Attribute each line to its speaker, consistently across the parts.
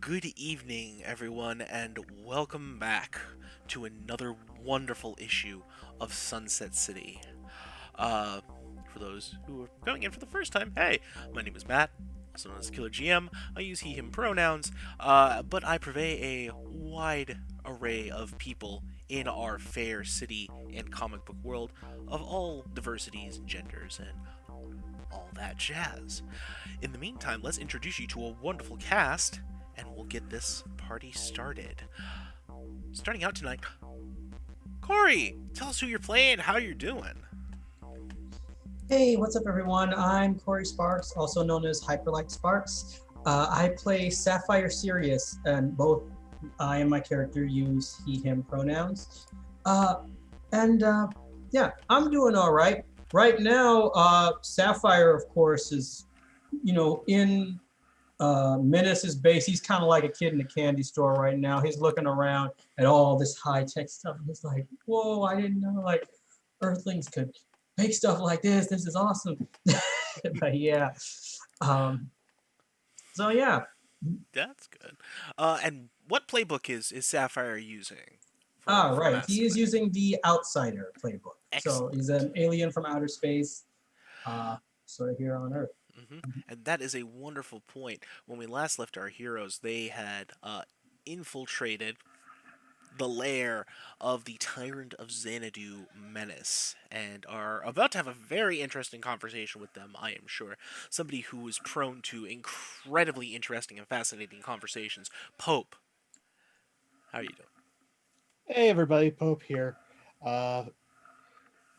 Speaker 1: Good evening, everyone, and welcome back to another wonderful issue of Sunset City. Uh, for those who are coming in for the first time, hey, my name is Matt. also known as Killer GM. I use he, him pronouns, but I purvey a wide array of people in our fair city and comic book world of all diversities, genders, and all that jazz. In the meantime, let's introduce you to a wonderful cast, and we'll get this party started. Starting out tonight, Corey, tell us who you're playing, how you're doing.
Speaker 2: Hey, what's up, everyone? I'm Corey Sparks, also known as Hyperlight Sparks. I play Sapphire Sirius, and both I and my character use he/him pronouns. Yeah, I'm doing all right. Right now, Sapphire, of course, is, in Menace's base. He's kind of like a kid in a candy store right now. He's looking around at all this high-tech stuff, and he's like, whoa, I didn't know, like, Earthlings could make stuff like this. This is awesome. But yeah. So yeah.
Speaker 1: That's good. And what playbook is Sapphire using?
Speaker 2: Right.
Speaker 1: Mass
Speaker 2: He is
Speaker 1: Effect?
Speaker 2: using the Outsider playbook. So
Speaker 1: Excellent.
Speaker 2: he's an alien from outer space, sort of here on Earth.
Speaker 1: And that is a wonderful point. When we last left our heroes, they had infiltrated the lair of the Tyrant of Xanadu Menace and are about to have a very interesting conversation with them, I am sure. Somebody who is prone to incredibly interesting and fascinating conversations. Pope, how are you doing?
Speaker 3: Hey everybody, Pope here. Uh,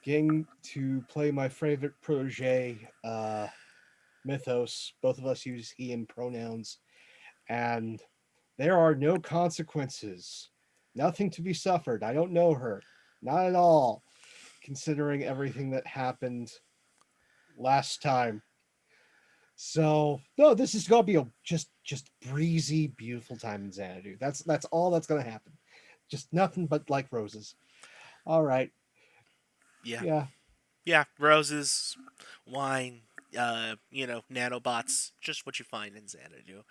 Speaker 3: Getting to play my favorite protege, Mythos. Both of us use he and pronouns, and there are no consequences. Nothing to be suffered. I don't know her. Not at all, considering everything that happened last time. So no, this is gonna be a just breezy, beautiful time in Xanadu. That's all that's gonna happen. Just nothing but like roses. All right.
Speaker 1: Yeah.
Speaker 3: Yeah.
Speaker 1: Yeah, roses, wine, nanobots, just what you find in Xanadu.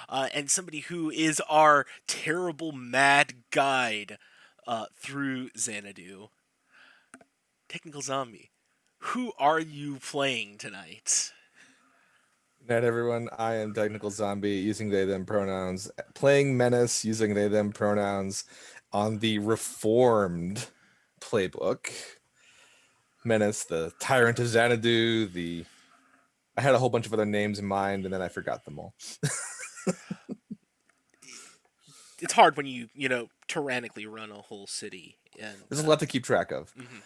Speaker 1: And somebody who is our terrible mad guide through Xanadu. Technical Zombie. Who are you playing tonight?
Speaker 4: Good night, everyone. I am Technical Zombie using they them pronouns, playing Menace using they them pronouns on the reformed playbook. Menace, the Tyrant of Xanadu, I had a whole bunch of other names in mind and then I forgot them all.
Speaker 1: It's hard when you tyrannically run a whole city. And
Speaker 4: There's a lot to keep track of.
Speaker 1: mhm.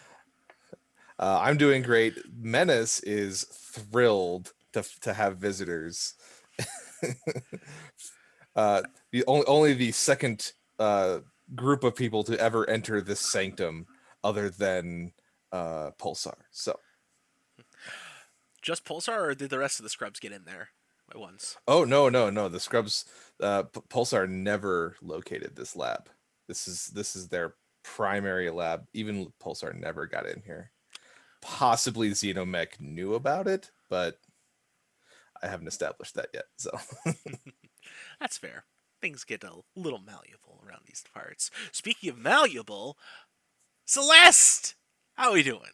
Speaker 4: I'm doing great. Menace is thrilled to have visitors. Only the second group of people to ever enter this sanctum, other than Pulsar. So,
Speaker 1: Just Pulsar, or did the rest of the scrubs get in there at once?
Speaker 4: oh no, the scrubs, Pulsar never located this lab. This is their primary lab. Even Pulsar never got in here. Possibly Xenomech knew about it, but I haven't established that yet. So
Speaker 1: That's fair. Things get a little malleable around these parts. Speaking of malleable, Celeste! How are we doing?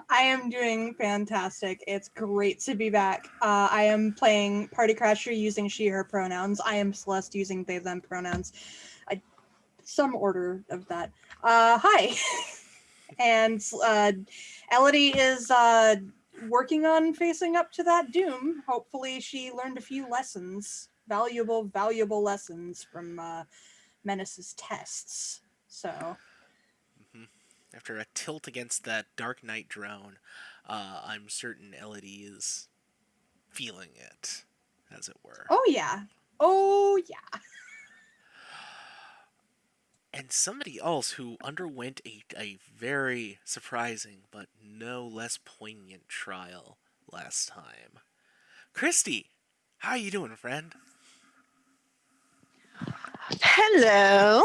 Speaker 5: I am doing fantastic. It's great to be back. I am playing Party Crasher using she/her pronouns. I am Celeste using they/them pronouns. Some order of that. Hi. And Elodie is working on facing up to that doom. Hopefully she learned a few lessons, valuable lessons from Menace's tests. So...
Speaker 1: After a tilt against that Dark Knight drone, I'm certain Elodie is feeling it, as it were.
Speaker 5: Oh yeah. Oh yeah.
Speaker 1: And somebody else who underwent a very surprising but no less poignant trial last time. Christy, how are you doing, friend?
Speaker 6: Hello.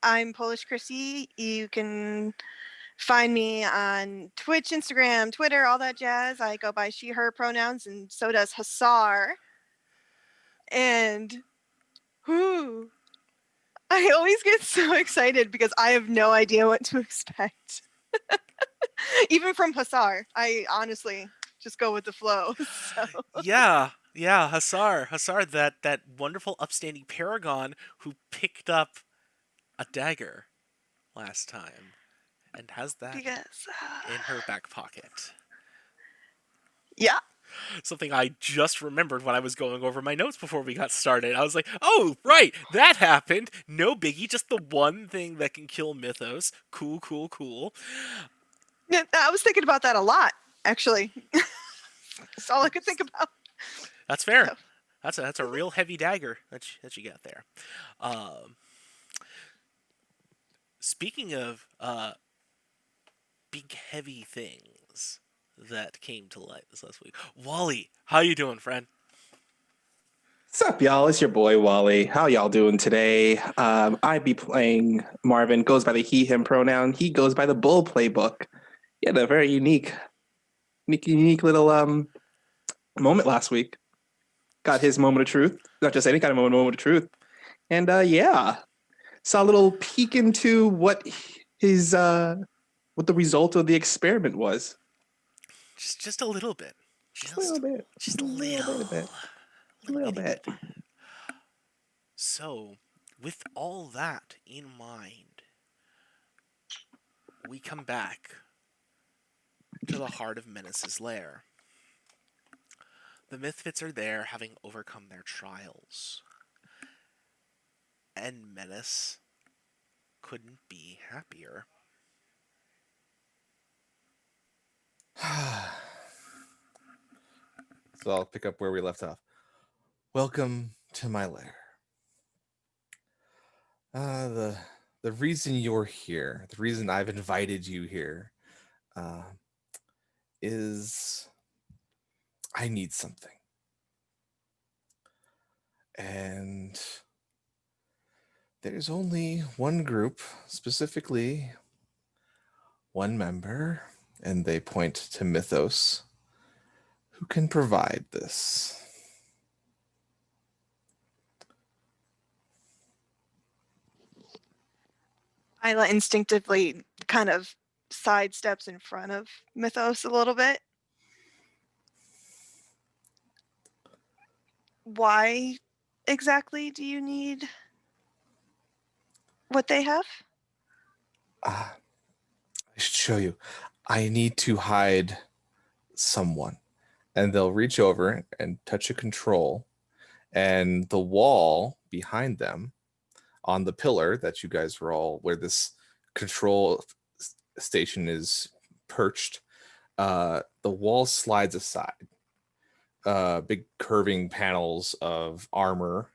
Speaker 6: I'm Polish Chrissy. You can find me on Twitch, Instagram, Twitter, all that jazz. I go by she, her pronouns, and so does Hussar. And I always get so excited because I have no idea what to expect. Even from Hussar. I honestly just go with the flow. So
Speaker 1: Yeah, Hasar, that wonderful upstanding paragon who picked up a dagger last time and has that
Speaker 6: because
Speaker 1: in her back pocket.
Speaker 6: yeah,
Speaker 1: Something I just remembered when I was going over my notes before we got started. I was like, oh, right, that happened. No biggie, just the one thing that can kill Mythos. Cool, cool, cool.
Speaker 6: yeah, I was thinking about that a lot actually. That's all I could think about.
Speaker 1: That's fair.
Speaker 6: So,
Speaker 1: That's a real heavy dagger that you got there. Um, Speaking of big heavy things that came to light this last week, Wally, how you doing, friend?
Speaker 7: What's up, y'all? It's your boy Wally. How y'all doing today? I be playing Marvin. Goes by the he/him pronoun. He goes by the Bull playbook. He had a very unique little moment last week. Got his moment of truth. Not just any kind of moment of truth. And yeah, saw a little peek into what what the result of the experiment was.
Speaker 1: Just a little bit.
Speaker 7: Just a little bit.
Speaker 1: Just a
Speaker 7: little bit. A little bit.
Speaker 1: So, with all that in mind, we come back to the heart of Menace's lair. The Mythfits are there, having overcome their trials. And Menace couldn't be happier.
Speaker 4: So I'll pick up where we left off. Welcome to my lair. The reason you're here, the reason I've invited you here, is I need something. And there's only one group, specifically one member, and they point to Mythos, who can provide this.
Speaker 6: Isla instinctively kind of sidesteps in front of Mythos a little bit. Why exactly do you need what they have?
Speaker 4: I should show you. I need to hide someone. And they'll reach over and touch a control. And the wall behind them, on the pillar that you guys were all, where this control station is perched, the wall slides aside. Big curving panels of armor,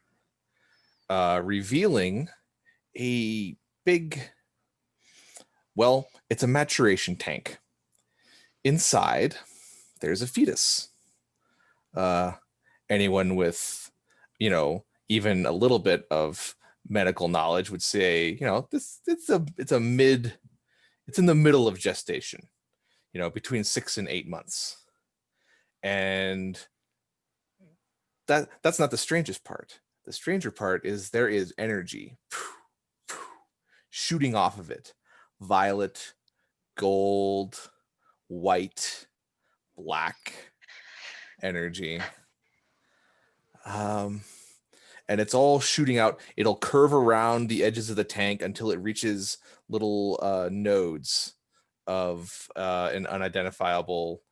Speaker 4: revealing a big, well, it's a maturation tank. Inside, there's a fetus. Anyone with, even a little bit of medical knowledge would say, it's in the middle of gestation, between 6 and 8 months. And that's not the strangest part. The stranger part is there is energy shooting off of it. Violet, gold, white, black energy. And it's all shooting out. It'll curve around the edges of the tank until it reaches little nodes of an unidentifiable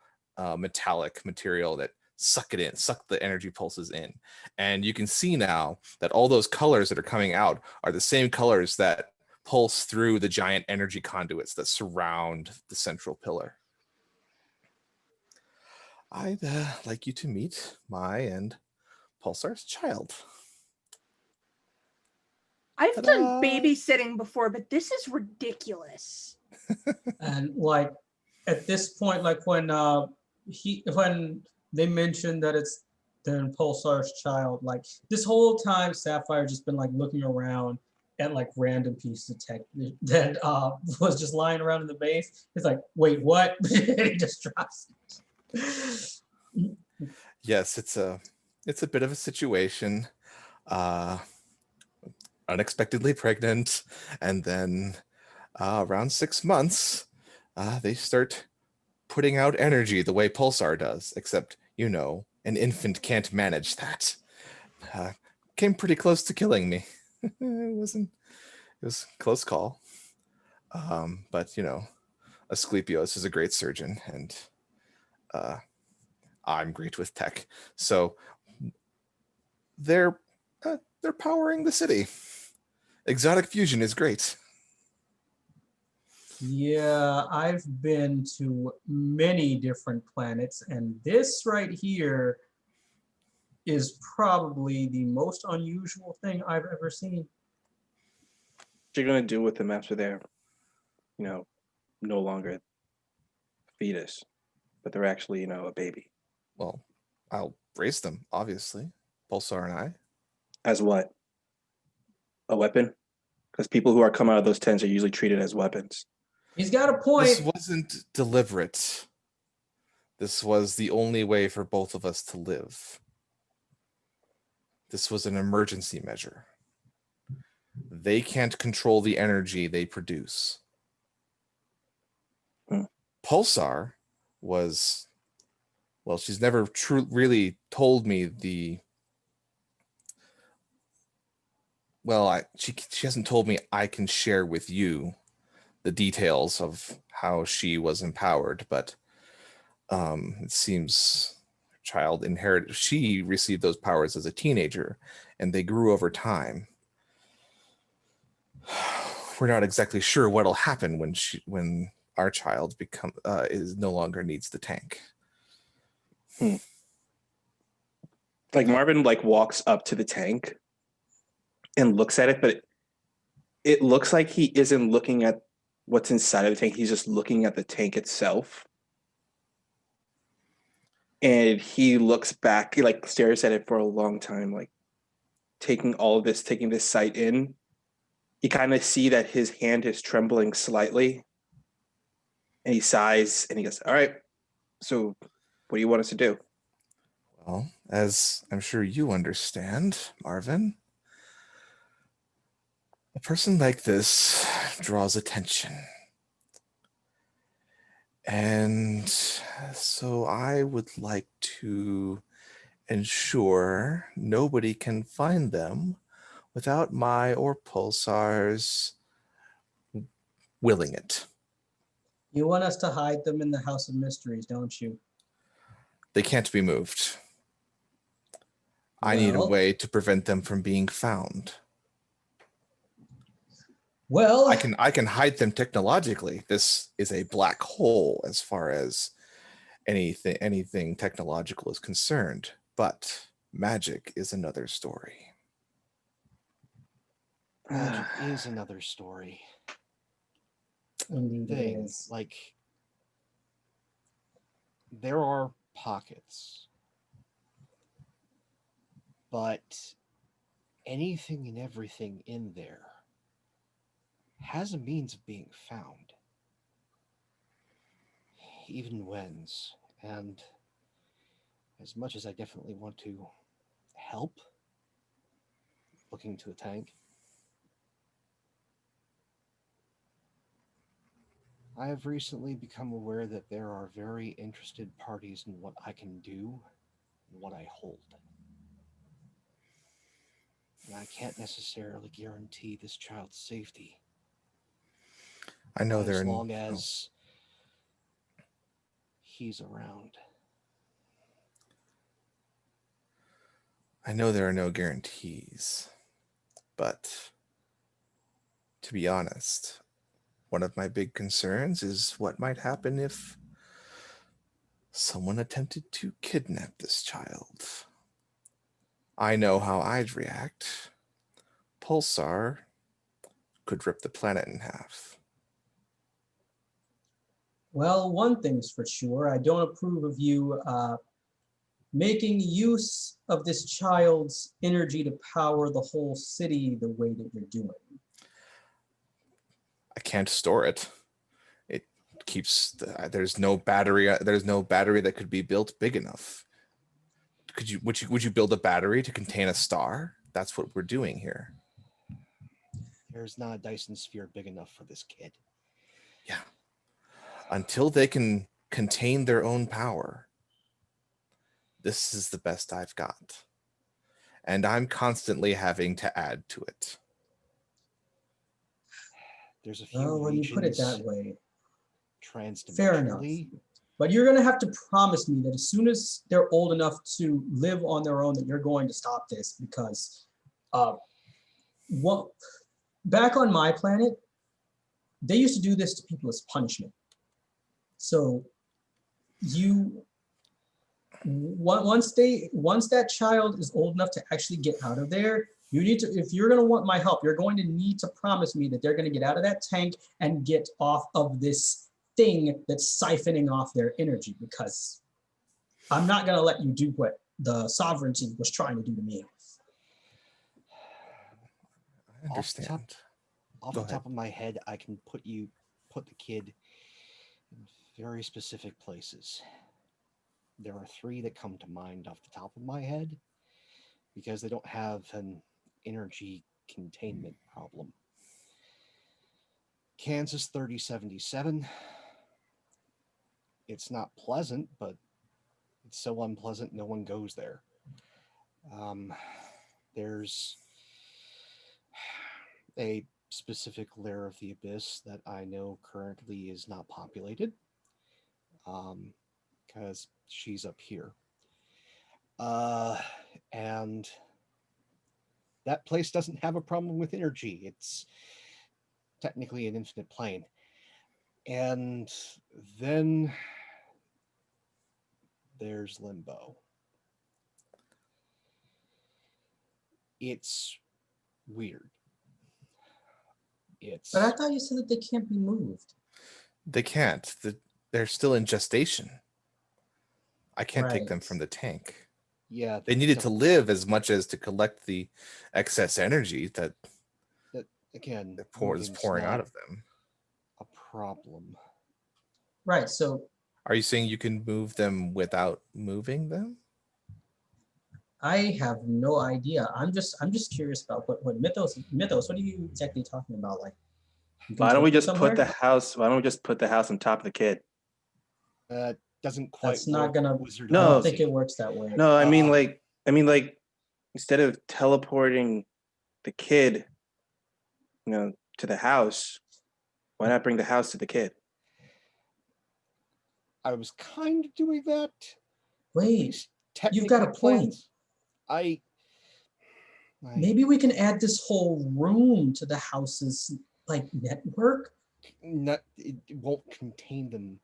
Speaker 4: metallic material that suck the energy pulses in. And you can see now that all those colors that are coming out are the same colors that pulse through the giant energy conduits that surround the central pillar. I'd like you to meet my and Pulsar's child.
Speaker 5: I've
Speaker 4: Ta-da!
Speaker 5: done babysitting before, but this is ridiculous.
Speaker 2: And like at this point, like when they mentioned that it's the Pulsar's child, like this whole time Sapphire just been like looking around at like random pieces of tech that was just lying around in the base. It's like, wait, what? And he just drops it.
Speaker 4: Yes, it's a bit of a situation. Unexpectedly pregnant, and then around 6 months, they start putting out energy the way Pulsar does, except, an infant can't manage that. Came pretty close to killing me. It was a close call. But, Asclepios is a great surgeon, and I'm great with tech. So they're powering the city. Exotic fusion is great.
Speaker 2: Yeah, I've been to many different planets, and this right here is probably the most unusual thing I've ever seen.
Speaker 7: What you're gonna do with them after they're, no longer a fetus, but they're actually, a baby.
Speaker 4: Well, I'll raise them, obviously. Pulsar and I.
Speaker 7: As what? A weapon? Because people who are come out of those tents are usually treated as weapons.
Speaker 2: He's got a
Speaker 4: This
Speaker 2: point.
Speaker 4: wasn't deliberate. This was the only way for both of us to live. This was an emergency measure. They can't control the energy they produce. Pulsar was, well, she's never really told me she hasn't told me I can share with you the details of how she was empowered, but it seems she received those powers as a teenager, and they grew over time. We're not exactly sure what'll happen when our child is no longer needs the tank.
Speaker 7: Like Marvin walks up to the tank and looks at it, but it looks like he isn't looking at what's inside of the tank. He's just looking at the tank itself. And he looks back, he stares at it for a long time, taking this sight in. You kind of see that his hand is trembling slightly. And he sighs and he goes, "All right, so what do you want us to do?"
Speaker 4: Well, as I'm sure you understand, Marvin, a person like this draws attention. And so I would like to ensure nobody can find them without my or Pulsar's willing it.
Speaker 2: You want us to hide them in the House of Mysteries, don't you?
Speaker 4: They can't be moved. I need a way to prevent them from being found.
Speaker 2: Well,
Speaker 4: I can hide them technologically. This is a black hole as far as anything technological is concerned, but magic is another story.
Speaker 3: Magic is another story.
Speaker 2: Indeed it is.
Speaker 3: There are pockets, but anything and everything in there has a means of being found. Even Wen's. And as much as I definitely want to help looking to the tank, I have recently become aware that there are very interested parties in what I can do and what I hold. And I can't necessarily guarantee this child's safety.
Speaker 4: I know
Speaker 3: as long as he's around.
Speaker 4: I know there are no guarantees, but to be honest, one of my big concerns is what might happen if someone attempted to kidnap this child. I know how I'd react. Pulsar could rip the planet in half.
Speaker 2: Well, one thing's for sure. I don't approve of you making use of this child's energy to power the whole city the way that you're doing.
Speaker 4: I can't store it. It keeps there's no battery. There's no battery that could be built big enough. Would you build a battery to contain a star? That's what we're doing here.
Speaker 3: There's not a Dyson sphere big enough for this kid.
Speaker 4: Yeah. Until they can contain their own power. This is the best I've got. And I'm constantly having to add to it.
Speaker 3: There's a few
Speaker 2: Well, when you put it that
Speaker 3: regions
Speaker 2: way,
Speaker 3: transdimensionally.
Speaker 2: fair enough. But you're going to have to promise me that as soon as they're old enough to live on their own, that you're going to stop this, because back on my planet, they used to do this to people as punishment. So once that child is old enough to actually get out of there, you need to, if you're going to want my help, you're going to need to promise me that they're going to get out of that tank and get off of this thing that's siphoning off their energy, because I'm not going to let you do what the sovereignty was trying to do to me.
Speaker 4: I understand.
Speaker 3: Off the top of my head, I can put the kid in very specific places. There are 3 that come to mind off the top of my head because they don't have an energy containment problem. Kansas 3077. It's not pleasant, but it's so unpleasant no one goes there. There's a specific layer of the abyss that I know currently is not populated, because she's up here. And that place doesn't have a problem with energy. It's technically an infinite plane. And then there's Limbo. It's weird.
Speaker 2: But I thought you said that they can't be moved.
Speaker 4: They can't. They're still in gestation. I can't take them
Speaker 2: Right.
Speaker 4: from the tank.
Speaker 3: Yeah,
Speaker 4: They needed to live as much as to collect the excess energy that
Speaker 3: again
Speaker 4: is pouring out of them.
Speaker 3: A problem.
Speaker 2: Right. So
Speaker 4: are you saying you can move them without moving them?
Speaker 2: I have no idea. I'm just curious about what Mythos. What are you exactly talking about? Like,
Speaker 7: why don't we just put the house on top of the kid?
Speaker 3: Doesn't quite
Speaker 2: That's not
Speaker 3: work.
Speaker 2: gonna.
Speaker 7: No.
Speaker 2: I don't think it works that way.
Speaker 7: No, I mean like instead of teleporting the kid, to the house, why not bring the house to the kid?
Speaker 3: I was kind of doing that.
Speaker 2: Wait, you've got a point. Maybe we can add this whole room to the house's network.
Speaker 3: It won't contain them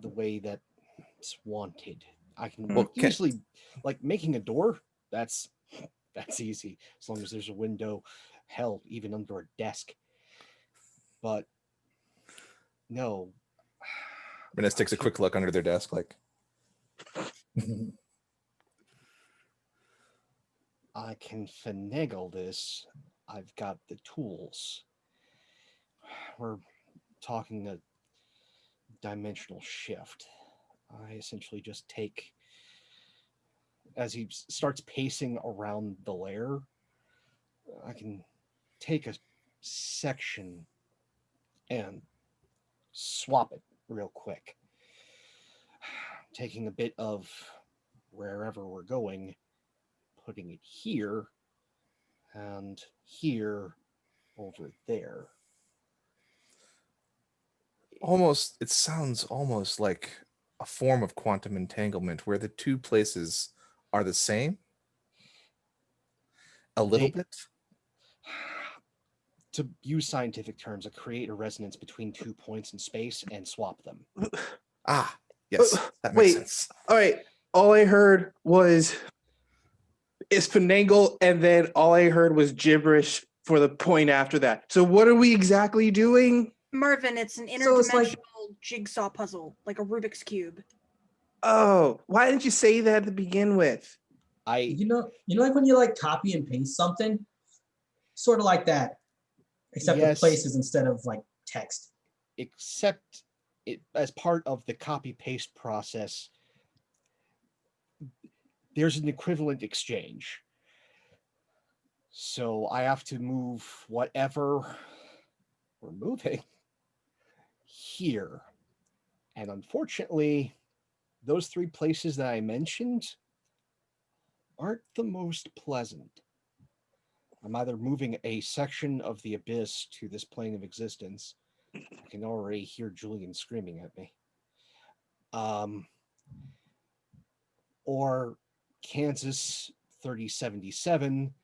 Speaker 3: the way that it's wanted. I can easily, making a door. That's easy as long as there's a window. Hell, even under a desk. But no.
Speaker 4: Menace takes a quick look under their desk, like.
Speaker 3: I can finagle this. I've got the tools. We're talking a dimensional shift. I essentially just take, as he starts pacing around the lair, I can take a section and swap it real quick. Taking a bit of wherever we're going, putting it here and here over there.
Speaker 4: It sounds almost like a form of quantum entanglement where the 2 places are the same. A little bit.
Speaker 3: To use scientific terms, create a resonance between 2 points in space and swap them.
Speaker 4: Yes, that makes sense.
Speaker 7: All right. All I heard was is finagle, and then all I heard was gibberish for the point after that. So what are we exactly doing?
Speaker 5: Marvin, it's an interdimensional jigsaw puzzle, like a Rubik's Cube.
Speaker 7: Oh, why didn't you say that to begin with?
Speaker 2: You know, like when you copy and paste something, sort of like that, except with places instead of text.
Speaker 3: Except it as part of the copy paste process, there's an equivalent exchange. So I have to move whatever we're moving here. And unfortunately, those 3 places that I mentioned aren't the most pleasant. I'm either moving a section of the abyss to this plane of existence. I can already hear Julian screaming at me. Or Kansas 3077.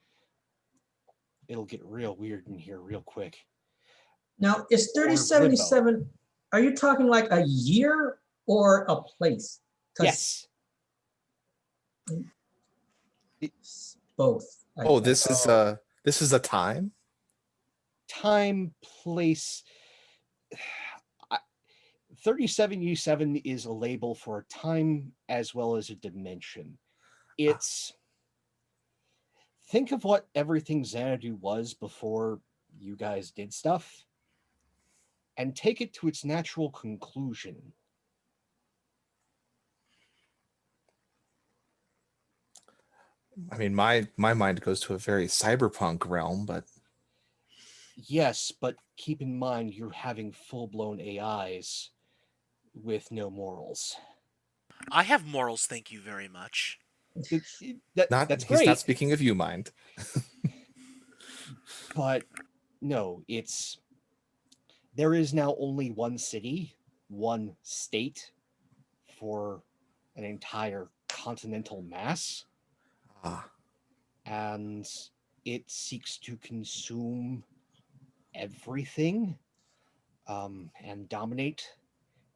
Speaker 3: It'll get real weird in here real quick.
Speaker 2: Now, is
Speaker 3: Or
Speaker 2: 3077, are you talking like a year or a place? 'Cause
Speaker 3: Yes.
Speaker 2: both. I
Speaker 4: Oh,
Speaker 2: think.
Speaker 4: this is a time?
Speaker 3: Time, place. 37U7 is a label for a time as well as a dimension. It's think of what everything Xanadu was before you guys did stuff and take it to its natural conclusion.
Speaker 4: I mean, my mind goes to a very cyberpunk realm, but
Speaker 3: Yes, but keep in mind you're having full-blown AIs with no morals.
Speaker 1: I have morals, thank you very much.
Speaker 3: That's
Speaker 4: he's
Speaker 3: great.
Speaker 4: not speaking of you, mind.
Speaker 3: But no, there is now only one city, one state for an entire continental mass,
Speaker 4: Ah,
Speaker 3: and it seeks to consume everything and dominate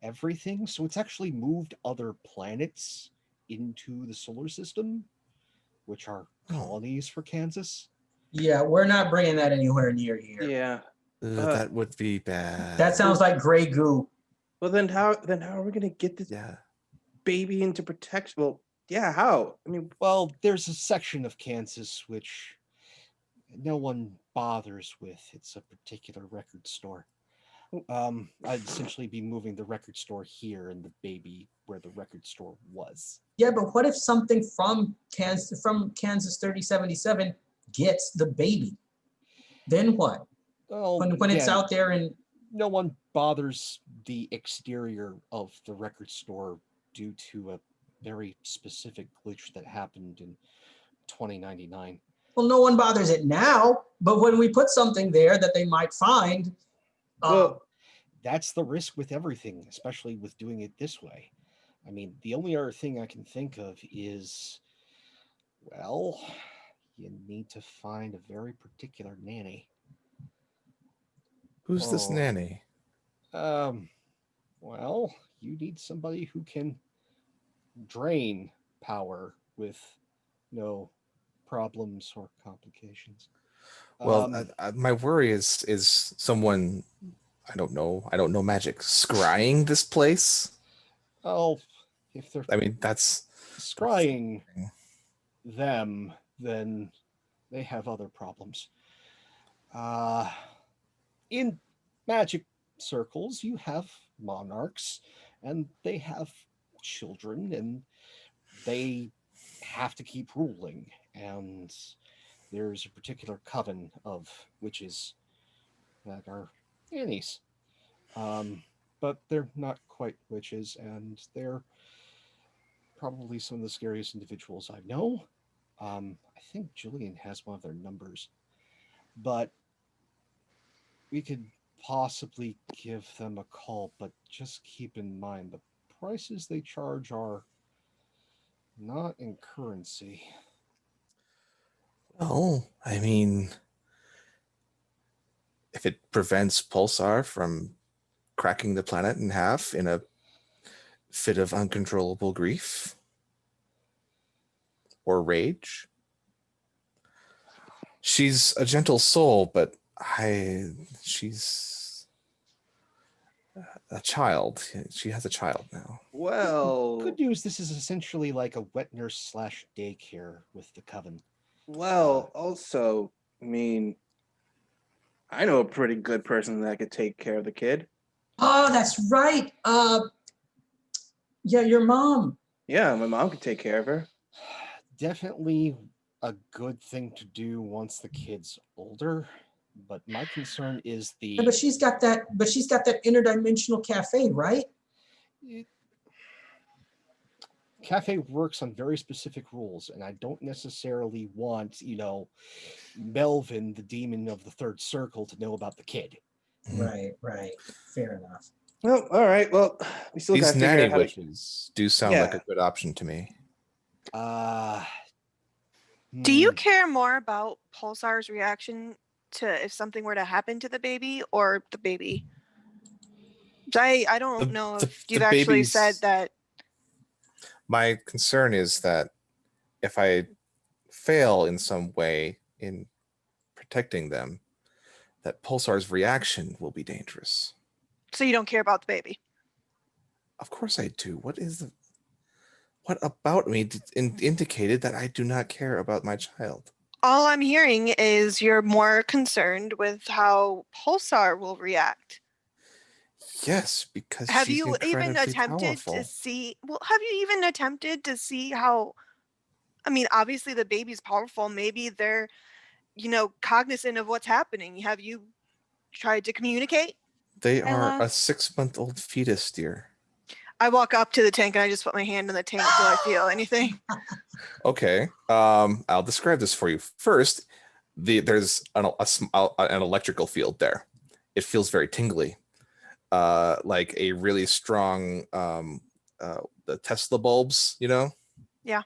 Speaker 3: everything. So it's actually moved other planets into the solar system, which are colonies for Kansas.
Speaker 2: Yeah, we're not bringing that anywhere near here.
Speaker 7: Yeah.
Speaker 4: that would be bad.
Speaker 2: That sounds like gray goo.
Speaker 7: Well, then how are we gonna get this
Speaker 4: Yeah.
Speaker 7: baby into protection? Well, yeah, how? I mean,
Speaker 3: Well, there's a section of Kansas which no one bothers with. It's a particular record store. I'd essentially be moving the record store here and the baby where the record store was.
Speaker 2: Yeah, but what if something from Kansas 3077 gets the baby? Then what?
Speaker 3: Well,
Speaker 2: When it's
Speaker 3: again,
Speaker 2: out there and
Speaker 3: no one bothers the exterior of the record store due to a very specific glitch that happened in 2099.
Speaker 2: well, no one bothers it now, but when we put something there that they might find,
Speaker 7: well,
Speaker 3: That's the risk with everything, especially with doing it this way. I mean, the only other thing I can think of is, well, you need to find a very particular nanny.
Speaker 4: Who's this
Speaker 3: Oh.
Speaker 4: nanny?
Speaker 3: Well, you need somebody who can drain power with no problems or complications.
Speaker 4: Well, my worry is someone I don't know magic scrying this place.
Speaker 3: Oh, if they're
Speaker 4: I mean, that's
Speaker 3: scrying them, then they have other problems. In magic circles, you have monarchs, and they have children, and they have to keep ruling. And there's a particular coven of witches that are nannies. But they're not quite witches, and they're probably some of the scariest individuals I know. I think Julian has one of their numbers, but we could possibly give them a call, but just keep in mind the prices they charge are not in currency.
Speaker 4: well, I mean, if it prevents Pulsar from cracking the planet in half in a fit of uncontrollable grief or rage. She's a gentle soul, but she's a child. She has a child now.
Speaker 7: well,
Speaker 3: Good news, this is essentially like a wet nurse / daycare with the coven.
Speaker 7: well, also, I mean, I know a pretty good person that could take care of the kid.
Speaker 2: oh, that's right. Yeah, your mom.
Speaker 7: Yeah, my mom could take care of her.
Speaker 3: Definitely a good thing to do once the kid's older, but my concern is the
Speaker 2: Yeah, but she's got that interdimensional cafe, right?
Speaker 3: it- Cafe works on very specific rules, and I don't necessarily want, Melvin, the demon of the third circle, to know about the kid.
Speaker 2: Right, right. Fair enough.
Speaker 7: Well, all right. Well, we still
Speaker 4: These
Speaker 7: gotta figure
Speaker 4: nanny
Speaker 7: out how to.
Speaker 4: witches do sound like
Speaker 7: Yeah.
Speaker 4: a good option to me.
Speaker 6: Do you
Speaker 3: Hmm.
Speaker 6: care more about Pulsar's reaction to if something were to happen to the baby or the baby? I don't know if you've actually said that.
Speaker 4: My concern is that if I fail in some way in protecting them, that Pulsar's reaction will be dangerous.
Speaker 6: So you don't care about the baby.
Speaker 4: Of course I do. What about me indicated that I do not care about my child?
Speaker 6: All I'm hearing is you're more concerned with how Pulsar will react.
Speaker 4: Yes, because
Speaker 6: Have
Speaker 4: she's
Speaker 6: you even
Speaker 4: incredibly
Speaker 6: attempted
Speaker 4: powerful.
Speaker 6: to see? Well, have you even attempted to see how? I mean, obviously the baby's powerful. Maybe they're, cognizant of what's happening. Have you tried to communicate?
Speaker 4: They are
Speaker 5: Ella?
Speaker 4: a 6-month-old fetus, dear.
Speaker 6: I walk up to the tank and I just put my hand in the tank. Do I feel anything?
Speaker 4: Okay. I'll describe this for you. First, there's an electrical field there. It feels very tingly, like a really strong the Tesla bulbs.
Speaker 6: Yeah.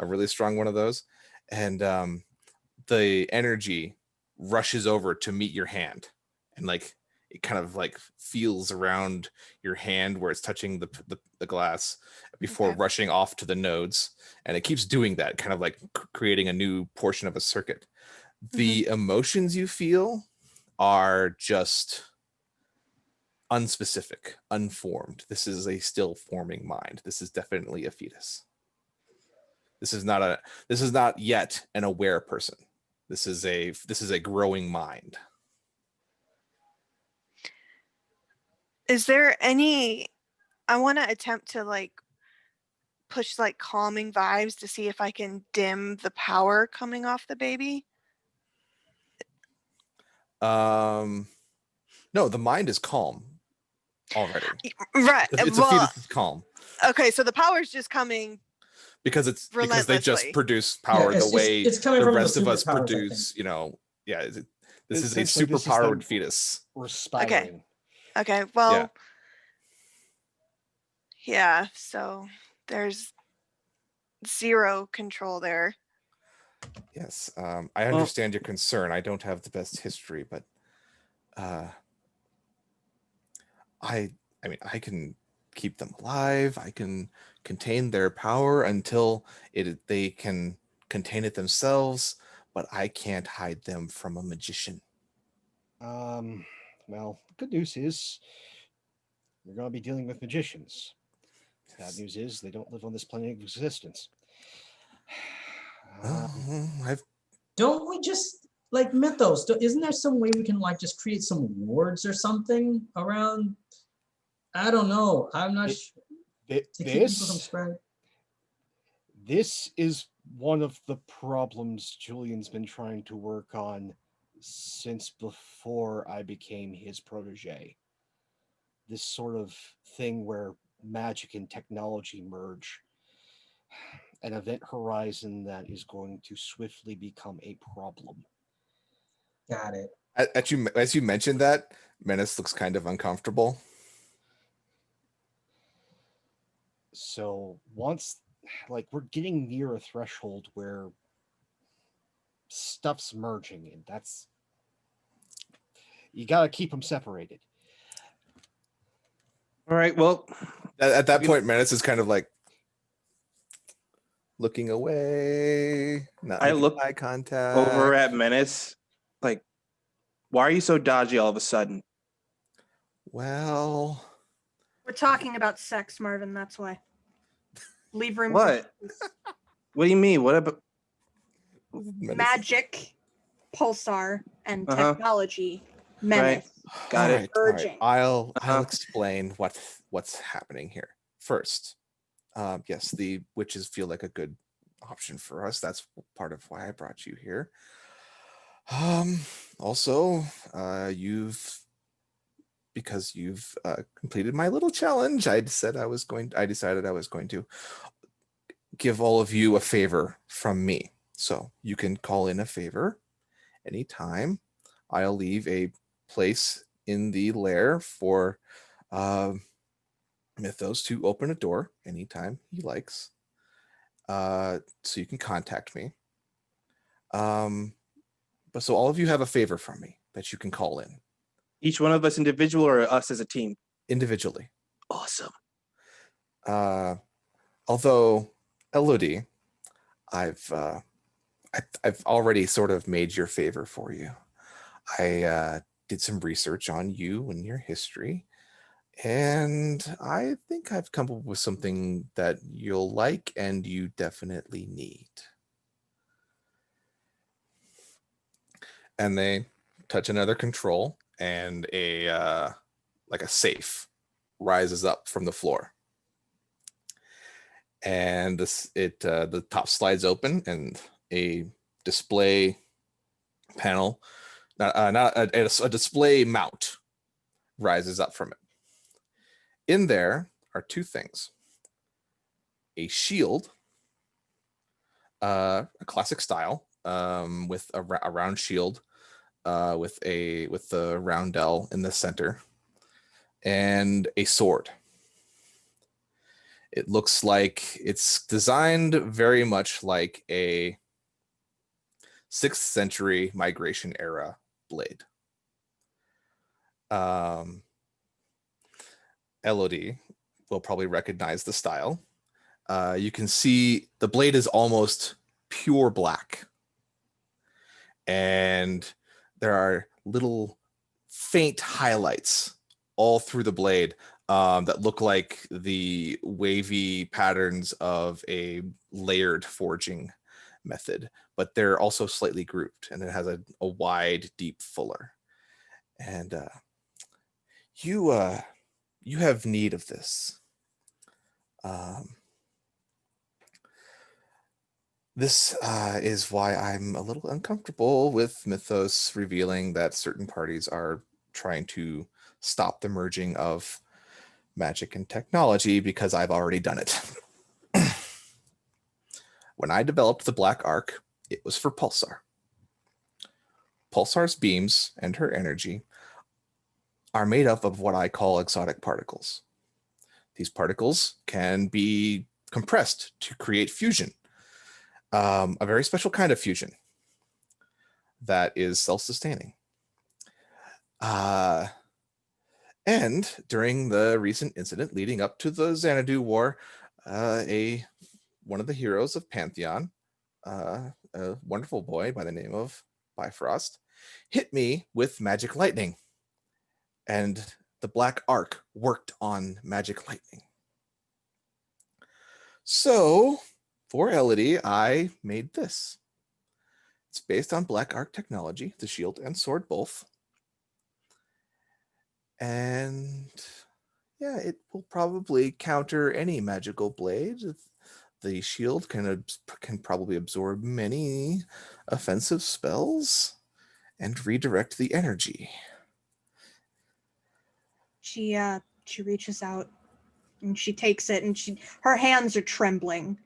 Speaker 4: A really strong one of those, and the energy rushes over to meet your hand, and like it kind of like feels around your hand where it's touching the glass before
Speaker 6: Okay.
Speaker 4: rushing off to the nodes, and it keeps doing that, kind of like creating a new portion of a circuit. The emotions you feel are just unspecific, unformed. This is a still forming mind. This is definitely a fetus. This is not yet an aware person. This is a growing mind.
Speaker 6: Is there any? I want to attempt to push calming vibes to see if I can dim the power coming off the baby.
Speaker 4: No, the mind is calm already.
Speaker 6: Right.
Speaker 4: It's a
Speaker 6: Well,
Speaker 4: fetus that's calm
Speaker 6: okay, so the power's just coming
Speaker 4: because they just
Speaker 6: relentlessly.
Speaker 4: produce power the way
Speaker 2: it's coming
Speaker 4: the
Speaker 2: from
Speaker 4: rest of us
Speaker 2: superpowers, I think.
Speaker 4: produce. Yeah, this is a
Speaker 3: Essentially,
Speaker 4: super
Speaker 3: this is
Speaker 4: powered
Speaker 3: them
Speaker 4: fetus.
Speaker 3: respiring.
Speaker 6: Okay, well,
Speaker 4: Yeah.
Speaker 6: yeah, so there's zero control there.
Speaker 4: Yes, I understand your concern. I don't have the best history, but I mean, I can keep them alive. I can contain their power until they can contain it themselves, but I can't hide them from a magician.
Speaker 3: Well, the good news is you're going to be dealing with magicians. Bad news is they don't live on this plane of existence.
Speaker 4: I've
Speaker 2: Don't we just like Mythos? Isn't there some way we can like just create some wards or something around? I don't know. I'm not sure to keep people from spreading.
Speaker 3: This is one of the problems Julian's been trying to work on since before I became his protege. This sort of thing where magic and technology merge. An event horizon that is going to swiftly become a problem.
Speaker 2: Got it.
Speaker 4: As you mentioned that, Menace looks kind of uncomfortable.
Speaker 3: So once, we're getting near a threshold where stuff's merging, and that's, you got to keep them separated.
Speaker 7: All right. Well,
Speaker 4: At that point, Menace is kind of like looking away, not
Speaker 7: I
Speaker 4: making
Speaker 7: look
Speaker 4: eye contact.
Speaker 7: over at Menace, like, why are you so dodgy all of a sudden?
Speaker 4: Well,
Speaker 5: We're talking about sex, Marvin. That's why. Leave room
Speaker 7: What? What do you mean? What about
Speaker 5: for
Speaker 4: Menace.
Speaker 5: magic, pulsar, and
Speaker 7: Uh-huh.
Speaker 5: technology. Menace.
Speaker 7: Got
Speaker 4: All
Speaker 7: it.
Speaker 4: right, all right.
Speaker 5: Urging.
Speaker 4: I'll
Speaker 7: Uh-huh.
Speaker 4: explain what's happening here. First, yes, the witches feel like a good option for us. That's part of why I brought you here. Also, you've because you've completed my little challenge, I decided I was going to give all of you a favor from me. So you can call in a favor anytime. I'll leave a place in the lair for Mythos to open a door anytime he likes. So you can contact me. But so all of you have a favor from me that you can call in
Speaker 7: Each one of us individual or us as a team?
Speaker 4: individually.
Speaker 7: Awesome.
Speaker 4: Although Elodie, I've already sort of made your favor for you. I did some research on you and your history, and I think I've come up with something that you'll like and you definitely need. And they touch another control, and a safe rises up from the floor. And the top slides open, and a display panel, a display mount rises up from it. In there are two things: a shield, a classic style, with a round shield, with the roundel in the center, and a sword. It looks like it's designed very much like a 6th century migration era blade. Elodie will probably recognize the style. You can see the blade is almost pure black, and there are little faint highlights all through the blade that look like the wavy patterns of a layered forging method, but they're also slightly grouped, and it has a wide, deep fuller. And you have need of this. This is why I'm a little uncomfortable with Mythos revealing that certain parties are trying to stop the merging of magic and technology, because I've already done it. When I developed the Black Arc, it was for Pulsar. Pulsar's beams and her energy are made up of what I call exotic particles. These particles can be compressed to create fusion, a very special kind of fusion that is self-sustaining. And during the recent incident leading up to the Xanadu War, one of the heroes of Pantheon, a wonderful boy by the name of Bifrost, hit me with magic lightning. And the Black Arc worked on magic lightning. So, for Elodie, I made this. It's based on Black Arc technology, the shield and sword both. And yeah, it will probably counter any magical blade. The shield can probably absorb many offensive spells and redirect the energy.
Speaker 5: She reaches out and she takes it, and her hands are trembling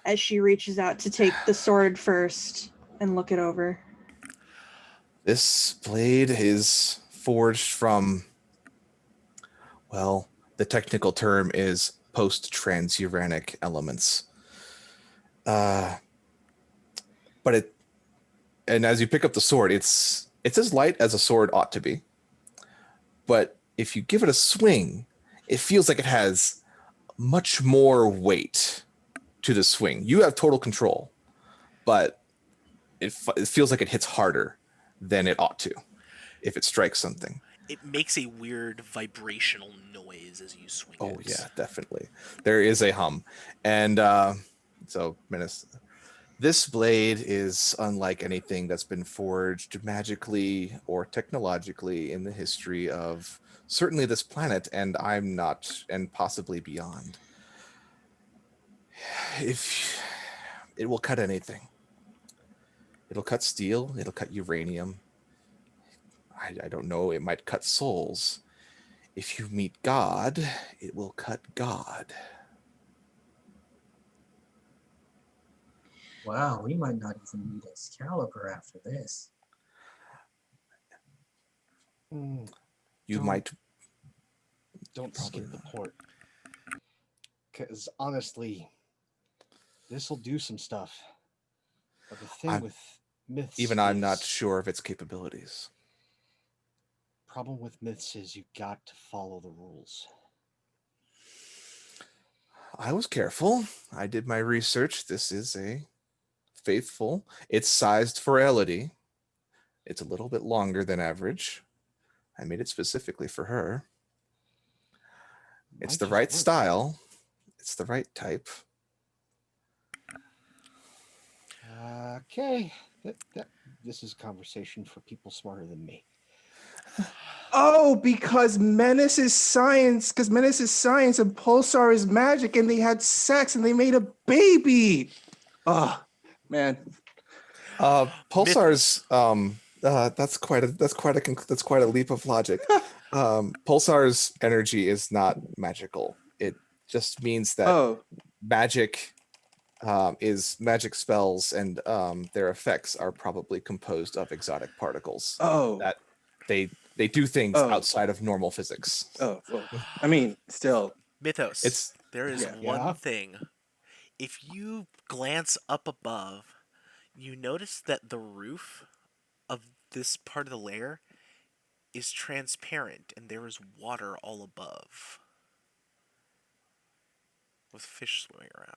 Speaker 5: as she reaches out to take the sword first and look it over.
Speaker 4: This blade is forged from, well, the technical term is post-transuranic elements. And as you pick up the sword, it's as light as a sword ought to be. But if you give it a swing, it feels like it has much more weight to the swing. You have total control, but it feels like it hits harder than it ought to if it strikes something.
Speaker 1: It makes a weird vibrational noise as you swing it.
Speaker 4: Oh yeah, definitely. There is a hum. And so Menace, this blade is unlike anything that's been forged magically or technologically in the history of certainly this planet, and and possibly beyond. If it will cut anything. It'll cut steel, it'll cut uranium. I don't know, it might cut souls. If you meet God, it will cut God.
Speaker 2: Wow, we might not even need Excalibur after this.
Speaker 3: Mm,
Speaker 4: You
Speaker 3: Don't-
Speaker 4: might.
Speaker 3: don't
Speaker 4: Probably
Speaker 3: skip the
Speaker 4: not.
Speaker 3: port. Because honestly, this will do some stuff. But the thing
Speaker 4: I'm-
Speaker 3: with myths
Speaker 4: Even I'm not
Speaker 3: is-
Speaker 4: sure of its capabilities.
Speaker 3: Problem with myths is you got to follow the rules.
Speaker 4: I was careful. I did my research. This is a faithful. It's sized for Elodie. It's a little bit longer than average. I made it specifically for her. It's
Speaker 3: Might
Speaker 4: the
Speaker 3: just
Speaker 4: right
Speaker 3: work.
Speaker 4: style. It's the right type.
Speaker 3: Okay. This is a conversation for people smarter than me.
Speaker 7: Oh, because Menace is science. Because Menace is science and Pulsar is magic, and they had sex and they made a baby. Oh, man.
Speaker 4: Pulsar's that's quite a leap of logic. Pulsar's energy is not magical. It just means that
Speaker 7: Oh,
Speaker 4: magic is magic spells, and their effects are probably composed of exotic particles
Speaker 7: oh,
Speaker 4: that they do things
Speaker 7: Oh.
Speaker 4: outside of normal physics.
Speaker 7: oh. I mean, still.
Speaker 1: Mythos. There is
Speaker 7: Yeah.
Speaker 1: one
Speaker 3: Yeah?
Speaker 1: thing. If you glance up above, you notice that the roof of this part of the lair is transparent and there is water all above. With fish swimming around.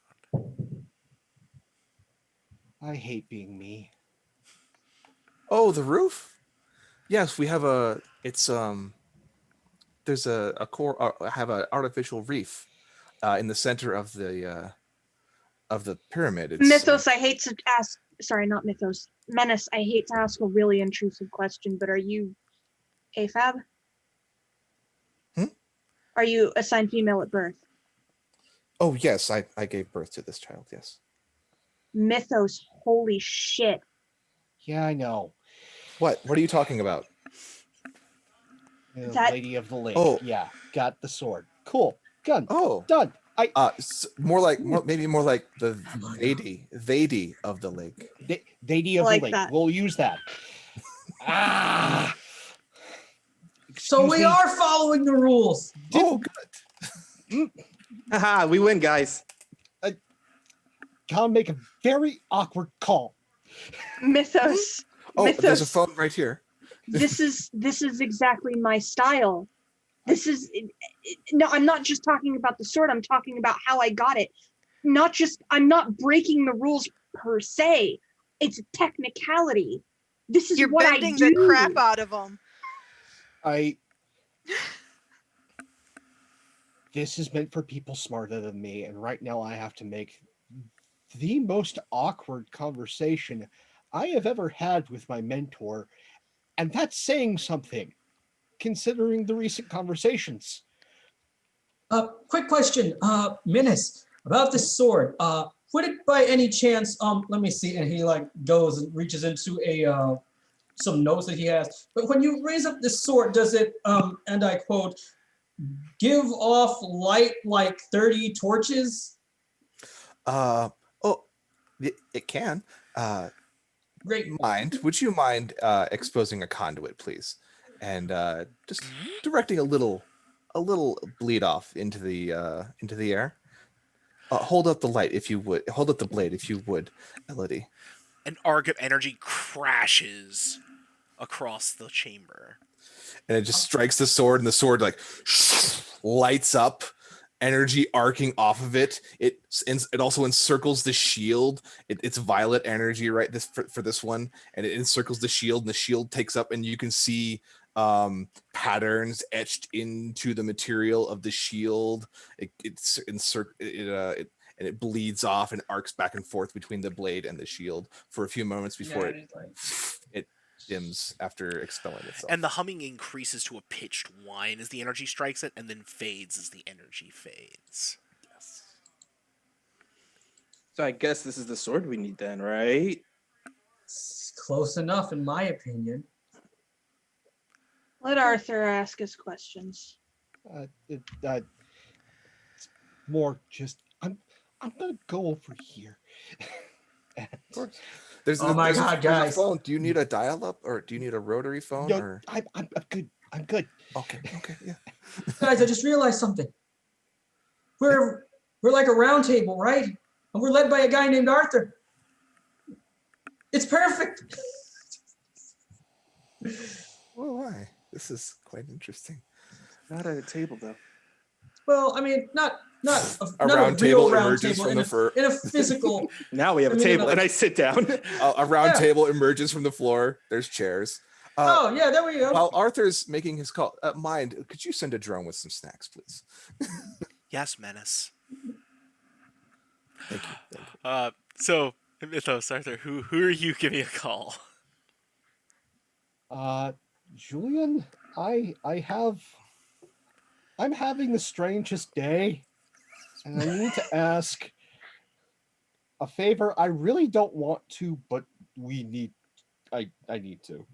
Speaker 3: I hate being me.
Speaker 4: Oh, the roof? Yes, we have a. It's There's a core. Have an artificial reef, in the center of the pyramid. It's
Speaker 5: Mythos, I hate to ask. Sorry, not Mythos. Menace, I hate to ask a really intrusive question, but are you AFAB?
Speaker 4: Hmm?
Speaker 5: Are you assigned female at birth?
Speaker 4: Oh yes, I gave birth to this child. Yes.
Speaker 5: Mythos, holy shit.
Speaker 3: Yeah, I know.
Speaker 4: What are you talking about?
Speaker 5: That-
Speaker 3: Lady of the Lake.
Speaker 4: Oh.
Speaker 3: Yeah, got the sword. Cool. Gun.
Speaker 4: Oh,
Speaker 3: Done.
Speaker 4: more like the
Speaker 2: Oh my
Speaker 4: Vadi of the lake.
Speaker 3: Lady of
Speaker 5: I like
Speaker 3: the Lake.
Speaker 5: that.
Speaker 3: We'll use that. Ah.
Speaker 2: So
Speaker 3: Excuse
Speaker 2: we
Speaker 3: me.
Speaker 2: are following the rules.
Speaker 4: Oh, good.
Speaker 7: Haha, we win, guys.
Speaker 3: Gotta make a very awkward call.
Speaker 5: Mythos.
Speaker 4: Oh,
Speaker 5: Mythos.
Speaker 4: there's a phone right here.
Speaker 5: This is exactly my style. This is no, I'm not just talking about the sword, I'm talking about how I got it. I'm not breaking the rules per se. It's a technicality. This is
Speaker 6: You're
Speaker 5: what I
Speaker 6: bending
Speaker 5: do.
Speaker 6: the crap out of them.
Speaker 3: This is meant for people smarter than me, and right now I have to make the most awkward conversation I have ever had with my mentor, and that's saying something, considering the recent conversations.
Speaker 2: Quick question, Menace, about this sword. Would it by any chance, let me see, and he like goes and reaches into a some notes that he has. But when you raise up this sword, does it, and I quote, give off light like 30 torches?
Speaker 4: It can.
Speaker 2: Great.
Speaker 4: Would you mind exposing a conduit, please, and just directing a little bleed off into the air. Hold up the light if you would. Hold up the blade if you would, Elodie.
Speaker 1: An arc of energy crashes across the chamber.
Speaker 4: And it just strikes the sword, and the sword like lights up, energy arcing off of it. It also encircles the shield. It's violet energy, right? For this one, and it encircles the shield, and the shield takes up, and you can see patterns etched into the material of the shield. It bleeds off and arcs back and forth between the blade and the shield for a few moments before it dims after expelling itself.
Speaker 1: And the humming increases to a pitched whine as the energy strikes it, and then fades as the energy fades.
Speaker 4: Yes.
Speaker 7: So I guess this is the sword we need then, right?
Speaker 2: It's close enough, in my opinion.
Speaker 5: Let Arthur ask us questions.
Speaker 3: It's more just I'm gonna go over here. And,
Speaker 4: Of course. There's
Speaker 2: Oh my God,
Speaker 4: there's a
Speaker 2: guys.
Speaker 4: phone. Do you need a dial-up or do you need a rotary phone
Speaker 3: no,
Speaker 4: or?
Speaker 3: I'm good. I'm good.
Speaker 4: Okay, yeah.
Speaker 2: Guys, I just realized something. We're like a round table, right? And we're led by a guy named Arthur. It's perfect.
Speaker 4: Well, why? This is quite interesting.
Speaker 7: Not at a table though.
Speaker 2: Well, I mean, not
Speaker 4: A
Speaker 2: not
Speaker 4: round
Speaker 2: a real
Speaker 4: table
Speaker 2: round
Speaker 4: emerges
Speaker 2: table
Speaker 4: from
Speaker 2: in
Speaker 4: the
Speaker 2: a,
Speaker 4: fur.
Speaker 2: in a physical.
Speaker 7: Now we have
Speaker 2: I
Speaker 7: a
Speaker 2: mean,
Speaker 7: table, and I sit down.
Speaker 4: A round
Speaker 2: Yeah.
Speaker 4: table emerges from the floor. There's chairs.
Speaker 2: Oh yeah, there we go.
Speaker 4: While Arthur's making his call, mind, could you send a drone with some snacks, please?
Speaker 1: Yes, Menace.
Speaker 4: Thank you.
Speaker 1: So Mythos, Arthur, who are you giving a call?
Speaker 3: Julian, I'm having the strangest day, and I need to ask a favor. I really don't want to, but I need to.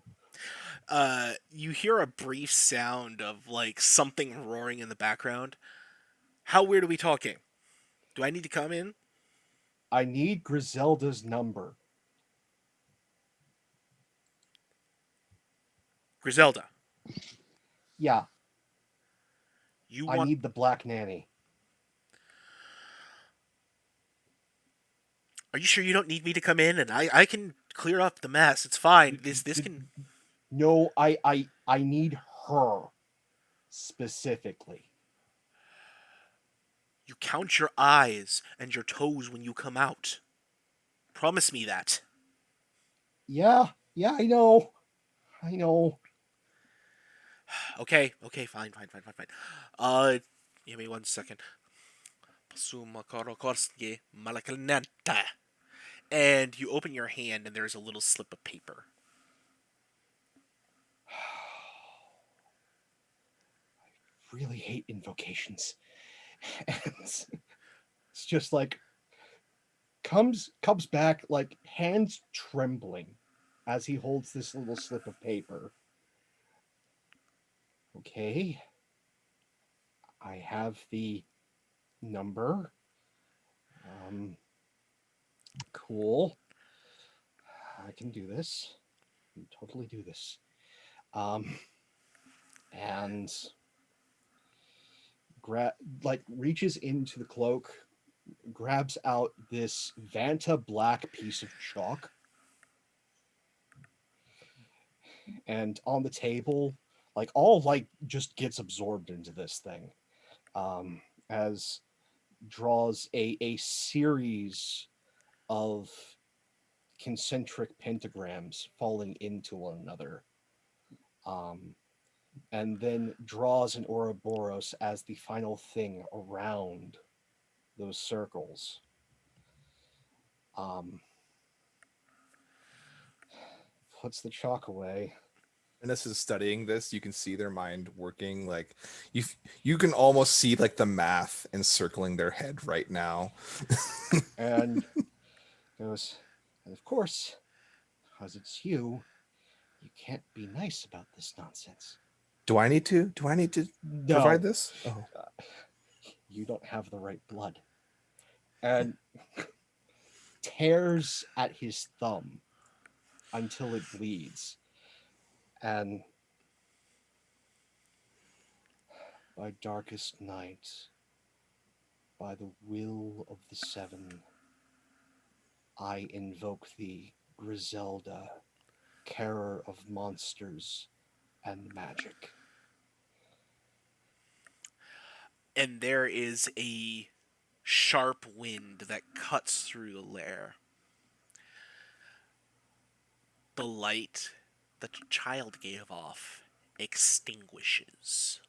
Speaker 1: You hear a brief sound of like something roaring in the background. How weird are we talking? Do I need to come in?
Speaker 3: I need Griselda's number.
Speaker 1: Griselda,
Speaker 3: Yeah,
Speaker 1: you
Speaker 3: I
Speaker 1: want
Speaker 3: need the black nanny.
Speaker 1: Are you sure you don't need me to come in and I can clear up the mess? It's fine. This can
Speaker 3: No, I need her specifically.
Speaker 1: You count your eyes and your toes when you come out. Promise me that.
Speaker 3: Yeah, I know.
Speaker 1: Okay, fine. Give me 1 second. And you open your hand and there's a little slip of paper.
Speaker 3: I really hate invocations. And it's just like comes back like hands trembling as he holds this little slip of paper. Okay. I have the number. Cool. I can do this. I can totally do this. And reaches into the cloak, grabs out this Vanta black piece of chalk, and on the table, just gets absorbed into this thing, as draws a series of concentric pentagrams falling into one another, and then draws an Ouroboros as the final thing around those circles. Puts the chalk away.
Speaker 4: Menace is studying this. You can see their mind working. Like you can almost see like the math encircling their head right now.
Speaker 3: And goes, and of course, because it's you can't be nice about this nonsense.
Speaker 4: Do I need to
Speaker 3: No.
Speaker 4: provide this? Oh.
Speaker 3: You don't have the right blood. And tears at his thumb until it bleeds. And by darkest night, by the will of the seven, I invoke thee, Griselda, carer of monsters and magic.
Speaker 1: And there is a sharp wind that cuts through the lair. The light that the child gave off extinguishes.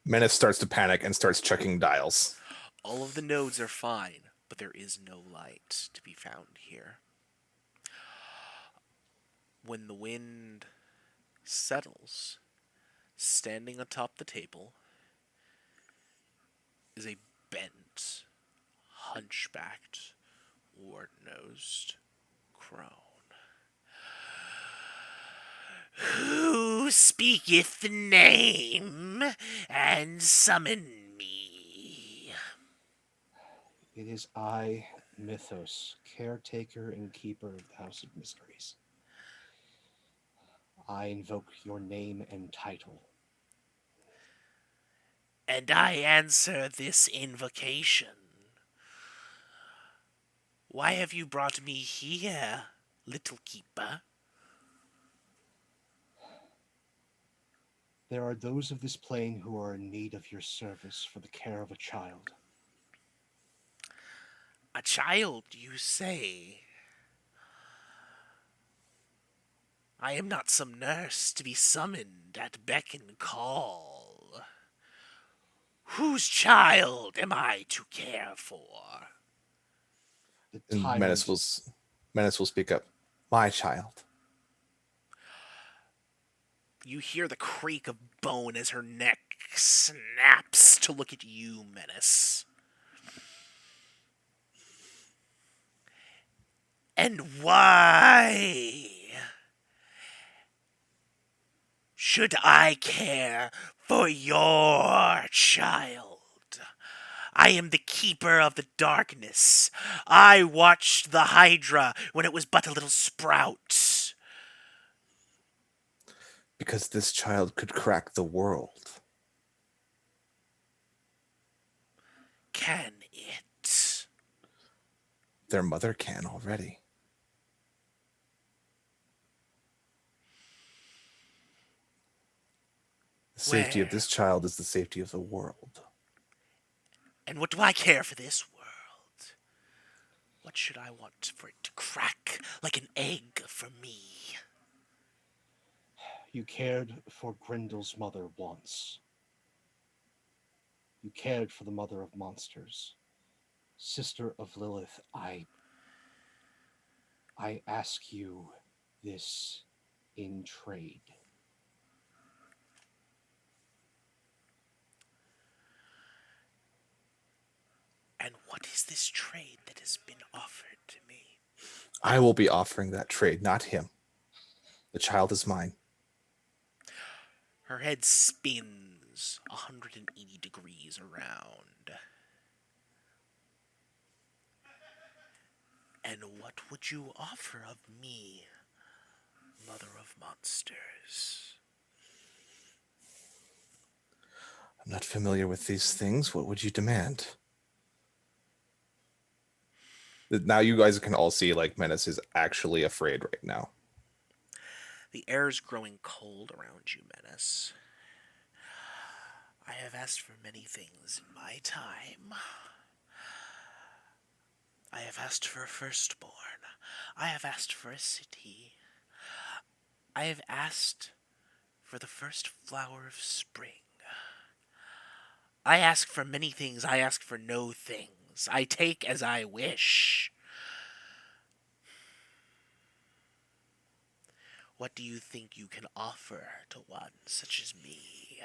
Speaker 4: Menace starts to panic and starts checking dials.
Speaker 1: All of the nodes are fine, but there is no light to be found here. When the wind settles, standing atop the table is a bent, hunchbacked, wart-nosed crone. Who Who speaketh the name and summon me?
Speaker 3: It is I, Mythos, caretaker and keeper of the House of Mysteries. I invoke your name and title.
Speaker 1: And I answer this invocation. Why have you brought me here, little keeper?
Speaker 3: There are those of this plane who are in need of your service for the care of a child.
Speaker 1: A child, you say? I am not some nurse to be summoned at beck and call. Whose child am I to care for?
Speaker 3: The
Speaker 4: And
Speaker 3: tyrant.
Speaker 4: Menace will speak up. My child.
Speaker 1: You hear the creak of bone as her neck snaps to look at you, Menace. And why should I care for your child? I am the keeper of the darkness. I watched the Hydra when it was but a little sprout.
Speaker 4: Because this child could crack the world.
Speaker 1: Can it?
Speaker 4: Their mother can already. The safety of
Speaker 1: Where?
Speaker 4: this child is the safety of the world.
Speaker 1: And what do I care for this world? What should I want for it to crack like an egg for me?
Speaker 3: You cared for Grindel's mother once. You cared for the mother of monsters. Sister of Lilith, I ask you this in trade.
Speaker 1: And what is this trade that has been offered to me?
Speaker 4: I will be offering that trade, not him. The child is mine.
Speaker 1: Her head spins 180 degrees around. And what would you offer of me, Mother of Monsters?
Speaker 4: I'm not familiar with these things. What would you demand? Now you guys can all see like Menace is actually afraid right now.
Speaker 1: The air is growing cold around you, Menace. I have asked for many things in my time. I have asked for a firstborn. I have asked for a city. I have asked for the first flower of spring. I ask for many things. I ask for no things. I take as I wish. What do you think you can offer to one such as me?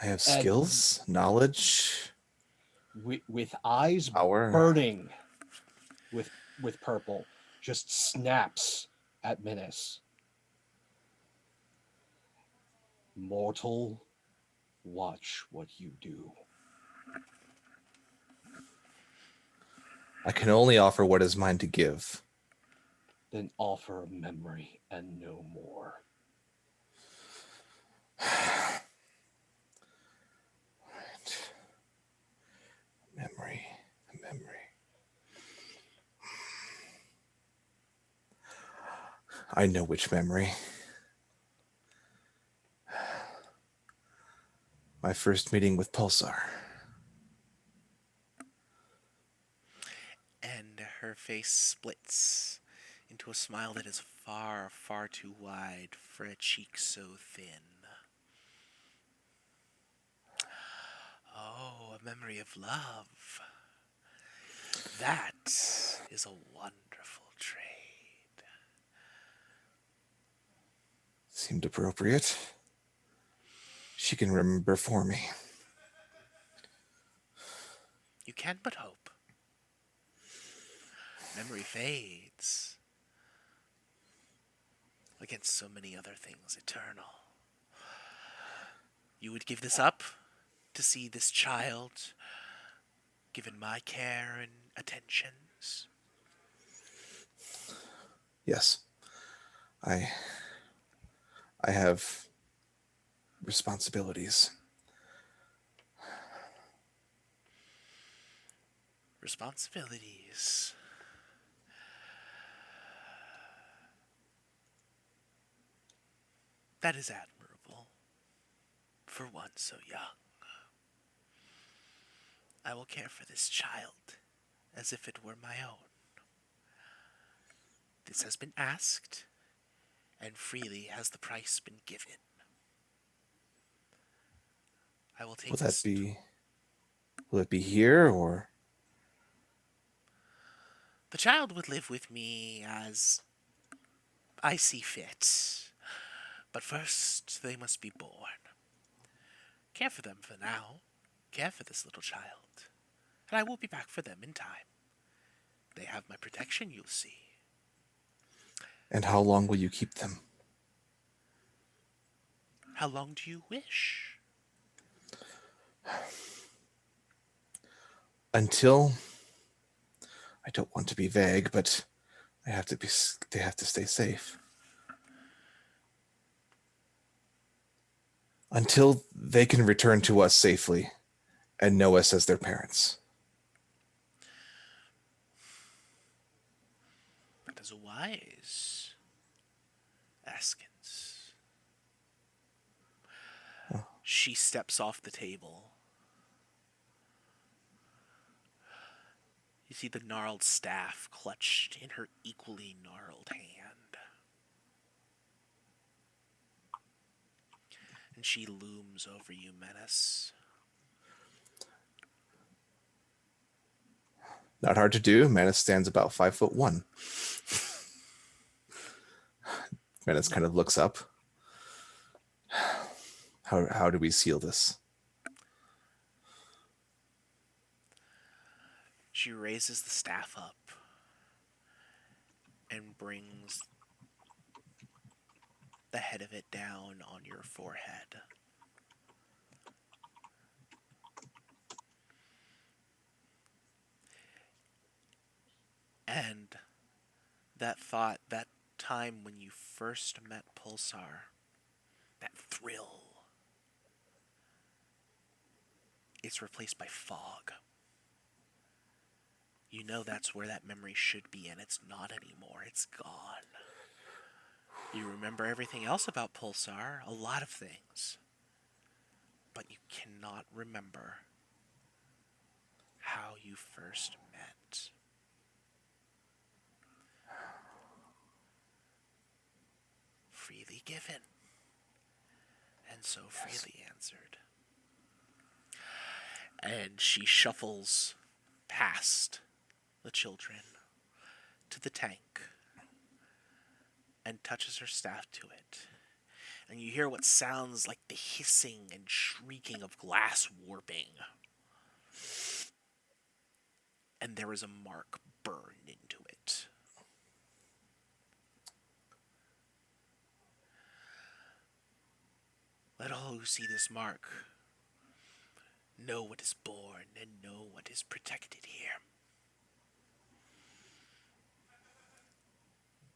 Speaker 4: I have skills, knowledge,
Speaker 3: With eyes
Speaker 4: power.
Speaker 3: burning with purple, just snaps at Menace. Mortal, watch what you do.
Speaker 4: I can only offer what is mine to give.
Speaker 3: Then offer a memory and no more.
Speaker 4: Memory. I know which memory. My first meeting with Pulsar.
Speaker 1: And her face splits into a smile that is far, far too wide for a cheek so thin. Oh, a memory of love. That is a wonderful trade.
Speaker 4: Seemed appropriate. She can remember for me.
Speaker 1: You can but hope. Memory fades. against so many other things eternal. You would give this up to see this child given my care and attentions?
Speaker 4: Yes. I have responsibilities.
Speaker 1: Responsibilities. That is admirable. For one so young. I will care for this child as if it were my own. This has been asked, and freely has the price been given. I will take
Speaker 4: Will
Speaker 1: this.
Speaker 4: that be? Will it be here or?
Speaker 1: The child would live with me as I see fit. But first, they must be born. Care for them for now. Care for this little child. And I will be back for them in time. They have my protection, you'll see.
Speaker 4: And how long will you keep them?
Speaker 1: How long do you wish?
Speaker 4: Until, I don't want to be vague, but they have to stay safe. Until they can return to us safely and know us as their parents.
Speaker 1: That is wise, Askins.
Speaker 4: Oh.
Speaker 1: She steps off the table. You see the gnarled staff clutched in her equally gnarled hand. And she looms over you, Menace.
Speaker 4: Not hard to do. Menace stands about 5'1". Menace kind of looks up. How do we seal this?
Speaker 1: She raises the staff up and brings the head of it down on your forehead. And that thought, that time when you first met Pulsar, that thrill, it's replaced by fog. You know that's where that memory should be, and it's not anymore. It's gone. You remember everything else about Pulsar, a lot of things, but you cannot remember how you first met. Freely given, and so freely answered. And she shuffles past the children to the tank and touches her staff to it. And you hear what sounds like the hissing and shrieking of glass warping. And there is a mark burned into it. Let all who see this mark know what is born and know what is protected here.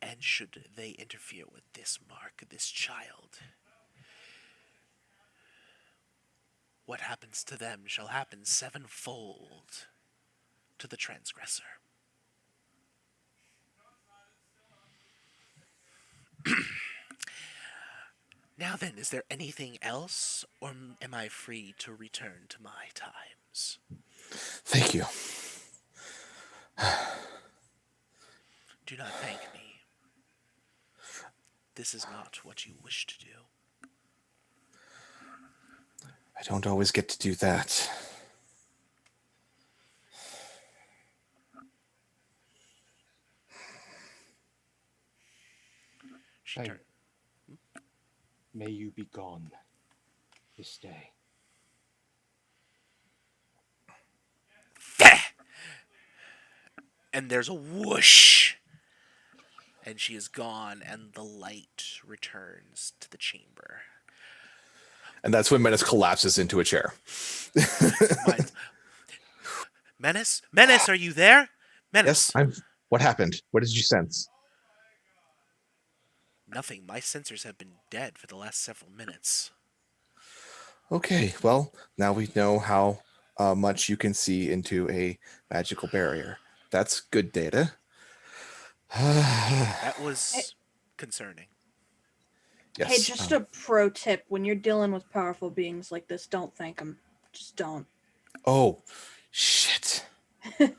Speaker 1: And should they interfere with this mark, this child, what happens to them shall happen sevenfold to the transgressor. Now then, is there anything else, or am I free to return to my times?
Speaker 4: Thank you.
Speaker 1: Do not thank me. This is not what you wish to do.
Speaker 4: I don't always get to do that.
Speaker 1: She
Speaker 3: Hey.
Speaker 1: turned.
Speaker 3: May you be gone this day.
Speaker 1: And there's a whoosh. and she is gone, and the light returns to the chamber.
Speaker 4: And that's when Menace collapses into a chair.
Speaker 1: Mine's Menace? Menace, are you there?
Speaker 8: Yes,
Speaker 1: Menace.
Speaker 8: What happened? What did you sense?
Speaker 1: Nothing. My sensors have been dead for the last several minutes.
Speaker 4: Okay, well, now we know how much you can see into a magical barrier. That's good data.
Speaker 1: That was concerning.
Speaker 4: Yes.
Speaker 5: Hey, just a pro tip: when you're dealing with powerful beings like this, don't thank them. Just don't.
Speaker 4: Oh, shit. I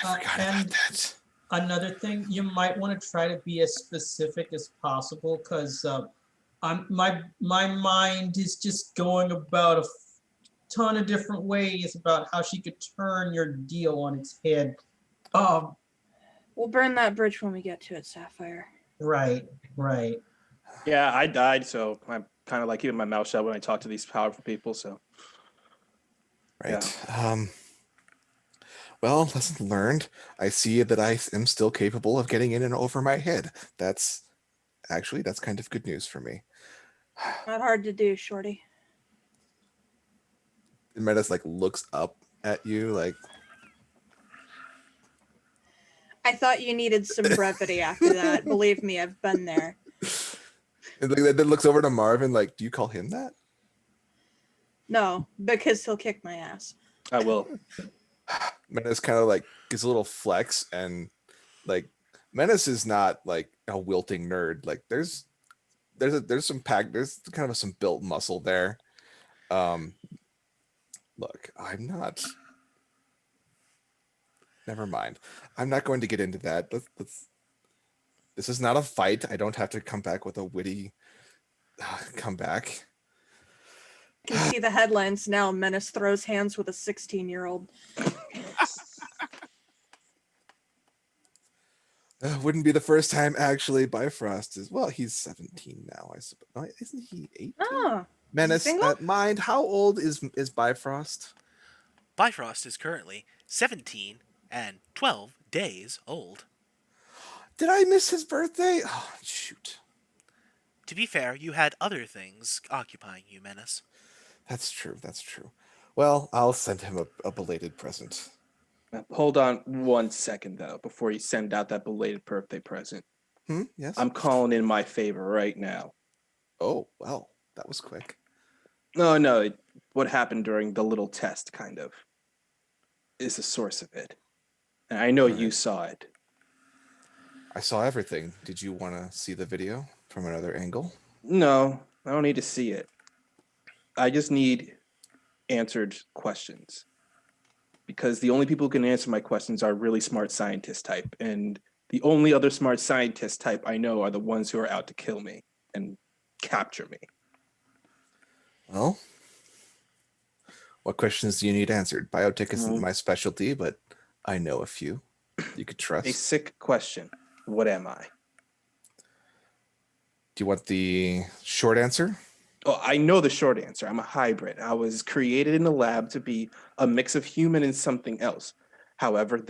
Speaker 4: forgot about
Speaker 2: and
Speaker 4: that.
Speaker 2: Another thing, you might want to try to be as specific as possible, because my mind is just going about a ton of different ways about how she could turn your deal on its head.
Speaker 5: We'll burn that bridge when we get to it, Sapphire.
Speaker 2: Right.
Speaker 7: Yeah, I died, so I'm kind of like keeping my mouth shut when I talk to these powerful people. So,
Speaker 4: Right. Well, lesson learned. I see that I am still capable of getting in and over my head. That's kind of good news for me.
Speaker 5: Not hard to do, Shorty.
Speaker 4: Menace like looks up at you like,
Speaker 5: I thought you needed some brevity after that. Believe me, I've been there.
Speaker 4: and then looks over to Marvin like, do you call him that?
Speaker 5: No, because he'll kick my ass.
Speaker 7: I will.
Speaker 4: Menace kind of like gives a little flex, and like Menace is not like a wilting nerd. Like there's some kind of some built muscle there. Look, I'm not. Never mind. I'm not going to get into that. This is not a fight. I don't have to come back with a witty comeback.
Speaker 5: You can see the headlines now. Menace throws hands with a 16-year-old.
Speaker 4: Wouldn't be the first time, actually. Bifrost is, well, he's 17 now, I suppose. No, isn't he 18?
Speaker 5: Oh,
Speaker 4: Menace,
Speaker 5: single?
Speaker 4: mind, how old is Bifrost?
Speaker 1: Bifrost is currently 17 and 12 days old.
Speaker 4: Did I miss his birthday? Oh, shoot.
Speaker 1: To be fair, you had other things occupying you, Menace.
Speaker 4: That's true. Well, I'll send him a belated present.
Speaker 7: Hold on 1 second, though, before you send out that belated birthday present.
Speaker 4: Yes?
Speaker 7: I'm calling in my favor right now.
Speaker 4: Oh, well, that was quick.
Speaker 7: No, what happened during the little test, kind of, is the source of it. And I know you saw it.
Speaker 4: I saw everything. Did you want to see the video from another angle?
Speaker 7: No, I don't need to see it. I just need answered questions. Because the only people who can answer my questions are really smart scientist type. And the only other smart scientist type I know are the ones who are out to kill me and capture me.
Speaker 4: Well, what questions do you need answered? Biotech isn't my specialty, but I know a few you could trust.
Speaker 7: A sick question. What am I?
Speaker 4: Do you want the short answer?
Speaker 7: Oh, I know the short answer. I'm a hybrid. I was created in the lab to be a mix of human and something else. However,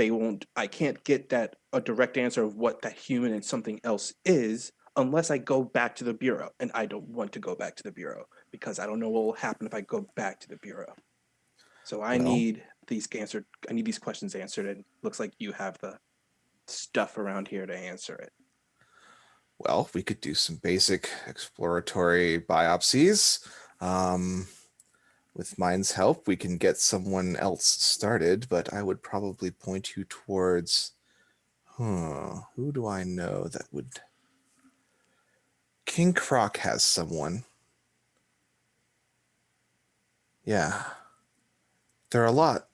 Speaker 7: I can't get a direct answer of what that human and something else is unless I go back to the Bureau. And I don't want to go back to the Bureau because I don't know what will happen if I go back to the Bureau. So I need these answered. I need these questions answered. And it looks like you have the stuff around here to answer it.
Speaker 4: Well, we could do some basic exploratory biopsies. With Mind's help, we can get someone else started, but I would probably point you towards, who do I know that would... King Croc has someone. Yeah. There are a lot.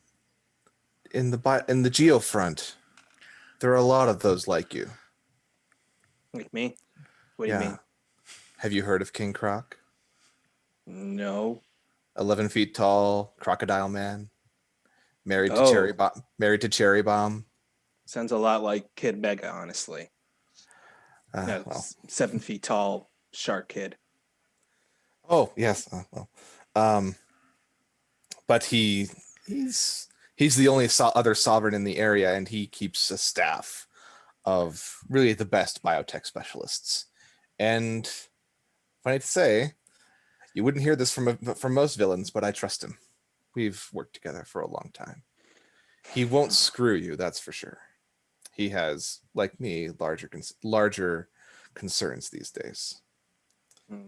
Speaker 4: In the Geo front, there are a lot of those like you.
Speaker 7: Like me? What do you mean?
Speaker 4: Have you heard of King Croc?
Speaker 7: No.
Speaker 4: 11 feet tall, crocodile man, married to Cherry Bomb.
Speaker 7: Sounds a lot like Kid Mega, honestly. 7 feet tall shark kid.
Speaker 4: Oh yes, but he's the only other sovereign in the area, and he keeps a staff. of really the best biotech specialists. And funny to say, you wouldn't hear this from most villains, but I trust him. We've worked together for a long time. He won't screw you, that's for sure. He has, like me, larger concerns these days.
Speaker 7: All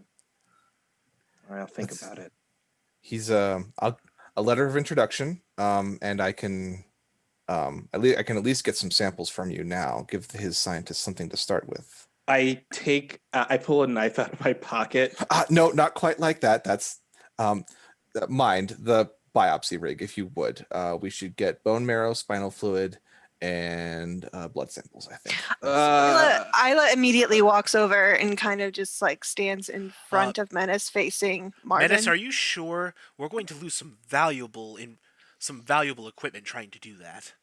Speaker 7: right, I'll think about it.
Speaker 4: He's a letter of introduction, and I can at least get some samples from you now. Give his scientists something to start with.
Speaker 7: I pull a knife out of my pocket.
Speaker 4: No, not quite like that. That's mind the biopsy rig, if you would. We should get bone marrow, spinal fluid, and blood samples, I think.
Speaker 6: Isla immediately walks over and kind of just like stands in front of Menace, facing Marvin.
Speaker 1: Menace, are you sure we're going to lose some valuable equipment trying to do that?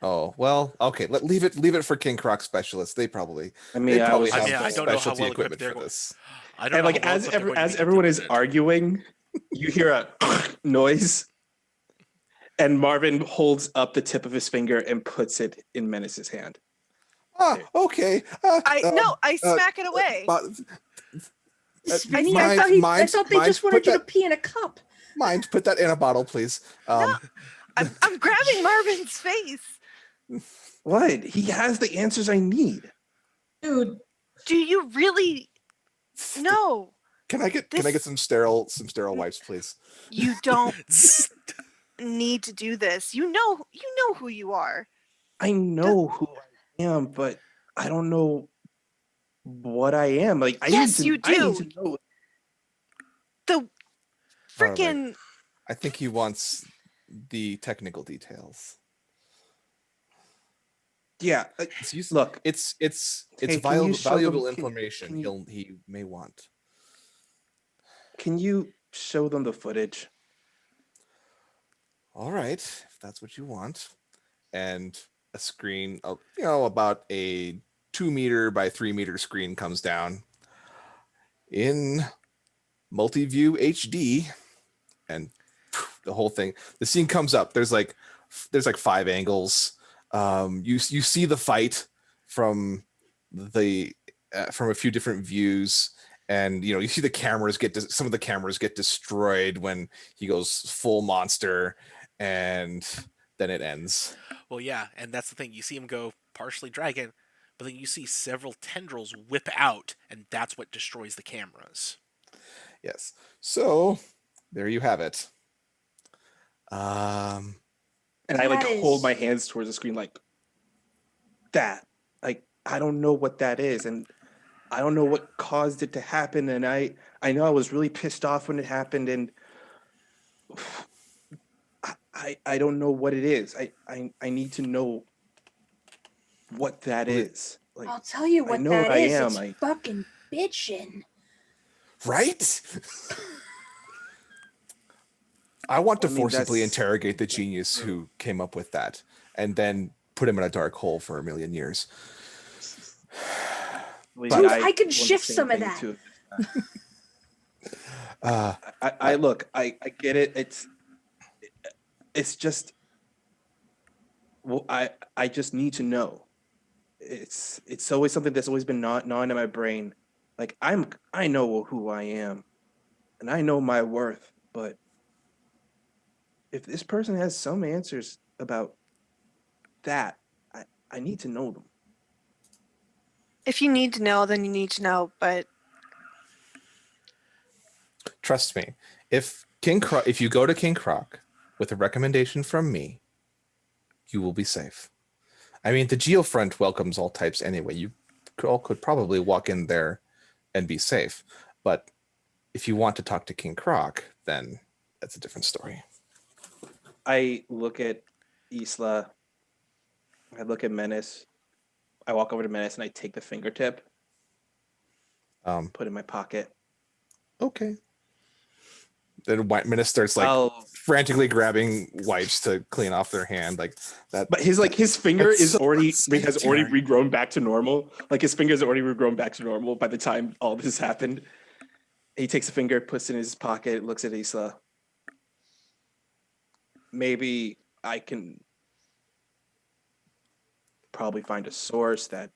Speaker 4: Oh well, okay. Leave it for King Croc specialists. They probably.
Speaker 7: I mean,
Speaker 4: have
Speaker 1: I don't know how
Speaker 4: specialty
Speaker 1: well
Speaker 4: equipment
Speaker 1: equipped they're
Speaker 4: for
Speaker 1: going.
Speaker 4: this.
Speaker 1: I don't
Speaker 7: And
Speaker 1: know.
Speaker 7: like
Speaker 1: how well
Speaker 7: as
Speaker 1: equipped they're going to
Speaker 7: as
Speaker 1: be
Speaker 7: everyone
Speaker 1: to
Speaker 7: is
Speaker 1: do it.
Speaker 7: arguing, you hear a noise, and Marvin holds up the tip of his finger and puts it in Menace's hand.
Speaker 4: Okay.
Speaker 6: I smack it away.
Speaker 9: I thought they just wanted you to pee in a cup.
Speaker 4: Mind, put that in a bottle, please.
Speaker 6: I'm grabbing Marvin's face.
Speaker 7: What? He has the answers I need.
Speaker 2: Dude,
Speaker 6: Do you really? No,
Speaker 4: Can I get some sterile wipes, please?
Speaker 6: you don't need to do this. You know who you are.
Speaker 7: I know who I am, but I don't know what I am. Like,
Speaker 6: Yes, you
Speaker 7: I
Speaker 6: do.
Speaker 7: need to know.
Speaker 6: The freaking
Speaker 4: I think he wants the technical details.
Speaker 7: Yeah. Look,
Speaker 4: It's
Speaker 7: Hey, can you show
Speaker 4: valuable
Speaker 7: them-
Speaker 4: information
Speaker 7: can
Speaker 4: he may want.
Speaker 7: can you show them the footage?
Speaker 4: All right, if that's what you want. And a screen, about a 2 meter by 3 meter screen comes down in multi-view HD, and the whole thing. The scene comes up. There's like 5 angles. You see the fight from a few different views, and you see some of the cameras get destroyed when he goes full monster, and then it ends.
Speaker 1: Well, yeah, and that's the thing. You see him go partially dragon, but then you see several tendrils whip out, and that's what destroys the cameras.
Speaker 4: Yes. So there you have it.
Speaker 7: And I hold my hands towards the screen like that. Like, I don't know what that is, and I don't know what caused it to happen. And I know I was really pissed off when it happened, and I don't know what it is. I need to know what that is. Like,
Speaker 9: I'll tell you what
Speaker 7: know
Speaker 9: that
Speaker 7: what I
Speaker 9: is.
Speaker 7: am.
Speaker 9: It's fucking bitching.
Speaker 4: Right? I want to
Speaker 7: I mean,
Speaker 4: forcibly
Speaker 7: that's-
Speaker 4: interrogate the genius who came up with that, and then put him in a dark hole for 1,000,000 years.
Speaker 7: Dude,
Speaker 9: I could shift some of that.
Speaker 7: I get it. It's just, well, I just need to know. It's always something that's always been gnawing in my brain. Like, I know who I am, and I know my worth. But if this person has some answers about that, I need to know them.
Speaker 6: If you need to know, then you need to know. But
Speaker 4: Trust me, if you go to King Croc with a recommendation from me, you will be safe. I mean, the Geofront welcomes all types anyway. You could probably walk in there and be safe. But if you want to talk to King Croc, then that's a different story.
Speaker 7: I look at Isla. I look at Menace. I walk over to Menace and I take the fingertip, put it in my pocket.
Speaker 4: Okay. Then Menace starts frantically grabbing wipes to clean off their hand, like that.
Speaker 7: But his finger
Speaker 4: That's
Speaker 7: is
Speaker 4: so
Speaker 7: already
Speaker 4: unsanitary.
Speaker 7: has already regrown back to normal. Like, his finger's already regrown back to normal by the time all this happened. He takes a finger, puts it in his pocket, looks at Isla. Maybe I can probably find a source that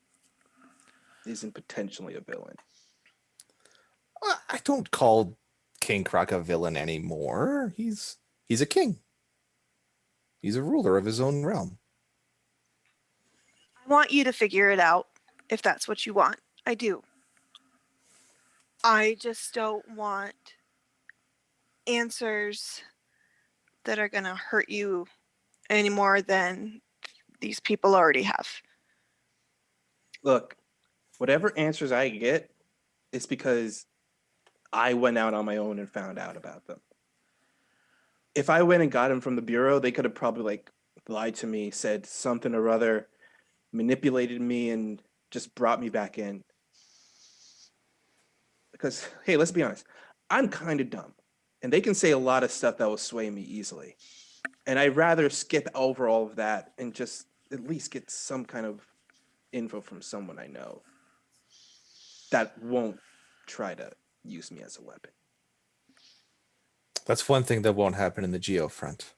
Speaker 7: isn't potentially a villain.
Speaker 4: I don't call King Croc a villain anymore. He's a king. He's a ruler of his own realm.
Speaker 6: I want you to figure it out if that's what you want. I do. I just don't want answers that are going to hurt you any more than these people already have.
Speaker 7: Look, whatever answers I get, it's because I went out on my own and found out about them. If I went and got them from the Bureau, they could have probably like lied to me, said something or other, manipulated me, and just brought me back in. Because, hey, let's be honest, I'm kind of dumb. And they can say a lot of stuff that will sway me easily. And I'd rather skip over all of that and just at least get some kind of info from someone I know that won't try to use me as a weapon.
Speaker 4: That's one thing that won't happen in the Geo front.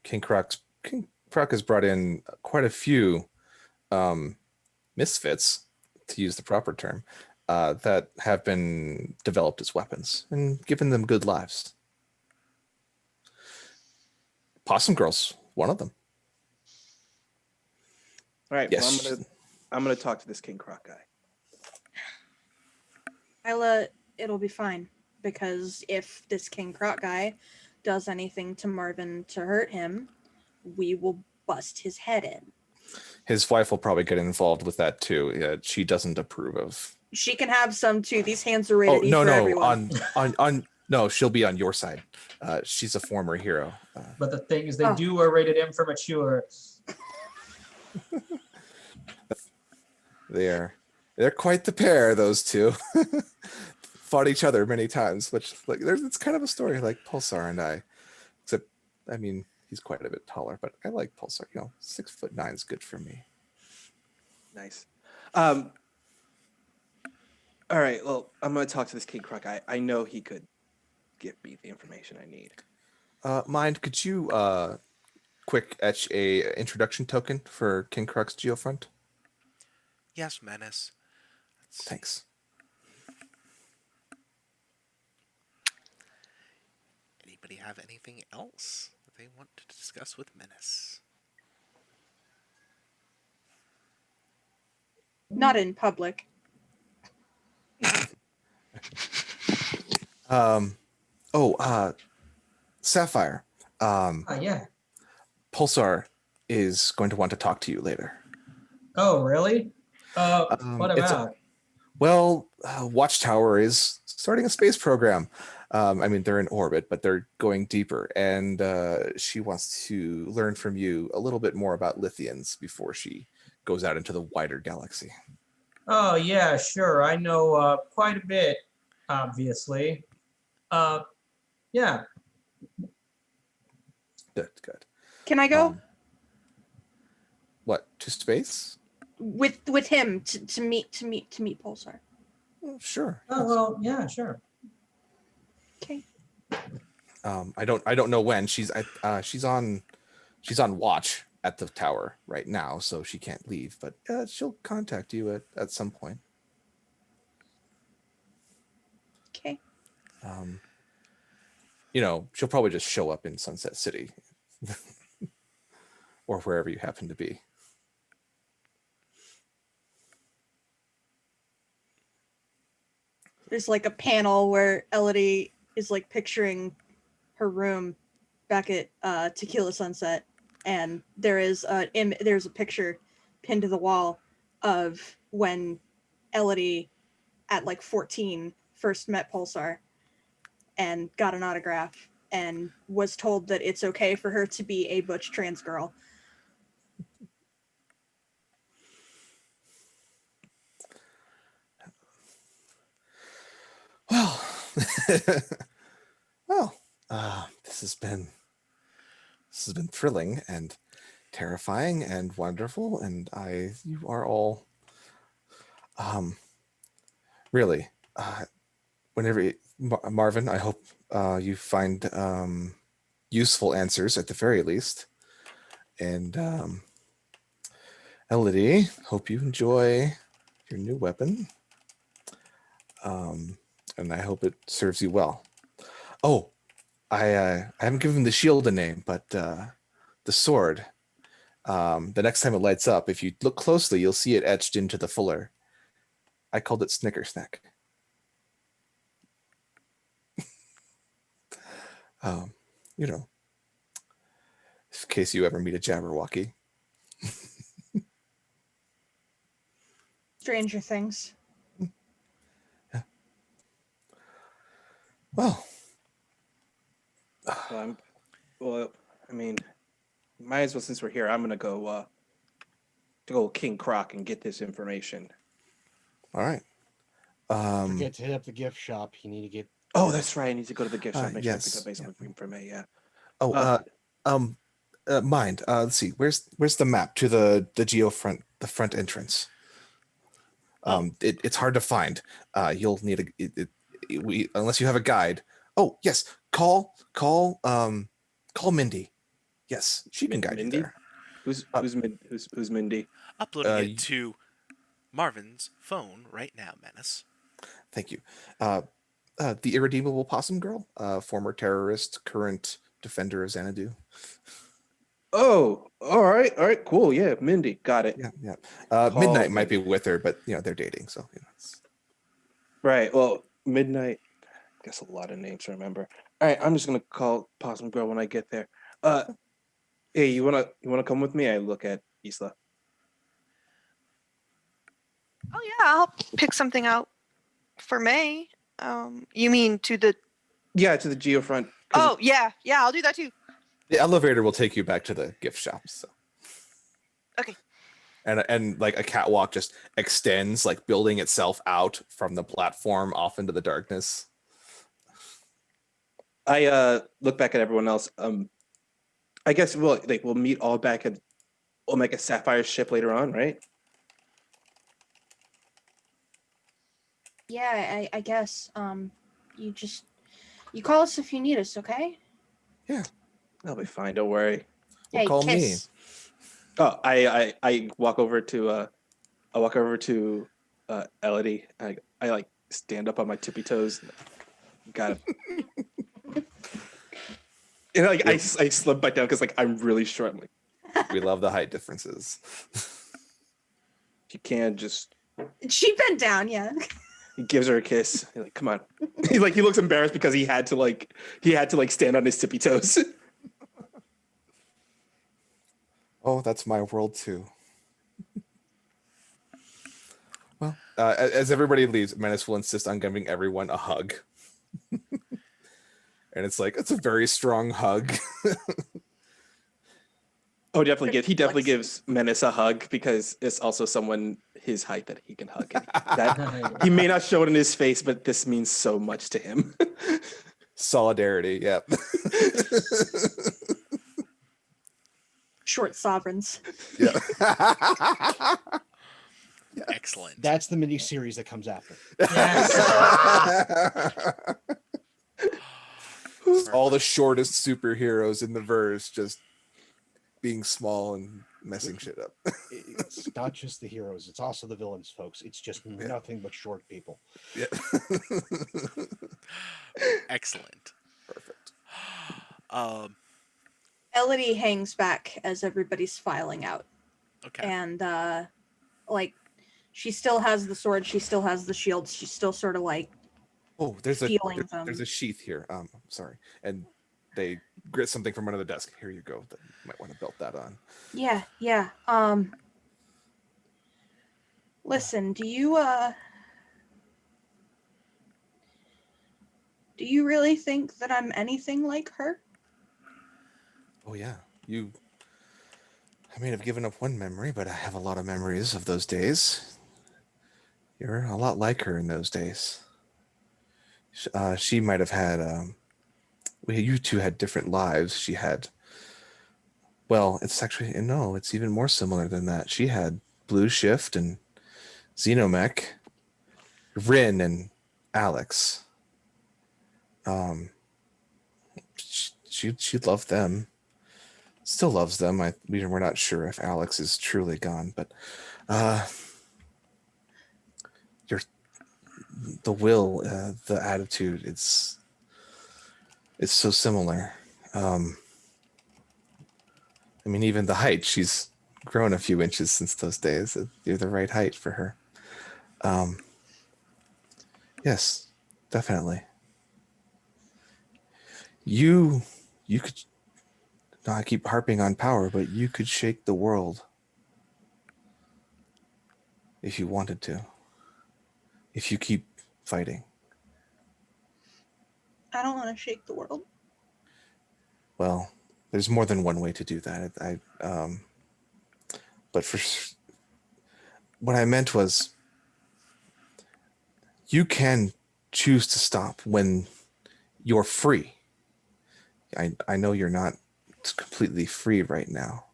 Speaker 4: King Croc has brought in quite a few Mythfits, to use the proper term, that have been developed as weapons and given them good lives. Possum Girl's one of them.
Speaker 7: All right,
Speaker 4: Yes.
Speaker 7: well, I'm gonna talk to this King Croc guy.
Speaker 5: It'll be fine, because if this King Croc guy does anything to Marvin to hurt him, we will bust his head in.
Speaker 4: His wife will probably get involved with that too. She doesn't approve of.
Speaker 5: She can have some too. These hands are rated E for everyone.
Speaker 4: No, she'll be on your side. She's a former hero.
Speaker 2: But the thing is, they do are rated M for mature.
Speaker 4: They're quite the pair, those two. Fought each other many times, which it's kind of a story like Pulsar and I. Except, I mean, he's quite a bit taller, but I like Pulsar. 6'9" is good for me.
Speaker 7: Nice. All right, well, I'm gonna talk to this King Croc guy. I know he could give me the information I need.
Speaker 4: Mind, could you quick etch a introduction token for King Croc's Geofront?
Speaker 1: Yes, Menace.
Speaker 4: Thanks.
Speaker 1: Anybody have anything else that they want to discuss with Menace?
Speaker 5: Not in public.
Speaker 4: Sapphire.
Speaker 2: Yeah.
Speaker 4: Pulsar is going to want to talk to you later.
Speaker 2: Oh, really? What about?
Speaker 4: Watchtower is starting a space program. I mean, they're in orbit, but they're going deeper. And she wants to learn from you a little bit more about Lithians before she goes out into the wider galaxy.
Speaker 2: Oh, yeah, sure. I know quite a bit, obviously. Yeah.
Speaker 4: Good.
Speaker 5: Can I go?
Speaker 4: What, to space?
Speaker 5: With him to meet Pulsar.
Speaker 4: Oh, sure.
Speaker 2: Oh, well, yeah, sure.
Speaker 5: Okay.
Speaker 4: I don't know when. She's on watch at the tower right now, so she can't leave, but she'll contact you at some point.
Speaker 5: Okay.
Speaker 4: She'll probably just show up in Sunset City or wherever you happen to be.
Speaker 5: There's like a panel where Elodie is like picturing her room back at Tequila Sunset, and there's a picture pinned to the wall of when Elodie at like 14 first met Pulsar and got an autograph and was told that it's okay for her to be a butch trans girl.
Speaker 4: This has been thrilling and terrifying and wonderful, and you are all really whenever Marvin, I hope you find useful answers at the very least, and Elodie, hope you enjoy your new weapon. And I hope it serves you well. Oh, I haven't given the shield a name, but the sword. The next time it lights up, if you look closely, you'll see it etched into the fuller. I called it Snickersnack. You know, in case you ever meet a Jabberwocky.
Speaker 5: Stranger Things.
Speaker 4: Yeah. Well,
Speaker 7: I mean, might as well, since we're here, I'm gonna go to go King Croc and get this information.
Speaker 4: all right.
Speaker 3: Forget to hit up the gift shop. You need to get.
Speaker 7: Oh, that's right. I need to go to the gift shop. Make
Speaker 4: yes,
Speaker 7: sure I pick up some green for me. Yeah.
Speaker 4: Oh, mind. Let's see. Where's the map to the the front entrance? It's hard to find. You'll need unless you have a guide. Oh yes, call Mindy. Yes, she can guide
Speaker 7: Mindy?
Speaker 4: you there.
Speaker 7: Who's Mindy?
Speaker 1: Uploading it to Marvin's phone right now, Menace.
Speaker 4: Thank you. The irredeemable possum girl, former terrorist, current defender of Xanadu.
Speaker 7: Oh, all right, cool. Yeah, Mindy, got it.
Speaker 4: Yeah. Midnight might be with her, but they're dating, so
Speaker 7: Right. Well, Midnight. I guess a lot of names to remember. All right, I'm just gonna call Possum Girl when I get there. Hey, you wanna come with me? I look at Isla.
Speaker 6: Oh yeah, I'll pick something out for May. You mean to the?
Speaker 7: Yeah, to the Geofront.
Speaker 6: Oh yeah, I'll do that too.
Speaker 4: the elevator will take you back to the gift shop. So.
Speaker 6: Okay.
Speaker 4: And like a catwalk just extends, like building itself out from the platform off into the darkness.
Speaker 7: I look back at everyone else. I guess we'll meet all back at Omega Sapphire ship later on, right?
Speaker 9: Yeah, I guess. You call us if you need us, okay?
Speaker 4: Yeah,
Speaker 7: I'll be fine. Don't worry.
Speaker 9: Hey,
Speaker 4: call
Speaker 9: kiss.
Speaker 4: me.
Speaker 7: Oh, I walk over to Elodie. I like stand up on my tippy toes. Got it. And like I slip back down because like I'm really short. I'm like,
Speaker 4: We love the height differences.
Speaker 7: you can just.
Speaker 5: She bent down, yeah.
Speaker 7: He gives her a kiss. He's like, come on. He looks embarrassed because he had to stand on his tippy toes.
Speaker 4: Oh, that's my world too. Well, as everybody leaves, Menace will insist on giving everyone a hug. And it's a very strong hug.
Speaker 7: Oh, he definitely gives Menace a hug because it's also someone his height that he can hug. That he may not show it in his face, but this means so much to him.
Speaker 4: Solidarity, yep.
Speaker 5: Short sovereigns.
Speaker 4: Yeah.
Speaker 1: Excellent.
Speaker 3: That's the mini series that comes after.
Speaker 4: All the shortest superheroes in the verse just being small and messing shit up.
Speaker 3: It's not just the heroes, it's also the villains, folks. It's just nothing but short people.
Speaker 4: Yeah.
Speaker 1: Excellent.
Speaker 4: Perfect.
Speaker 5: Elodie hangs back as everybody's filing out.
Speaker 1: Okay.
Speaker 5: And she still has the sword, she still has the shield, she's still sort of like
Speaker 4: there's
Speaker 5: them.
Speaker 4: a sheath here. Sorry. And they grit something from under the desk. Here you go. You might want to belt that on.
Speaker 5: Yeah. Listen, do you really think that I'm anything like her?
Speaker 4: Oh yeah. I may have given up one memory, but I have a lot of memories of those days. You're a lot like her in those days. She might have had you two had different lives. She had, it's even more similar than that. She had Blue Shift and Xenomech, Rin and Alex. She loved them.
Speaker 8: still loves them. We're not sure if Alex is truly gone, but your the will, the attitude, it's so similar. I mean, even the height, she's grown a few inches since those days. You're the right height for her. Yes, definitely. You could, no, I keep harping on power, but you could shake the world if you wanted to. If you keep fighting.
Speaker 5: I don't want to shake the world.
Speaker 8: Well, there's more than one way to do that. But what I meant was, you can choose to stop when you're free. I know you're not completely free right now.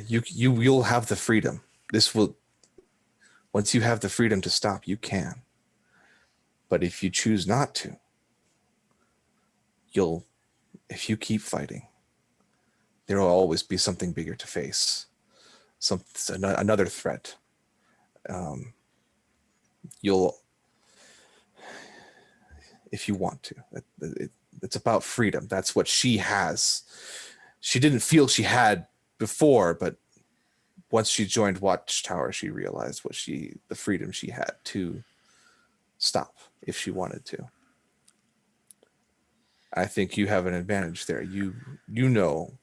Speaker 8: You'll have the freedom. Once you have the freedom to stop, you can. But if you choose not to, if you keep fighting, there will always be something bigger to face. Another threat. If you want to. It's about freedom. That's what she has. She didn't feel she had before, but once she joined Watchtower, she realized the freedom she had to stop if she wanted to. I think you have an advantage there. You know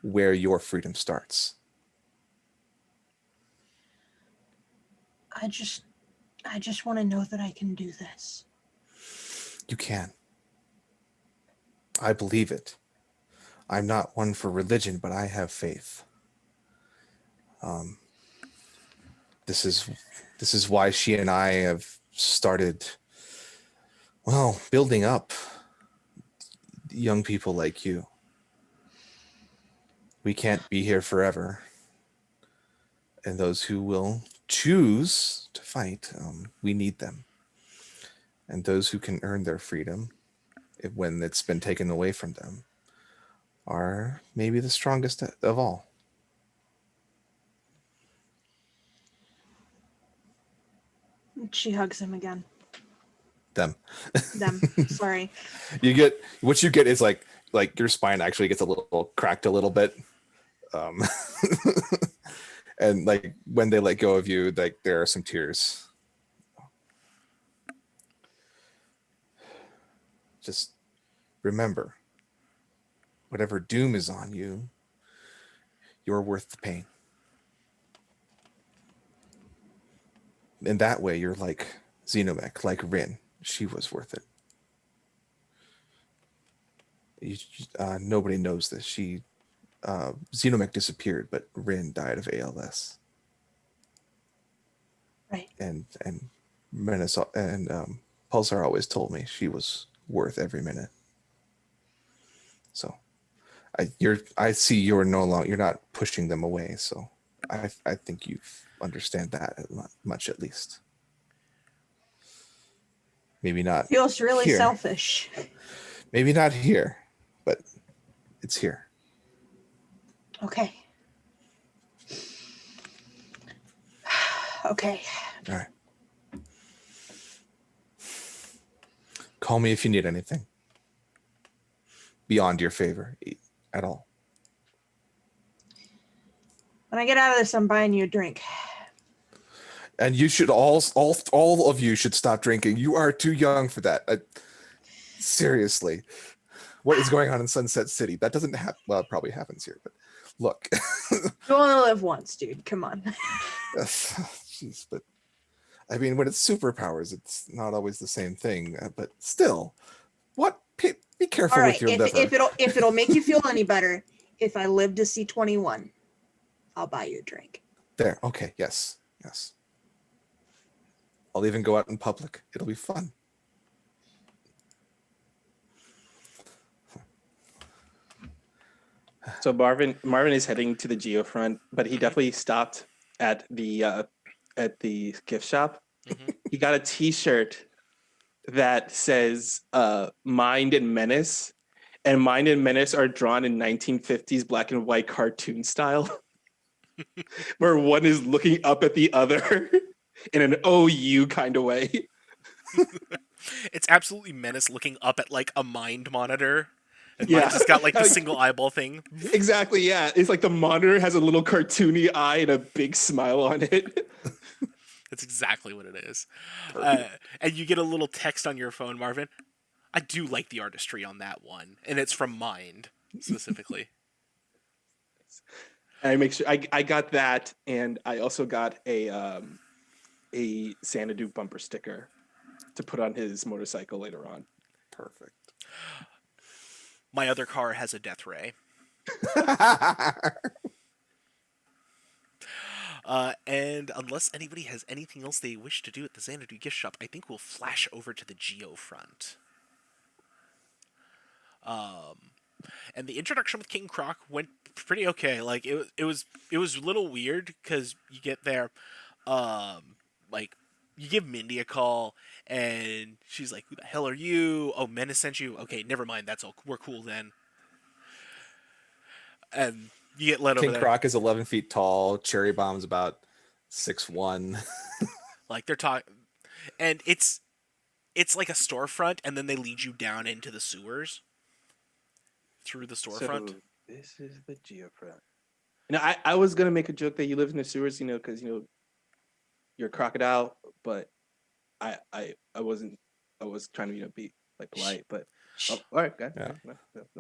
Speaker 8: where your freedom starts.
Speaker 9: I just want to know that I can do this.
Speaker 8: You can. I believe it. I'm not one for religion, but I have faith. This is why she and I have started, well, building up young people like you. We can't be here forever. And those who will choose to fight, we need them. And those who can earn their freedom when it's been taken away from them are maybe the strongest of all.
Speaker 5: She hugs him again.
Speaker 8: Them.
Speaker 5: Sorry.
Speaker 8: What you get is like your spine actually gets a little cracked a little bit. And like when they let go of you, like there are some tears. Just remember, whatever doom is on you, you're worth the pain. In that way, you're like Xenomech, like Rin. She was worth it. Nobody knows this. Xenomech disappeared, but Rin died of ALS.
Speaker 9: Right.
Speaker 8: And Menace and Pulsar always told me she was worth every minute. So I see you're not pushing them away. So I think you understand that much at least. Maybe not.
Speaker 5: Feels really
Speaker 8: here.
Speaker 5: selfish.
Speaker 8: Maybe not here, but it's here.
Speaker 9: Okay. Okay.
Speaker 8: All right. Call me if you need anything. Beyond your favor at all.
Speaker 5: When I get out of this, I'm buying you a drink.
Speaker 8: And you should all of you should stop drinking. You are too young for that. Seriously. What is going on in Sunset City? That doesn't happen. Well, it probably happens here, but look.
Speaker 5: You only live once, dude. Come on.
Speaker 8: Jeez, but I mean, when it's superpowers, it's not always the same thing. But still, what? Be careful
Speaker 5: All right.
Speaker 8: with your liver.
Speaker 5: If it'll make you feel any better, if I live to see 21, I'll buy you a drink.
Speaker 8: There. Okay. Yes. I'll even go out in public. It'll be fun.
Speaker 7: So Marvin is heading to the Geofront, but he definitely stopped at the gift shop.
Speaker 1: Mhm.
Speaker 7: He got a T-shirt that says Mind and Menace. And Mind and Menace are drawn in 1950s black and white cartoon style, where one is looking up at the other in an OU kind of way.
Speaker 1: It's absolutely Menace looking up at like a mind monitor. And
Speaker 7: Yeah.
Speaker 1: mine's just got like the single eyeball thing.
Speaker 7: Exactly, yeah. It's like the monitor has a little cartoony eye and a big smile on it.
Speaker 1: That's exactly what it is.
Speaker 7: Perfect.
Speaker 1: And you get a little text on your phone, Marvin. I do like the artistry on that one, and it's from Mind specifically.
Speaker 7: And I make sure I got that, and I also got a Xanadu bumper sticker to put on his motorcycle later on.
Speaker 8: Perfect.
Speaker 1: My other car has a death ray. And unless anybody has anything else they wish to do at the Xanadu gift shop, I think we'll flash over to the Geo front. And the introduction with King Croc went pretty okay. Like it was a little weird because you get there, like you give Mindy a call and she's like, "Who the hell are you? Oh, Menace sent you. Okay, never mind. That's all. We're cool then." And you get led over
Speaker 8: King
Speaker 1: there.
Speaker 8: Croc is 11 feet tall. Cherry Bomb's about 6'1".
Speaker 1: Like they're talking, and it's like a storefront, and then they lead you down into the sewers through the storefront.
Speaker 7: So this is the geofront. I was gonna make a joke that you live in the sewers, because you're a crocodile, but I wasn't. I was trying to be like polite, but all right, guys.
Speaker 8: Yeah.
Speaker 7: No,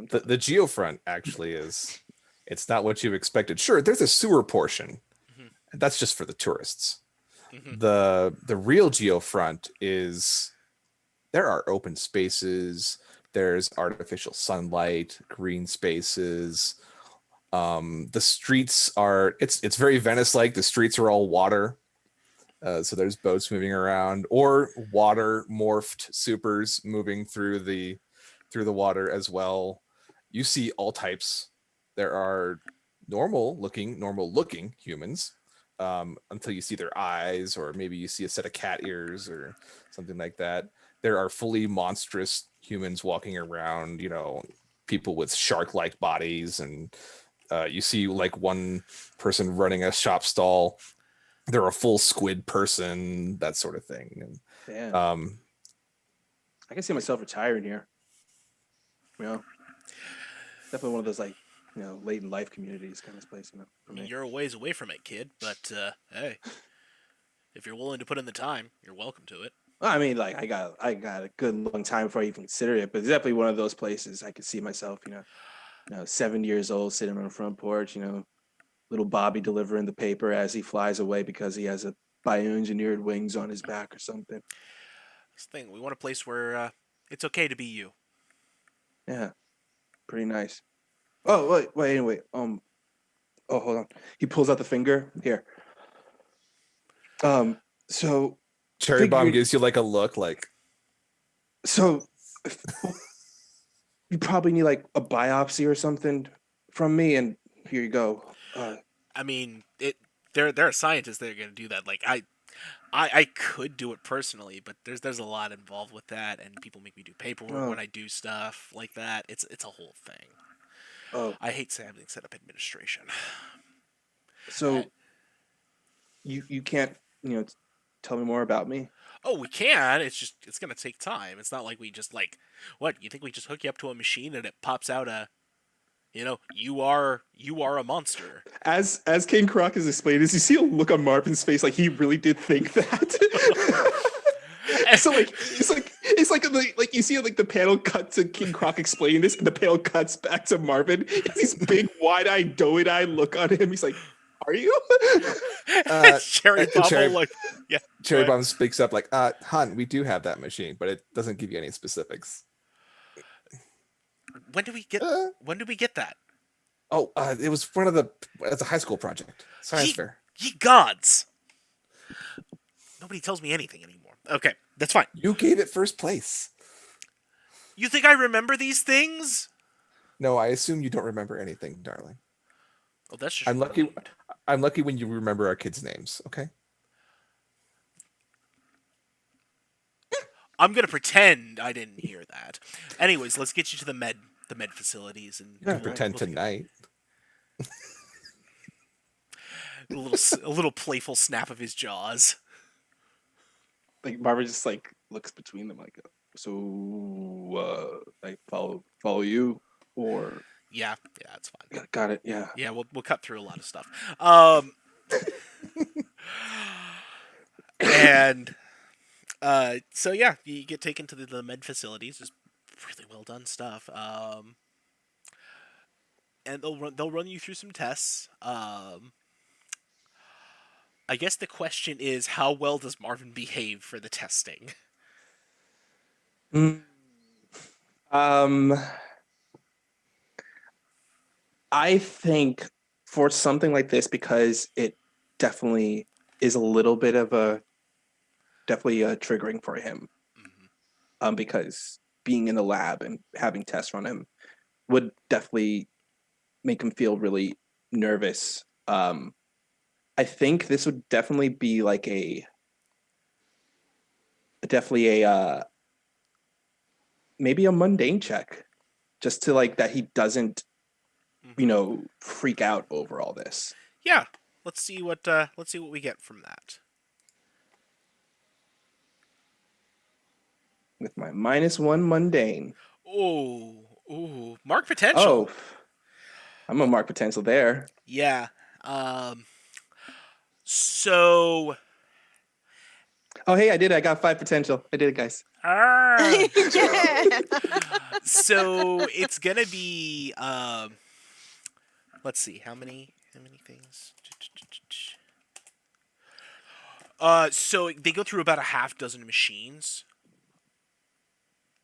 Speaker 8: The Geofront actually is. It's not what you expected. Sure, there's a sewer portion.
Speaker 1: Mhm.
Speaker 8: That's just for the tourists.
Speaker 1: Mhm.
Speaker 8: The real Geofront is there are open spaces. There's artificial sunlight, green spaces. The streets are it's very Venice-like. The streets are all water. So there's boats moving around or water morphed supers moving through the water as well. You see all types. There are normal looking humans until you see their eyes, or maybe you see a set of cat ears or something like that. There are fully monstrous humans walking around, people with shark-like bodies, and you see like one person running a shop stall. They're a full squid person, that sort of thing. And,
Speaker 7: Damn. I can see myself retiring here. Definitely one of those late in life communities kind of place.
Speaker 1: I mean, you're a ways away from it, kid. But hey, if you're willing to put in the time, you're welcome to it.
Speaker 7: Well, I mean, I got a good long time before I even consider it, but it's definitely one of those places I could see myself. 7 years old, sitting on the front porch. Little Bobby delivering the paper as he flies away because he has a bioengineered wings on his back or something.
Speaker 1: That's the thing. We want a place where it's okay to be you.
Speaker 7: Yeah, pretty nice. Oh wait. Anyway, oh, hold on. He pulls out the finger here. So
Speaker 8: Cherry Bomb gives you like a look, like.
Speaker 7: So you probably need like a biopsy or something from me, and here you go.
Speaker 1: I mean, there are scientists that are going to do that. Like I could do it personally, but there's a lot involved with that, and people make me do paperwork when I do stuff like that. It's a whole thing.
Speaker 7: Oh,
Speaker 1: I hate having set up administration.
Speaker 7: So you can't tell me more about me?
Speaker 1: Oh, we can. It's going to take time. It's not like we just what? You think we just hook you up to a machine and it pops out you are a monster.
Speaker 7: As King Croc is explained, as you see a look on Marvin's face, like he really did think that. So it's like you see the panel cut to King Croc explaining this, and the panel cuts back to Marvin. It's this big, wide-eyed, doughy-eyed look on him. He's like, "Are you?"
Speaker 1: Cherry Bomb,
Speaker 8: Cherry Bomb speaks up like, "Hun, we do have that machine, but it doesn't give you any specifics."
Speaker 1: When did we get that?
Speaker 8: Oh, it was it's a high school project, science fair.
Speaker 1: Ye gods! Nobody tells me anything anymore. Okay, that's fine.
Speaker 8: You gave it first place.
Speaker 1: You think I remember these things?
Speaker 8: No, I assume you don't remember anything, darling.
Speaker 1: Oh, that's just
Speaker 8: I'm lucky. I'm lucky when you remember our kids' names. Okay.
Speaker 1: I'm gonna pretend I didn't hear that. Anyways, let's get you to the med facilities and
Speaker 4: You can pretend tonight.
Speaker 1: a little playful snap of his jaws.
Speaker 7: Like Barbara just like looks between them like, so I follow you or
Speaker 1: Yeah, it's fine.
Speaker 7: got it. Yeah.
Speaker 1: Yeah, we'll cut through a lot of stuff. And so yeah, you get taken to the med facilities. Just really well done stuff. And they'll run you through some tests. I guess the question is, how well does Marvin behave for the testing?
Speaker 7: Mm. I think for something like this, because it definitely is a little bit of definitely triggering for him.
Speaker 1: Mm-hmm.
Speaker 7: Because being in the lab and having tests on him would definitely make him feel really nervous. I think this would definitely be like maybe a mundane check, just to like that he doesn't, freak out over all this.
Speaker 1: Yeah, let's see what we get from that.
Speaker 7: With my -1 mundane.
Speaker 1: Oh, mark potential.
Speaker 7: Oh, I'm a mark potential there.
Speaker 1: Yeah. So.
Speaker 7: Oh, hey, I did it. I got 5 potential. I did it, guys.
Speaker 6: Yeah.
Speaker 1: So it's gonna be. Let's see. How many things? So they go through about a half dozen machines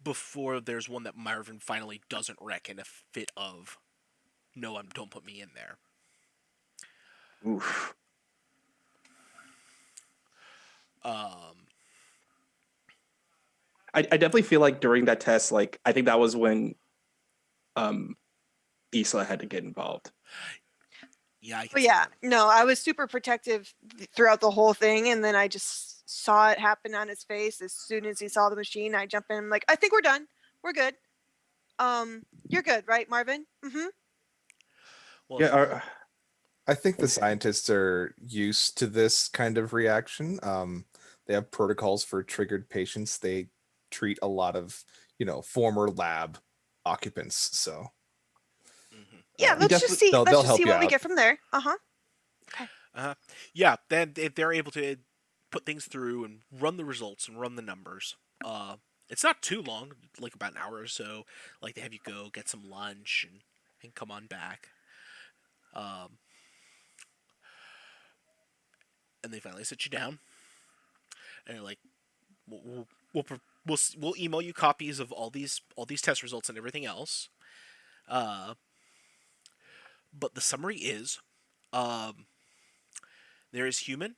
Speaker 1: before there's one that Marvin finally doesn't wreck in a fit of, no, don't put me in there.
Speaker 7: Oof. I definitely feel like during that test, like I think that was when Isla had to get involved.
Speaker 1: Yeah.
Speaker 6: No, I was super protective throughout the whole thing, and then I just saw it happen on his face. As soon as he saw the machine, I jump in. I'm like, I think we're done. We're good. You're good, right, Marvin? Mm-hmm.
Speaker 1: Well,
Speaker 7: Yeah.
Speaker 8: I think the scientists are used to this kind of reaction. They have protocols for triggered patients. They treat a lot of, former lab occupants. So
Speaker 6: Yeah, let's just see.
Speaker 8: they'll
Speaker 6: Let's just
Speaker 8: help
Speaker 6: see
Speaker 8: you
Speaker 6: what we
Speaker 8: out.
Speaker 6: get from there.
Speaker 1: Yeah. Then they're able to put things through and run the results and run the numbers. It's not too long, like about an hour or so. Like they have you go get some lunch and come on back. And they finally sit you down, and they're like, we'll email you copies of all these test results and everything else. But the summary is, there is human,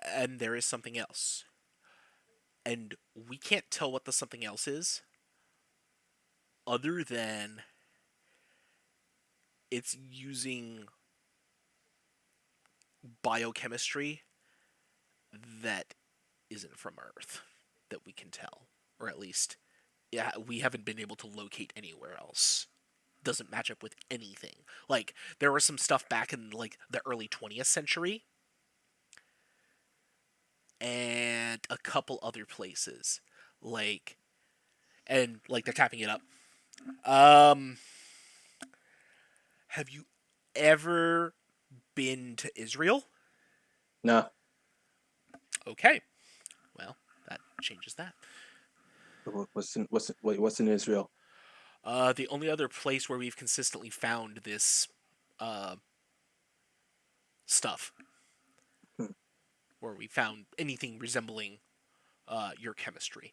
Speaker 1: and there is something else, and we can't tell what the something else is, other than it's using biochemistry that isn't from Earth, that we can tell, or at least, yeah, we haven't been able to locate anywhere else. Doesn't match up with anything. Like there was some stuff back in like the early 20th century, and a couple other places, like, and like they're tapping it up. Have you ever been to Israel?
Speaker 7: No.
Speaker 1: Okay. Well, that changes that.
Speaker 7: What's in Israel?
Speaker 1: The only other place where we've consistently found this stuff, where we found anything resembling your chemistry.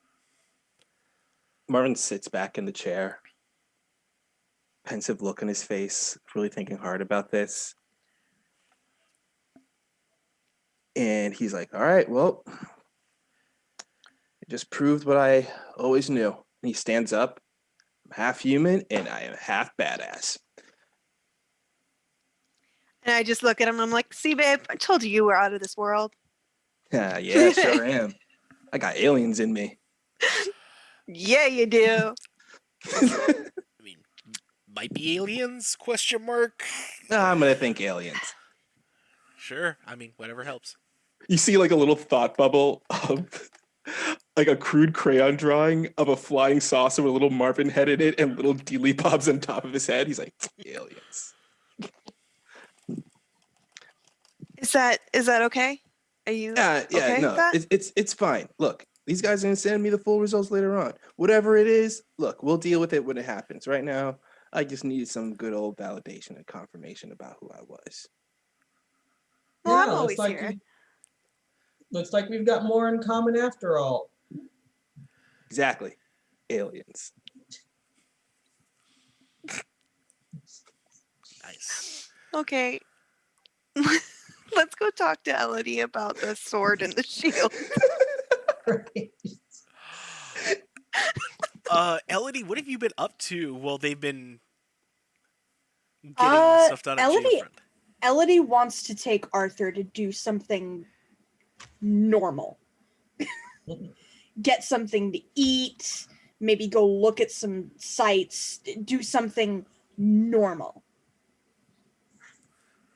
Speaker 7: Marvin sits back in the chair, pensive look on his face, really thinking hard about this. And he's like, all right, well, it just proved what I always knew. And he stands up. I'm half human and I am half badass.
Speaker 6: And I just look at him. I'm like, see, babe, I told you were out of this world.
Speaker 7: Yeah, sure am. I got aliens in me.
Speaker 6: Yeah, you do.
Speaker 1: I mean, might be aliens? Question mark.
Speaker 7: I'm gonna think aliens.
Speaker 1: Sure. I mean, whatever helps.
Speaker 7: You see like a little thought bubble of like a crude crayon drawing of a flying saucer with a little Marvin head in it and little dealy bobs on top of his head. He's like, aliens.
Speaker 6: Is that okay? Are you
Speaker 7: Yeah,
Speaker 6: okay with
Speaker 7: no,
Speaker 6: that?
Speaker 7: it's fine. Look, these guys are gonna send me the full results later on. Whatever it is, look, we'll deal with it when it happens. Right now, I just need some good old validation and confirmation about who I was.
Speaker 6: Well, I'm
Speaker 2: Yeah,
Speaker 6: always here.
Speaker 2: looks like we've got more in common after all.
Speaker 7: Exactly. Aliens.
Speaker 1: Nice.
Speaker 6: Okay. Let's go talk to Elodie about the sword and the shield.
Speaker 1: Elodie, what have you been up to while they've been getting stuff done at Shield?
Speaker 5: Elodie wants to take Arthur to do something normal. Get something to eat, maybe go look at some sites, do something normal.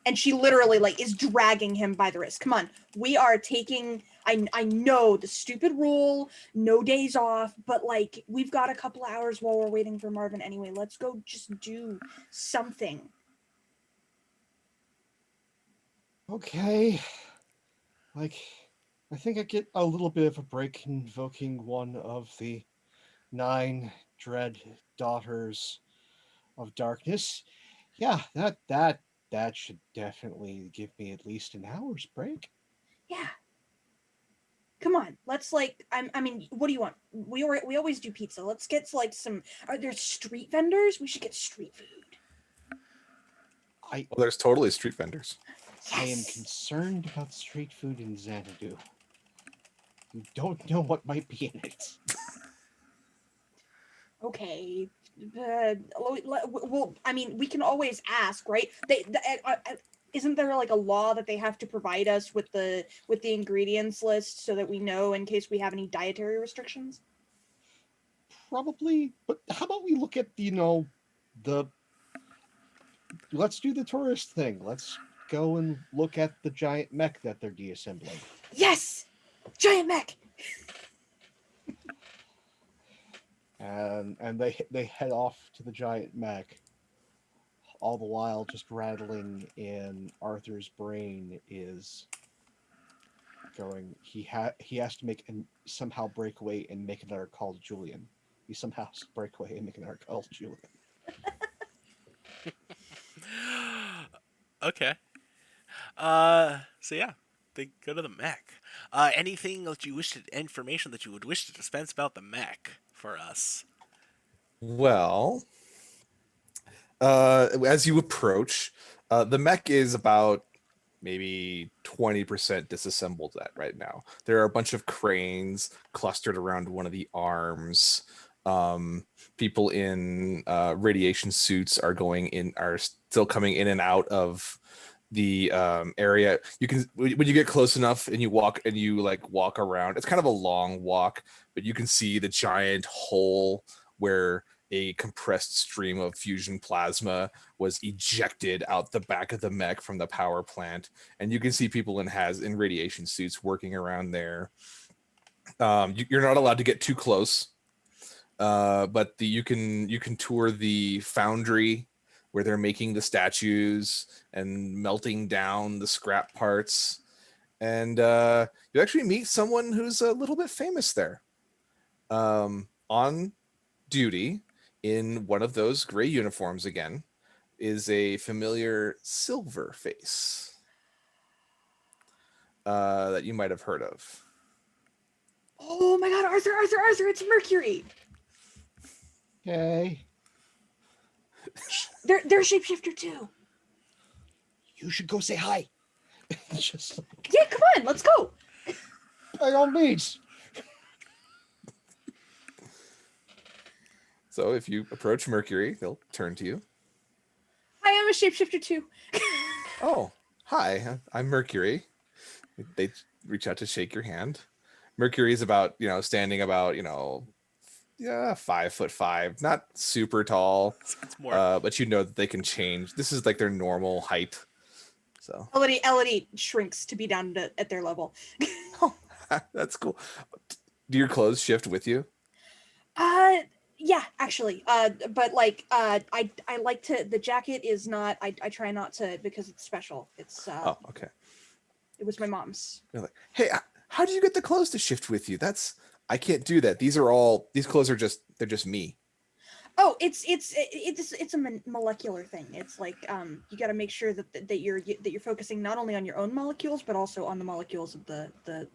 Speaker 5: And she literally like is dragging him by the wrist. Come on, we are taking. I know the stupid rule, no days off, but like we've got a couple hours while we're waiting for Marvin anyway. Let's go just do something.
Speaker 3: Okay. Like, I think I get a little bit of a break invoking one of the 9 dread daughters of darkness. Yeah, that should definitely give me at least an hour's break.
Speaker 5: Yeah. Come on, let's like. I mean, what do you want? We always do pizza. Let's get like some. Are there street vendors? We should get street food.
Speaker 8: Well, there's totally street vendors.
Speaker 3: I am concerned about street food in Xanadu. You don't know what might be in it.
Speaker 5: Okay. Well, I mean, we can always ask, right? Isn't there like a law that they have to provide us with the ingredients list so that we know in case we have any dietary restrictions?
Speaker 3: Probably, but how about we look at let's do the tourist thing. Let's go and look at the giant mech that they're deassembling.
Speaker 5: Yes, giant mech.
Speaker 3: And they head off to the giant mech. All the while, just rattling in Arthur's brain is going. He has to somehow break away and make another call to Julian. He somehow has to break away and make another call to Julian.
Speaker 1: Okay. So yeah, they go to the mech. Anything that information that you would wish to dispense about the mech for us?
Speaker 8: Well, as you approach, the mech is about maybe 20% disassembled at right now. There are a bunch of cranes clustered around one of the arms. People in radiation suits are still coming in and out of the area. You can, when you get close enough and you walk around, it's kind of a long walk, but you can see the giant hole where a compressed stream of fusion plasma was ejected out the back of the mech from the power plant, and you can see people in radiation suits working around there. You're not allowed to get too close, but you can tour the foundry where they're making the statues and melting down the scrap parts, and you actually meet someone who's a little bit famous there, on duty in one of those gray uniforms again is a familiar silver face that you might have heard of.
Speaker 5: Oh my God, Arthur, it's Mercury.
Speaker 3: Okay.
Speaker 5: They're shapeshifter too.
Speaker 3: You should go say hi. Just
Speaker 5: Yeah, come on, let's go.
Speaker 3: by all means.
Speaker 8: So if you approach Mercury, they'll turn to you.
Speaker 5: I am a shapeshifter too.
Speaker 8: Oh, hi, I'm Mercury. They reach out to shake your hand. Mercury's about, standing about, yeah, 5'5", not super tall,
Speaker 1: It's more.
Speaker 8: but that they can change. This is like their normal height. So
Speaker 5: Elodie shrinks to be down at their level.
Speaker 8: that's cool. Do your clothes shift with you?
Speaker 5: Yeah, actually. But like, I like to. The jacket is not. I try not to because it's special. It's
Speaker 8: Oh, okay.
Speaker 5: It was my mom's.
Speaker 8: You're like, hey, how do you get the clothes to shift with you? I can't do that. These clothes are they're just me.
Speaker 5: Oh, it's a molecular thing. It's like you got to make sure that you're focusing not only on your own molecules but also on the molecules of the.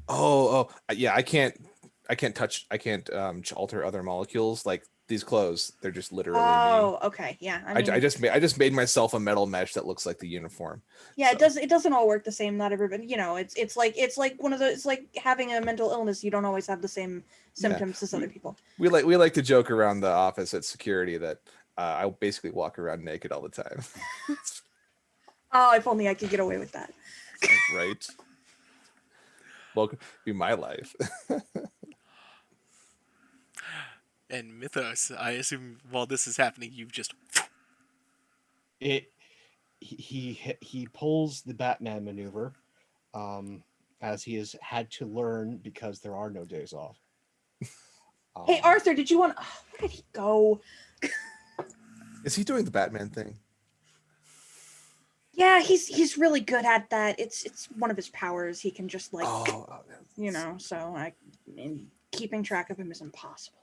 Speaker 8: Oh, yeah. I can't alter other molecules like these clothes. They're just literally me.
Speaker 5: Oh, okay, yeah.
Speaker 8: I just made myself a metal mesh that looks like the uniform.
Speaker 5: Yeah,
Speaker 8: so.
Speaker 5: it doesn't all work the same. Not everybody, it's like one of those. It's like having a mental illness. You don't always have the same symptoms as other people.
Speaker 8: We like to joke around the office at security that I basically walk around naked all the time.
Speaker 5: Oh, if only I could get away with that.
Speaker 8: Right. Welcome to my life.
Speaker 1: And Mythos, I assume while this is happening, you've just.
Speaker 3: He pulls the Batman maneuver, as he has had to learn because there are no days off.
Speaker 5: Hey Arthur, did you want? Oh, where did he go?
Speaker 8: Is he doing the Batman thing?
Speaker 5: Yeah, he's really good at that. It's one of his powers. He can just like, So keeping track of him is impossible.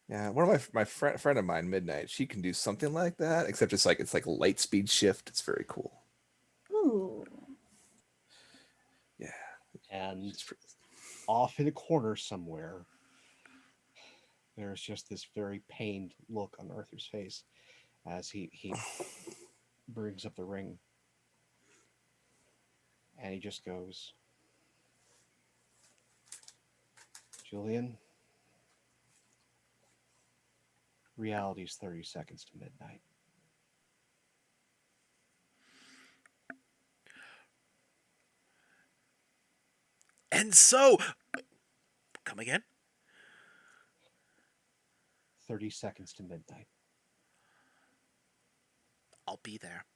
Speaker 8: Yeah, one of my friend of mine, Midnight, she can do something like that, except it's like a light speed shift. It's very cool.
Speaker 5: Ooh.
Speaker 3: Yeah, and off in a corner somewhere, there's just this very pained look on Arthur's face as he brings up the ring, and he just goes, Julian. Reality's 30 seconds to midnight.
Speaker 1: And so, come again?
Speaker 3: 30 seconds to midnight.
Speaker 1: I'll be there.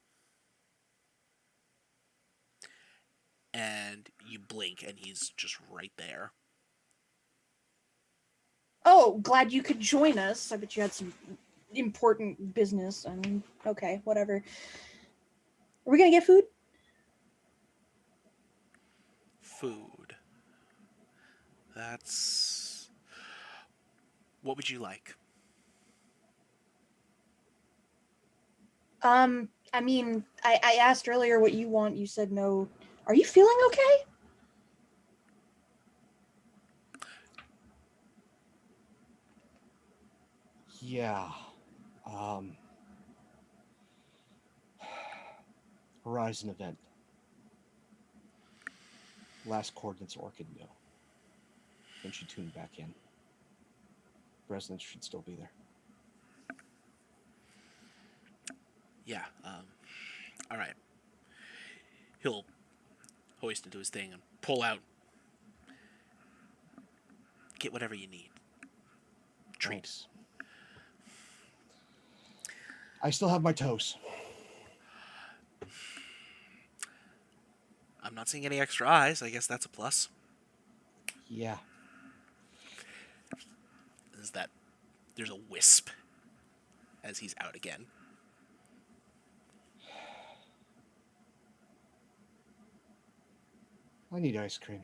Speaker 1: And you blink, and he's just right there.
Speaker 5: Oh, glad you could join us. I bet you had some important business. I mean, okay, whatever. Are we gonna get food?
Speaker 1: Food. That's... What would you like?
Speaker 5: I mean, I asked earlier what you want. You said no. Are you feeling okay?
Speaker 3: Yeah. Horizon event. Last coordinates Orchid Mill. Then she tuned back in. Resonance should still be there.
Speaker 1: Yeah, alright. He'll hoist into his thing and pull out. Get whatever you need. Treats.
Speaker 3: I still have my toes.
Speaker 1: I'm not seeing any extra eyes. I guess that's a plus.
Speaker 3: Yeah.
Speaker 1: There's a wisp as he's out again.
Speaker 3: I need ice cream.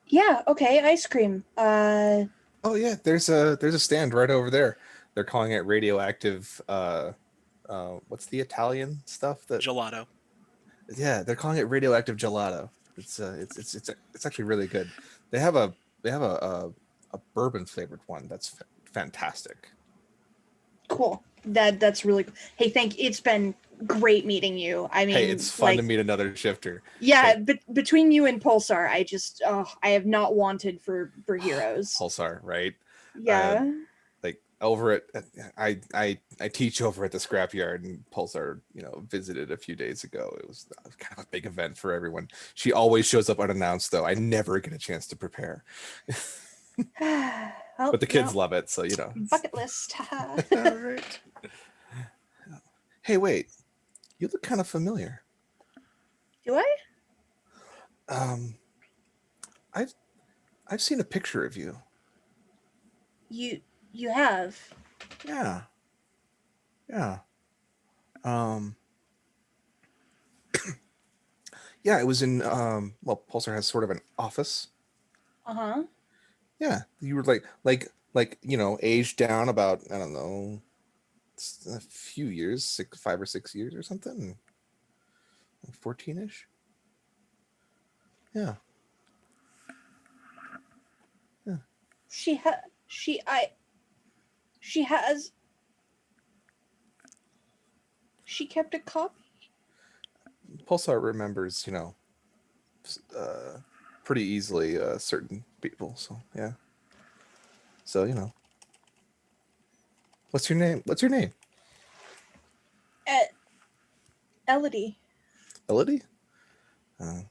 Speaker 5: Yeah, okay, ice cream.
Speaker 8: Oh yeah, there's a stand right over there. They're calling it radioactive. What's the Italian stuff that?
Speaker 1: Gelato.
Speaker 8: Yeah, they're calling it radioactive gelato. It's actually really good. They have a bourbon flavored one that's fantastic.
Speaker 5: Cool. That's really. Hey, it's been great meeting you. I mean,
Speaker 8: hey, it's fun to meet another shifter.
Speaker 5: Yeah, but between you and Pulsar, I have not wanted for heroes.
Speaker 8: Pulsar, right?
Speaker 5: Yeah.
Speaker 8: over I teach over at the scrapyard, and Pulsar, visited a few days ago. It was kind of a big event for everyone. She always shows up unannounced, though. I never get a chance to prepare.
Speaker 5: Well,
Speaker 8: But the kids love it, so
Speaker 5: bucket list.
Speaker 8: All right. Hey, wait. You look kind of familiar.
Speaker 5: Do I?
Speaker 8: Um, I've seen a picture of you.
Speaker 5: You have.
Speaker 8: Yeah. Yeah. Um. Yeah, it was in well, Pulsar has sort of an office.
Speaker 5: Uh-huh.
Speaker 8: Yeah, you were like aged down about, I don't know, a few years, 5 or 6 years or something, 14ish. Yeah. Yeah.
Speaker 5: She kept a copy.
Speaker 8: Pulsar remembers, pretty easily certain people. So yeah. So what's your name? What's your name?
Speaker 5: Elodie.
Speaker 8: Elodie? I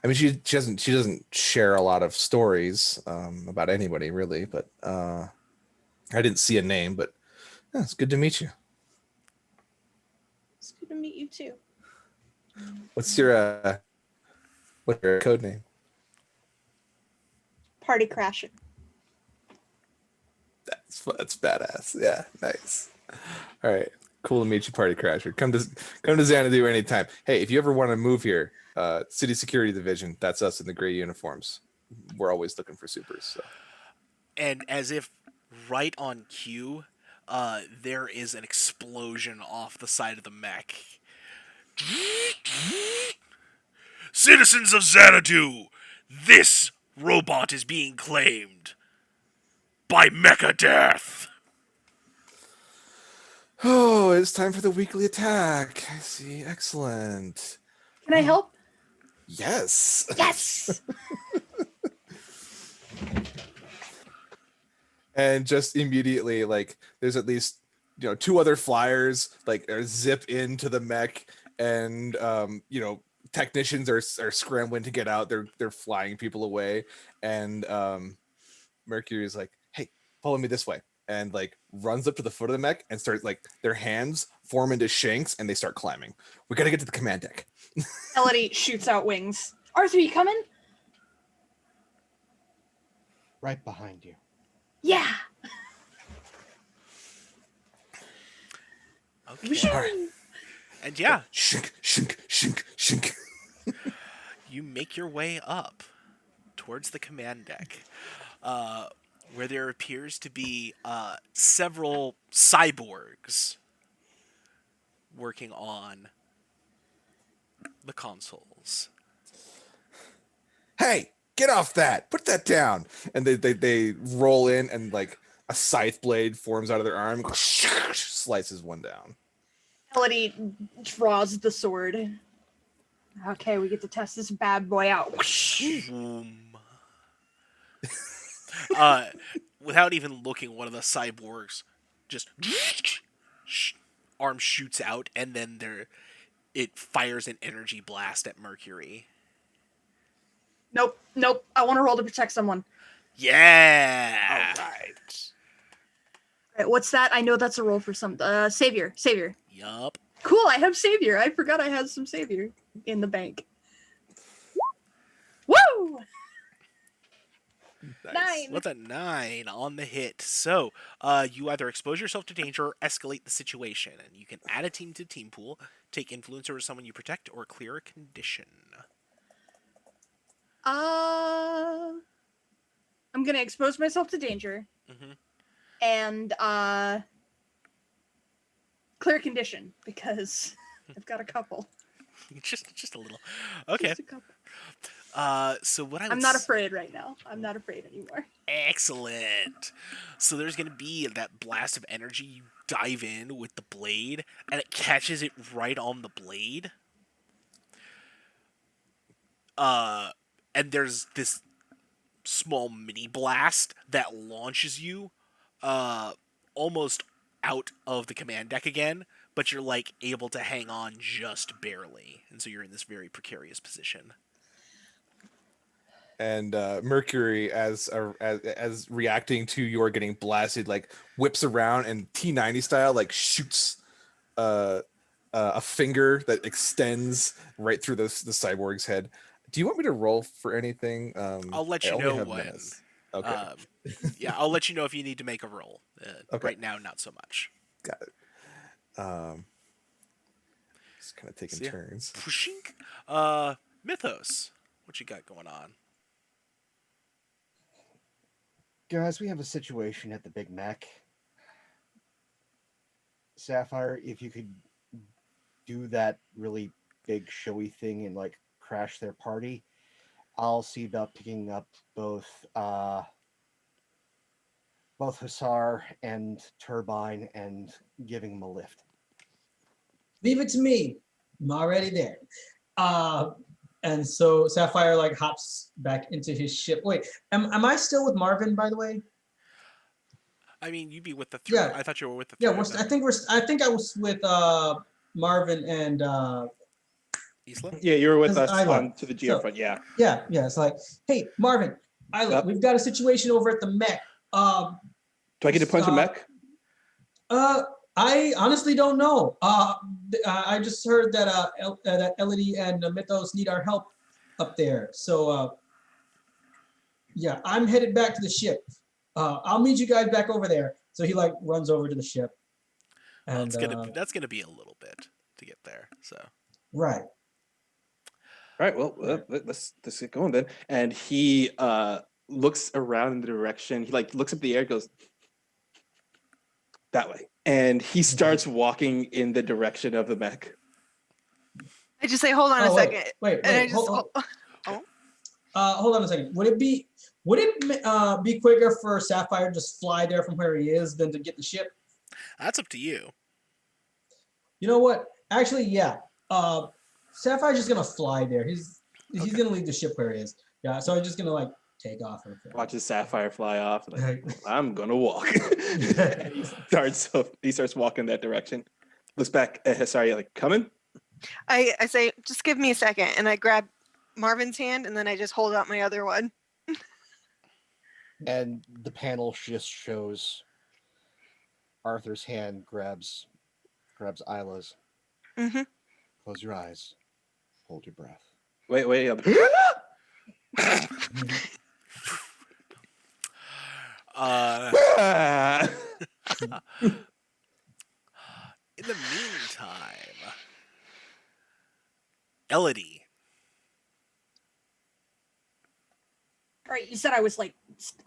Speaker 8: mean, she doesn't share a lot of stories about anybody really, but I didn't see a name, but yeah, it's good to meet you.
Speaker 5: It's good to meet you too.
Speaker 8: What's your code name?
Speaker 5: Party Crasher.
Speaker 8: That's badass. Yeah, nice. All right, cool to meet you, Party Crasher. Come to Xanadu anytime. Hey, if you ever want to move here, City Security Division, that's us in the gray uniforms. We're always looking for supers. So.
Speaker 1: And as if right on cue, there is an explosion off the side of the mech. Citizens of Xanadu, this robot is being claimed by Mecha Death.
Speaker 8: Oh, it's time for the weekly attack. I see. Excellent.
Speaker 5: Can I help?
Speaker 8: Yes.
Speaker 5: Yes.
Speaker 8: And just immediately, like, there's at least 2 other flyers like zip into the mech, and technicians are scrambling to get out. They're flying people away, and Mercury's like, "Hey, follow me this way," and like runs up to the foot of the mech and starts, like, their hands form into shanks and they start climbing. We gotta get to the command deck.
Speaker 5: Elodie shoots out wings. Arthur, you coming?
Speaker 3: Right behind you.
Speaker 5: Yeah.
Speaker 1: Okay.
Speaker 8: All right.
Speaker 1: And yeah,
Speaker 8: Shink, shink, shink, shink.
Speaker 1: you make your way up towards the command deck, where there appears to be several cyborgs working on the consoles.
Speaker 8: Hey, get off that! Put that down! And they roll in, and like a scythe blade forms out of their arm, slices one down.
Speaker 5: Elodie draws the sword. Okay, we get to test this bad boy out.
Speaker 1: Boom. Without even looking, one of the cyborgs just arm shoots out, and then it fires an energy blast at Mercury.
Speaker 5: Nope. I want to roll to protect someone.
Speaker 1: Yeah.
Speaker 8: All right.
Speaker 5: All right, what's that? I know that's a roll for some savior.
Speaker 1: Yup.
Speaker 5: Cool, I have savior. I forgot I had some savior in the bank. Woo!
Speaker 8: Nice.
Speaker 5: 9.
Speaker 1: With a 9 on the hit. So, you either expose yourself to danger or escalate the situation. And you can add a team to team pool, take influence over someone you protect, or clear a condition.
Speaker 5: I'm gonna expose myself to danger.
Speaker 1: Mm-hmm.
Speaker 5: And clear condition, because I've got a couple.
Speaker 1: just a little. Okay.
Speaker 5: Just a couple.
Speaker 1: So what
Speaker 5: I'm not afraid right now. I'm not afraid anymore.
Speaker 1: Excellent. So there's going to be that blast of energy. You dive in with the blade, and it catches it right on the blade. And there's this small mini blast that launches you almost out of the command deck again, but you're like able to hang on just barely, and so you're in this very precarious position.
Speaker 8: And Mercury, as reacting to your getting blasted, like whips around and T90 style, like shoots a finger that extends right through the cyborg's head. Do you want me to roll for anything?
Speaker 1: I'll let
Speaker 8: I
Speaker 1: you
Speaker 8: only
Speaker 1: know
Speaker 8: have
Speaker 1: when.
Speaker 8: menace. Okay,
Speaker 1: Um, yeah, I'll let you know if you need to make a roll.
Speaker 8: Okay.
Speaker 1: Right now, not so much.
Speaker 8: got it. Just kind of taking
Speaker 1: So, yeah.
Speaker 8: turns.
Speaker 1: Pushink. Mythos, what you got going on?
Speaker 3: Guys, we have a situation at the Big Mac. Sapphire, if you could do that really big showy thing and like crash their party, I'll see about picking up both Hussar and Turbine and giving them a lift.
Speaker 2: Leave it to me. I'm already there. And so Sapphire like hops back into his ship. Wait, am I still with Marvin, by the way?
Speaker 1: I mean, you'd be with the three.
Speaker 2: Yeah.
Speaker 1: I thought you were with the three.
Speaker 2: Yeah,
Speaker 1: of them.
Speaker 2: I think I was with Marvin and
Speaker 1: Isla?
Speaker 7: Yeah, you were with us
Speaker 2: Isla.
Speaker 7: on to the GR
Speaker 2: So-
Speaker 7: front. Yeah.
Speaker 2: yeah. It's like, hey, Marvin, Isla,
Speaker 7: Yep.
Speaker 2: we've got a situation over at the mech.
Speaker 7: Do I get to punch a mech?
Speaker 2: I honestly don't know. I just heard that Elodie and Mythos need our help up there. So yeah, I'm headed back to the ship. I'll meet you guys back over there. So he like runs over to the ship.
Speaker 1: Well,
Speaker 2: And
Speaker 1: that's gonna be a little bit to get there. So
Speaker 2: right.
Speaker 7: All right. Well, let's get going then. And he looks around in the direction. He like looks up the air, and goes that way, and he starts walking in the direction of the mech.
Speaker 6: I just say, hold on a
Speaker 2: Oh,
Speaker 6: second.
Speaker 2: Wait,
Speaker 6: And I
Speaker 2: wait,
Speaker 6: just,
Speaker 2: hold on a second. Would it be quicker for Sapphire to just fly there from where he is than to get the ship?
Speaker 1: that's up to you.
Speaker 2: You know what? Actually, yeah. Sapphire's just gonna fly there. He's gonna leave the ship where he is. Yeah. So I'm just gonna like take off.
Speaker 7: Watches Sapphire fly off. Like,
Speaker 2: Right.
Speaker 7: I'm gonna walk. he starts walking that direction. Looks back at Hisari, like coming.
Speaker 6: I say, just give me a second. And I grab Marvin's hand and then I just hold out my other one.
Speaker 3: And the panel just shows Arthur's hand grabs Isla's.
Speaker 6: Mm-hmm.
Speaker 3: Close your eyes. Hold your breath.
Speaker 7: Wait.
Speaker 1: In the meantime, Elodie.
Speaker 5: All right, you said I was like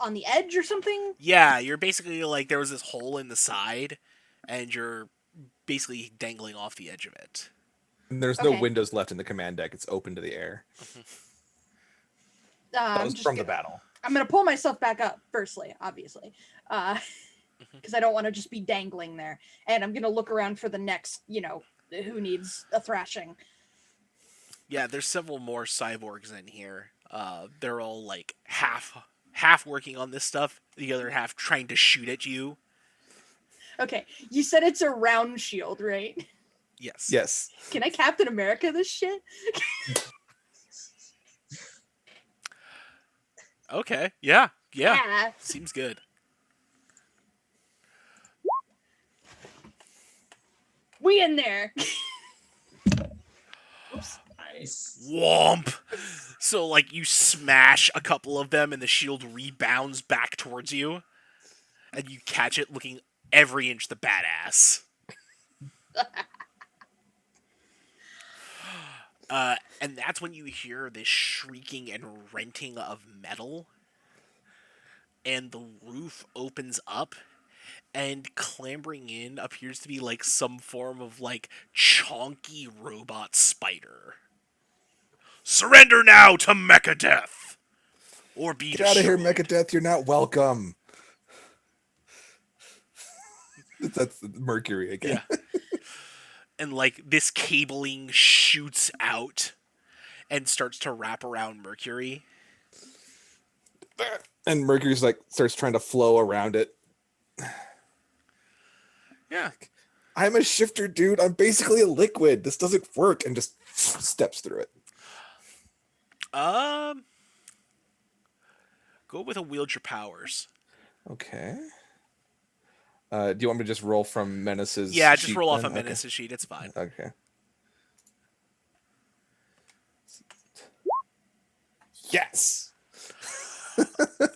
Speaker 5: on the edge or something?
Speaker 1: Yeah, you're basically like there was this hole in the side, and you're basically dangling off the edge of it.
Speaker 8: And there's no
Speaker 5: Okay.
Speaker 8: windows left in the command deck. It's open to the air. That
Speaker 5: I'm
Speaker 8: was
Speaker 5: just
Speaker 8: from the
Speaker 5: gonna-
Speaker 8: battle.
Speaker 5: I'm gonna pull myself back up, firstly, obviously. Because I don't want to just be dangling there. And I'm gonna look around for the next, who needs a thrashing.
Speaker 1: Yeah, there's several more cyborgs in here. They're all like half working on this stuff, the other half trying to shoot at you.
Speaker 5: Okay, you said it's a round shield, right?
Speaker 1: Yes.
Speaker 8: Yes.
Speaker 5: Can I Captain America this shit?
Speaker 1: Okay. Yeah.
Speaker 5: Yeah.
Speaker 1: Seems good.
Speaker 5: We in there.
Speaker 2: Nice.
Speaker 1: Womp. So like you smash a couple of them and the shield rebounds back towards you. And you catch it looking every inch the badass. And that's when you hear this shrieking and renting of metal. And the roof opens up. And clambering in appears to be like some form of like chonky robot spider. Surrender now to Mechadeath! Or be
Speaker 8: Get out of here,
Speaker 1: destroyed.
Speaker 8: Mechadeath. You're not welcome. That's Mercury again.
Speaker 1: Yeah. And like this cabling shoots out and starts to wrap around Mercury.
Speaker 8: And Mercury's like starts trying to flow around it.
Speaker 1: Yeah.
Speaker 8: I'm a shifter, dude. I'm basically a liquid. This doesn't work, and just steps through it.
Speaker 1: Um, go with a wield your powers.
Speaker 8: Okay. Do you want me to just roll from Menace's
Speaker 1: Yeah, just
Speaker 8: sheet
Speaker 1: roll off
Speaker 8: then?
Speaker 1: a menace sheet. It's fine.
Speaker 8: Okay. Yes.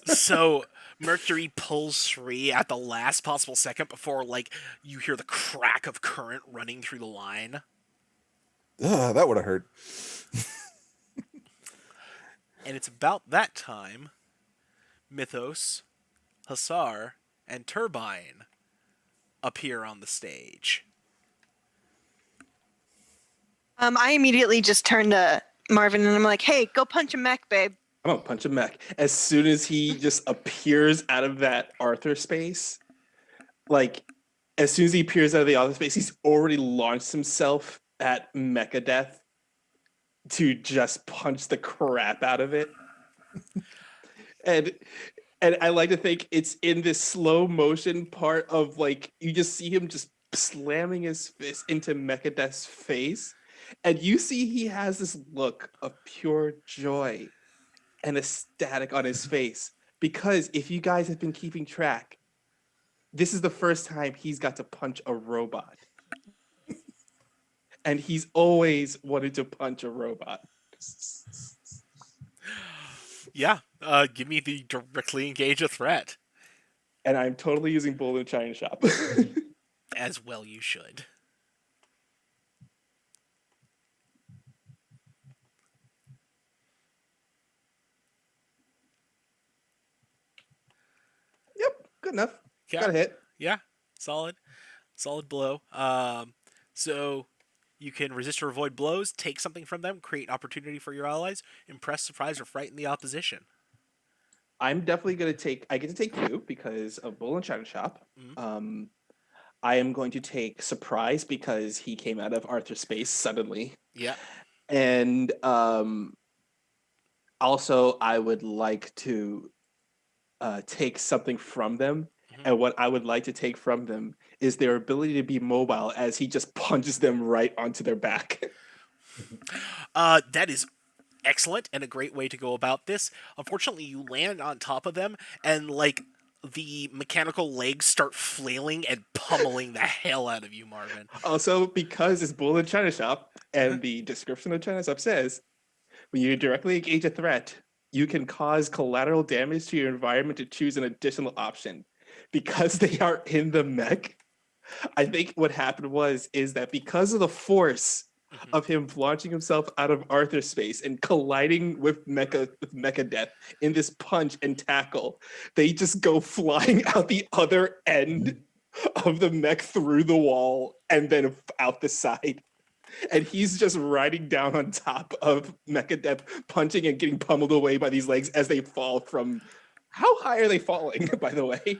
Speaker 1: So Mercury pulls free at the last possible second before, like, you hear the crack of current running through the line.
Speaker 8: That would have hurt.
Speaker 1: And it's about that time Mythos, Hussar, and Turbine appear on the stage.
Speaker 6: I immediately just turned to Marvin and I'm like, "Hey, go punch a mech, babe."
Speaker 7: I'm gonna punch him back. As soon as he just appears out of that Arthur space, like as soon as he appears out of the Arthur space, he's already launched himself at Mecha Death to just punch the crap out of it. and I like to think it's in this slow motion part of like you just see him just slamming his fist into Mecha Death's face, and you see he has this look of pure joy and ecstatic on his face, because if you guys have been keeping track, this is the first time he's got to punch a robot. And he's always wanted to punch a robot.
Speaker 1: Yeah, give me the directly engage a threat.
Speaker 7: And I'm totally using Bull in China Shop.
Speaker 1: As well you should.
Speaker 7: Yep, good enough.
Speaker 1: Yeah.
Speaker 7: Got a hit.
Speaker 1: Yeah, solid blow. So you can resist or avoid blows, take something from them, create opportunity for your allies, impress, surprise, or frighten the opposition.
Speaker 7: I'm definitely going to take, I get to take 2 because of Bull and China Shop.
Speaker 1: Mhm.
Speaker 7: I am going to take surprise because he came out of Arthur's space suddenly.
Speaker 1: Yeah.
Speaker 7: And also, I would like to take something from them.
Speaker 1: Mhm.
Speaker 7: And what I would like to take from them is their ability to be mobile as he just punches them right onto their back.
Speaker 1: That is excellent and a great way to go about this. Unfortunately, you land on top of them, and like the mechanical legs start flailing and pummeling the hell out of you, Marvin.
Speaker 7: Also, because it's Bull in China Shop, and the description of China Shop says, when you directly engage a threat, you can cause collateral damage to your environment to choose an additional option. Because they are in the mech, I think what happened is that because of the force of him launching himself out of Arthur's space and colliding with Mecha Death in this punch and tackle, they just go flying out the other end of the mech through the wall and then out the side. And he's just riding down on top of Mecha Death, punching and getting pummeled away by these legs as they fall from... How high are they falling, by the way?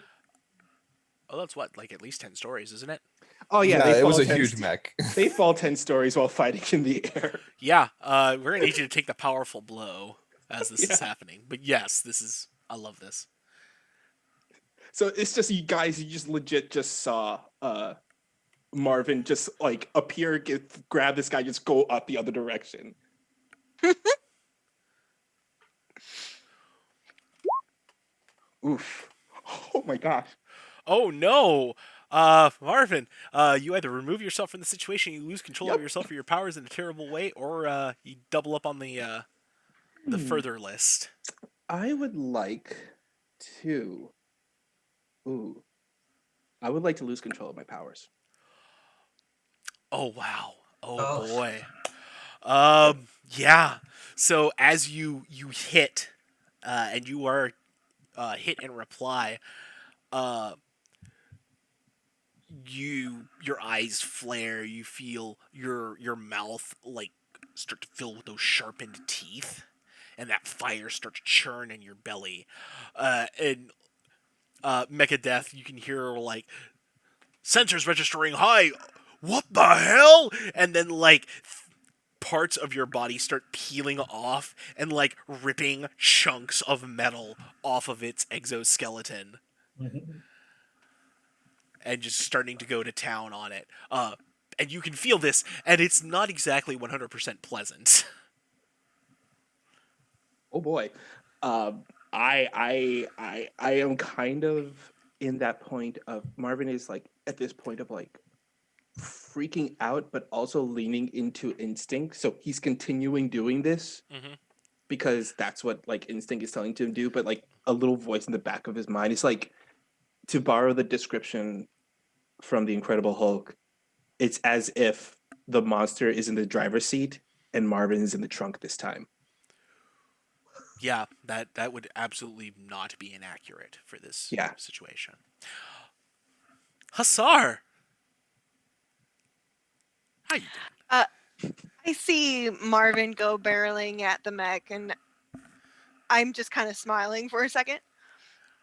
Speaker 1: Oh, that's what, like at least 10 stories, isn't it?
Speaker 7: Oh yeah,
Speaker 8: it was a
Speaker 7: 10
Speaker 8: huge mech.
Speaker 7: They fall 10 stories while fighting in the air.
Speaker 1: Yeah, we're gonna need you to take the powerful blow as this is
Speaker 7: Yeah.
Speaker 1: happening. But yes, I love this.
Speaker 7: So it's just you guys, you just legit just saw Marvin just like appear, grab this guy, just go up the other direction. Oof. Oh my gosh.
Speaker 1: Oh no! Marvin, you either remove yourself from the situation, you lose control of yourself or your powers in a terrible way, or you double up on the further list.
Speaker 7: I would like to... Ooh. I would like to lose control of my powers.
Speaker 1: Oh wow! Oh
Speaker 2: Oh.
Speaker 1: boy! Yeah. So as you hit, and you are hit and reply, your eyes flare. You feel your mouth like start to fill with those sharpened teeth, and that fire start to churn in your belly. And Mecha Death, you can hear like sensors registering high. What the hell? And then like parts of your body start peeling off and like ripping chunks of metal off of its exoskeleton. and just starting to go to town on it. And you can feel this, and it's not exactly 100% pleasant.
Speaker 7: Oh boy. I am kind of in that point of Marvin is like at this point of like freaking out, but also leaning into instinct. So he's continuing doing this
Speaker 1: hmm
Speaker 7: because that's what like instinct is telling him to do. But like a little voice in the back of his mind, it's like, to borrow the description from the Incredible Hulk, it's as if the monster is in the driver's seat and Marvin is in the trunk this time.
Speaker 1: Yeah, that would absolutely not be inaccurate for this
Speaker 7: Yeah.
Speaker 1: situation. Hussar, how you doing?
Speaker 6: Uh, I see Marvin go barreling at the mech, and I'm just kind of smiling for a second.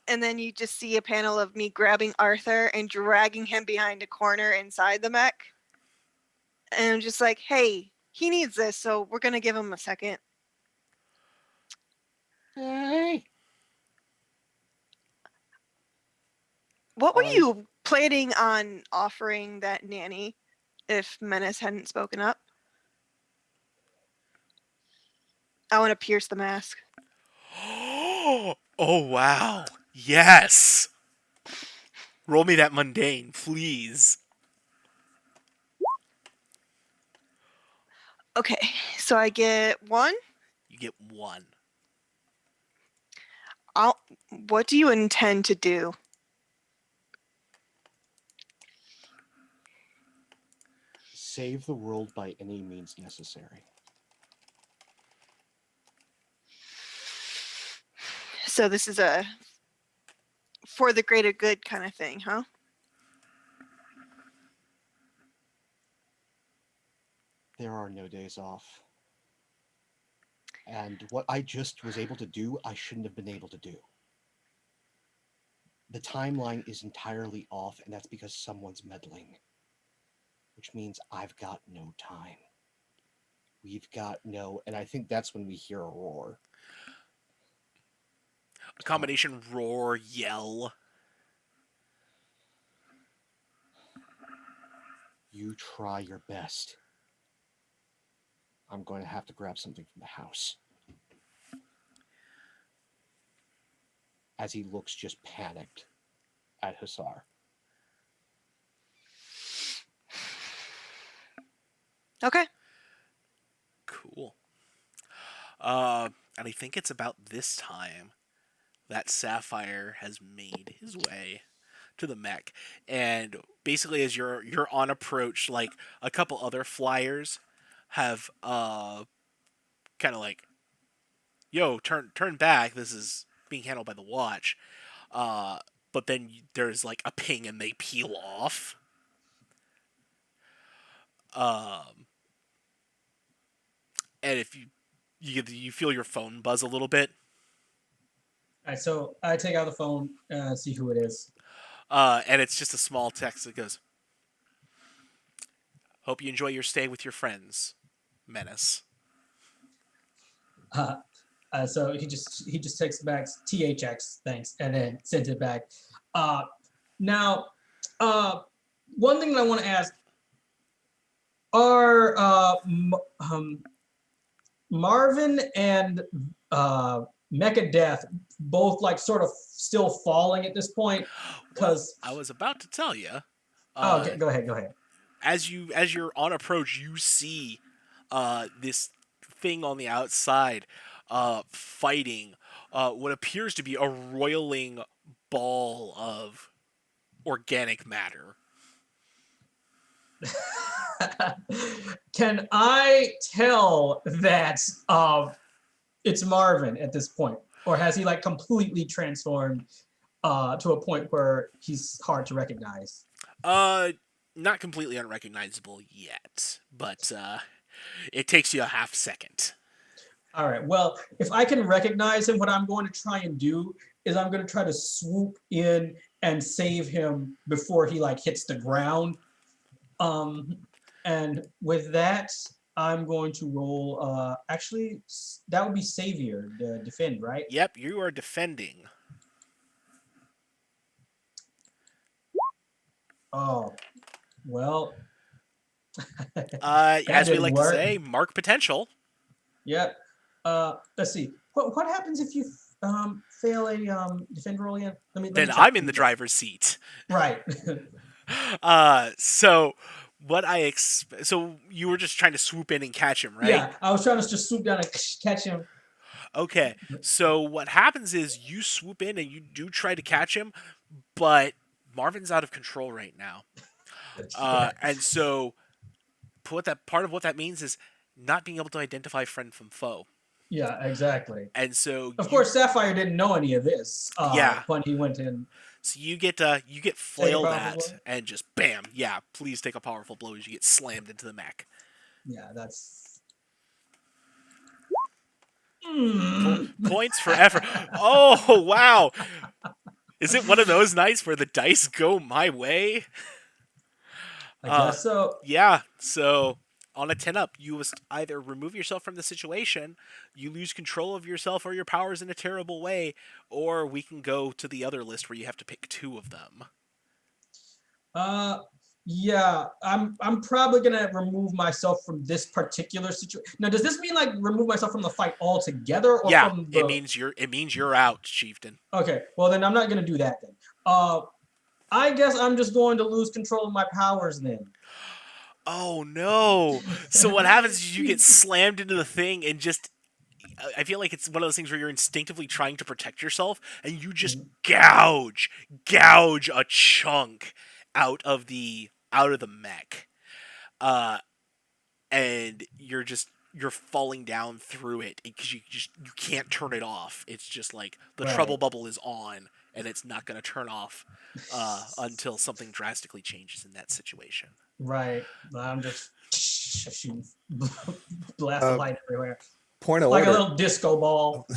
Speaker 6: And then you just see a panel of me grabbing Arthur and dragging him behind a corner inside the mech. And I'm just like, hey, he needs this, so we're going to give him a second.
Speaker 3: Hey.
Speaker 6: What were
Speaker 3: Uh,
Speaker 6: you planning on offering that nanny if Menace hadn't spoken up? I want to pierce the mask.
Speaker 1: Oh wow, yes. Roll me that mundane, please.
Speaker 6: Okay, so I get one.
Speaker 1: You get one.
Speaker 6: What do you intend to do?
Speaker 3: save the world by any means necessary.
Speaker 6: So this is a for the greater good kind of thing, huh?
Speaker 3: There are no days off. And what I just was able to do, I shouldn't have been able to do. The timeline is entirely off, and that's because someone's meddling. Which means I've got no time. We've got no, and I think that's when we hear a roar.
Speaker 1: A combination roar, yell.
Speaker 3: You try your best. I'm going to have to grab something from the house. As he looks just panicked at Hussar.
Speaker 6: Okay.
Speaker 1: Cool. And I think it's about this time that Sapphire has made his way to the mech, and basically as you're on approach, like a couple other flyers have kind of like, yo, turn back. This is being handled by the watch. But then there's like a ping and they peel off. Um, and if you feel your phone buzz a little bit.
Speaker 2: All right, so I take out the phone, see who it is.
Speaker 1: And it's just a small text that goes, "Hope you enjoy your stay with your friends, Menace."
Speaker 2: So he just texts back THX, thanks, and then sends it back. Now, one thing that I want to ask: are Marvin and Mecha Death both like sort of still falling at this point? Because
Speaker 1: I was about to tell you.
Speaker 2: okay, go ahead.
Speaker 1: As you're on approach, you see this thing on the outside fighting what appears to be a roiling ball of organic matter.
Speaker 2: Can I tell that it's Marvin at this point, or has he like completely transformed to a point where he's hard to recognize?
Speaker 1: Not completely unrecognizable yet, but it takes you a half second.
Speaker 2: All right. Well, if I can recognize him, what I'm going to try and do is I'm going to try to swoop in and save him before he like hits the ground. And with that, I'm going to roll. Actually, that would be Savior, defend, right?
Speaker 1: Yep, you are defending.
Speaker 2: Oh, well, that
Speaker 1: As we
Speaker 2: didn't
Speaker 1: like to
Speaker 2: work.
Speaker 1: say, mark potential.
Speaker 2: Yeah. Let's see. What happens if you fail a defend roll again? Let me
Speaker 1: Then
Speaker 2: check.
Speaker 1: I'm in the driver's seat.
Speaker 2: Right.
Speaker 1: So what so you were just trying to swoop in and catch him, right?
Speaker 2: Yeah, I was trying to just swoop down and catch him.
Speaker 1: Okay. So what happens is you swoop in and you do try to catch him, but Marvin's out of control right now. And so part of what that means is not being able to identify friend from foe.
Speaker 2: Yeah, exactly.
Speaker 1: And so
Speaker 2: Of course, Sapphire didn't know any of this
Speaker 1: yeah.
Speaker 2: when he went in.
Speaker 1: So you get flailed
Speaker 2: powerful
Speaker 1: at
Speaker 2: blow?
Speaker 1: and just bam, yeah, please take a powerful blow as you get slammed into the mech.
Speaker 2: Yeah, that's.
Speaker 1: Points for effort. Oh wow! Is it one of those nights where the dice go my way?
Speaker 2: I guess so.
Speaker 1: Yeah. So on a 10 up, you must either remove yourself from the situation, you lose control of yourself or your powers in a terrible way, or we can go to the other list where you have to pick two of them.
Speaker 2: Yeah, I'm probably gonna remove myself from this particular situation. Now, does this mean like remove myself from the fight altogether, or
Speaker 1: Yeah,
Speaker 2: from the?
Speaker 1: it means you're out, chieftain.
Speaker 2: Okay, well then I'm not gonna do that then. I guess I'm just going to lose control of my powers then.
Speaker 1: Oh no! So what happens is you get slammed into the thing and just. I feel like it's one of those things where you're instinctively trying to protect yourself and you just gouge a chunk out of the mech. And you're falling down through it because you can't turn it off. It's just like the trouble bubble is on and it's not going to turn off until something drastically changes in that situation.
Speaker 2: Right. I'm just shooting blast of light everywhere.
Speaker 4: Point of
Speaker 2: Like
Speaker 4: order.
Speaker 2: a little disco ball.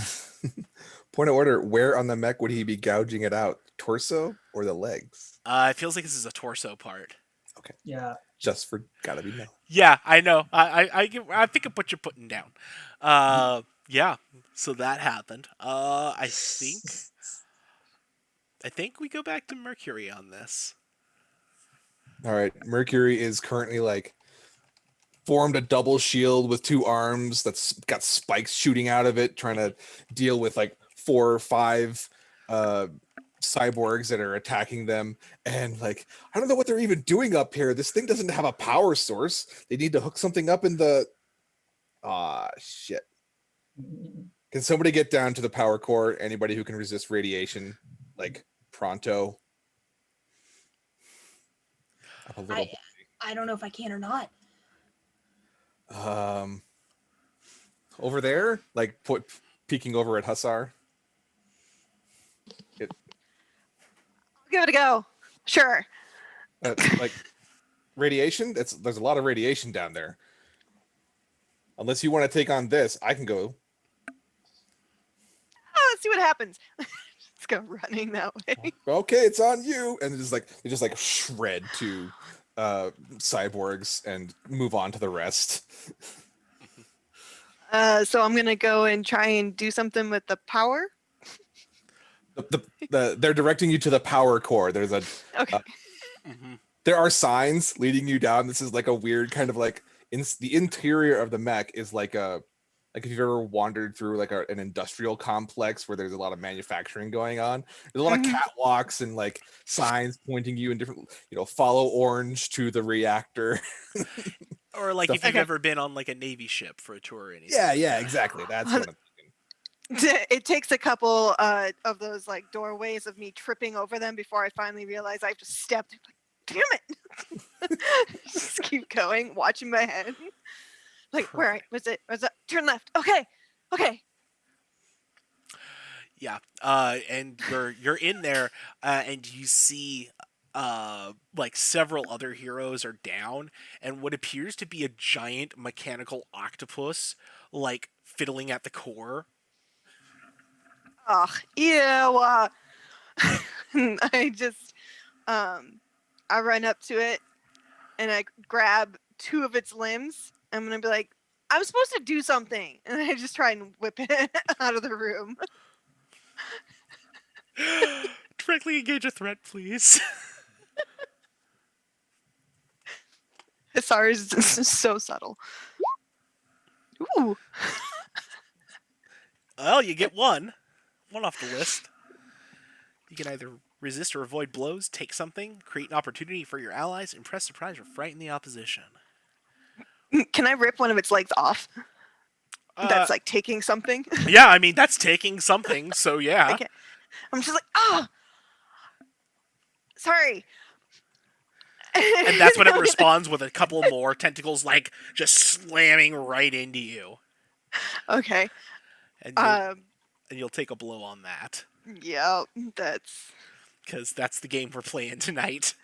Speaker 4: Point of order. Where on the mech would he be gouging it out? Torso or the legs?
Speaker 1: It feels like this is a torso part.
Speaker 4: Okay.
Speaker 2: Yeah.
Speaker 4: Just for gotta be known.
Speaker 1: Yeah, I know. I pick up what you're putting down. Yeah. So that happened. I think we go back to Mercury on this.
Speaker 4: All right. Mercury is currently like formed a double shield with two arms that's got spikes shooting out of it, trying to deal with like 4 or 5 cyborgs that are attacking them. And like, I don't know what they're even doing up here. This thing doesn't have a power source. They need to hook something up in the shit. Can somebody get down to the power core? Anybody who can resist radiation, like pronto.
Speaker 9: I don't know if I can or not.
Speaker 4: Over there, like peeking over at Hussar.
Speaker 6: Give it a go. Sure.
Speaker 4: Like radiation. There's a lot of radiation down there. Unless you want to take on this, I can go.
Speaker 6: Let's see what happens. Let's go running that way.
Speaker 4: Okay, it's on you. And they just like shred to cyborgs and move on to the rest.
Speaker 6: So I'm gonna go and try and do something with the power.
Speaker 4: They're directing you to the power core. There's a
Speaker 6: okay.
Speaker 4: There are signs leading you down. This is like a weird kind of like the interior of the mech is like if you've ever wandered through like an industrial complex where there's a lot of manufacturing going on. There's a lot of catwalks and like signs pointing you in different, follow orange to the reactor.
Speaker 1: Or like if you've ever been on like a Navy ship for a tour or anything.
Speaker 4: Yeah, exactly. That's what I'm thinking.
Speaker 6: It takes a couple of those like doorways of me tripping over them before I finally realize I have to step. Like, damn it! Just keep going, watching my head. Like, where was it? Turn left. Okay.
Speaker 1: Yeah. And you're in there, and you see like several other heroes are down, and what appears to be a giant mechanical octopus like fiddling at the core.
Speaker 6: Oh, ew. I just I run up to it and I grab 2 of its limbs. I'm gonna be like, I'm supposed to do something, and I just try and whip it out of the room.
Speaker 1: Directly engage a threat, please.
Speaker 6: Hussar is so subtle. Ooh.
Speaker 1: Well, you get one off the list. You can either resist or avoid blows, take something, create an opportunity for your allies, impress, surprise, or frighten the opposition.
Speaker 6: Can I rip one of its legs off?
Speaker 1: Uh,
Speaker 6: That's like taking something.
Speaker 1: yeah, I mean that's taking something. So yeah.
Speaker 6: Okay. I'm just like, ah, sorry.
Speaker 1: And that's when it responds with a couple more tentacles, like just slamming right into you.
Speaker 6: Okay.
Speaker 1: And
Speaker 6: Um.
Speaker 1: you'll take a blow on that.
Speaker 6: Yeah, that's.
Speaker 1: Because that's the game we're playing tonight.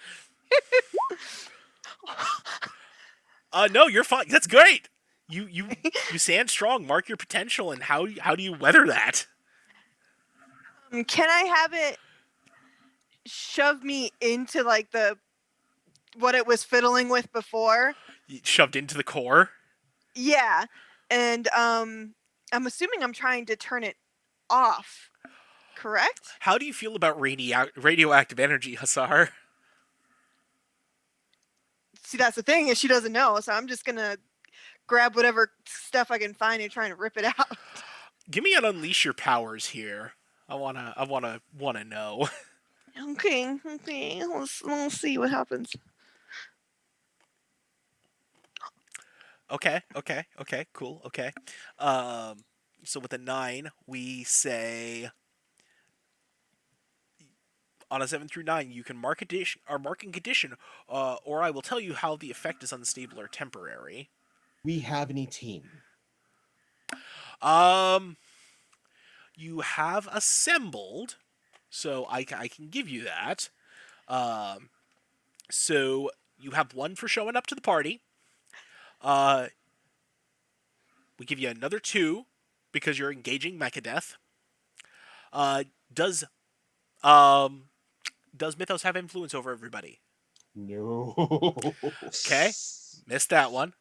Speaker 1: No, you're fine. That's great. You stand strong. Mark your potential, and how do you weather that?
Speaker 6: Can I have it shove me into like what it was fiddling with before?
Speaker 1: Shoved into the core.
Speaker 6: Yeah, and I'm assuming I'm trying to turn it off. Correct?
Speaker 1: How do you feel about radioactive energy, Hussar?
Speaker 6: See, that's the thing is she doesn't know, so I'm just gonna grab whatever stuff I can find and trying to rip it out.
Speaker 1: Give me an unleash your powers here. I wanna know.
Speaker 6: Okay. We'll see what happens.
Speaker 1: Okay, cool, okay. So with a 9, we say on a 7 through 9, you can mark in condition, or I will tell you how the effect is unstable or temporary.
Speaker 3: We have any team?
Speaker 1: You have assembled, so I can give you that. So you have 1 for showing up to the party. We give you another 2 because you're engaging Mechadeath. Does Mythos have influence over everybody?
Speaker 3: No.
Speaker 1: Okay, missed that one.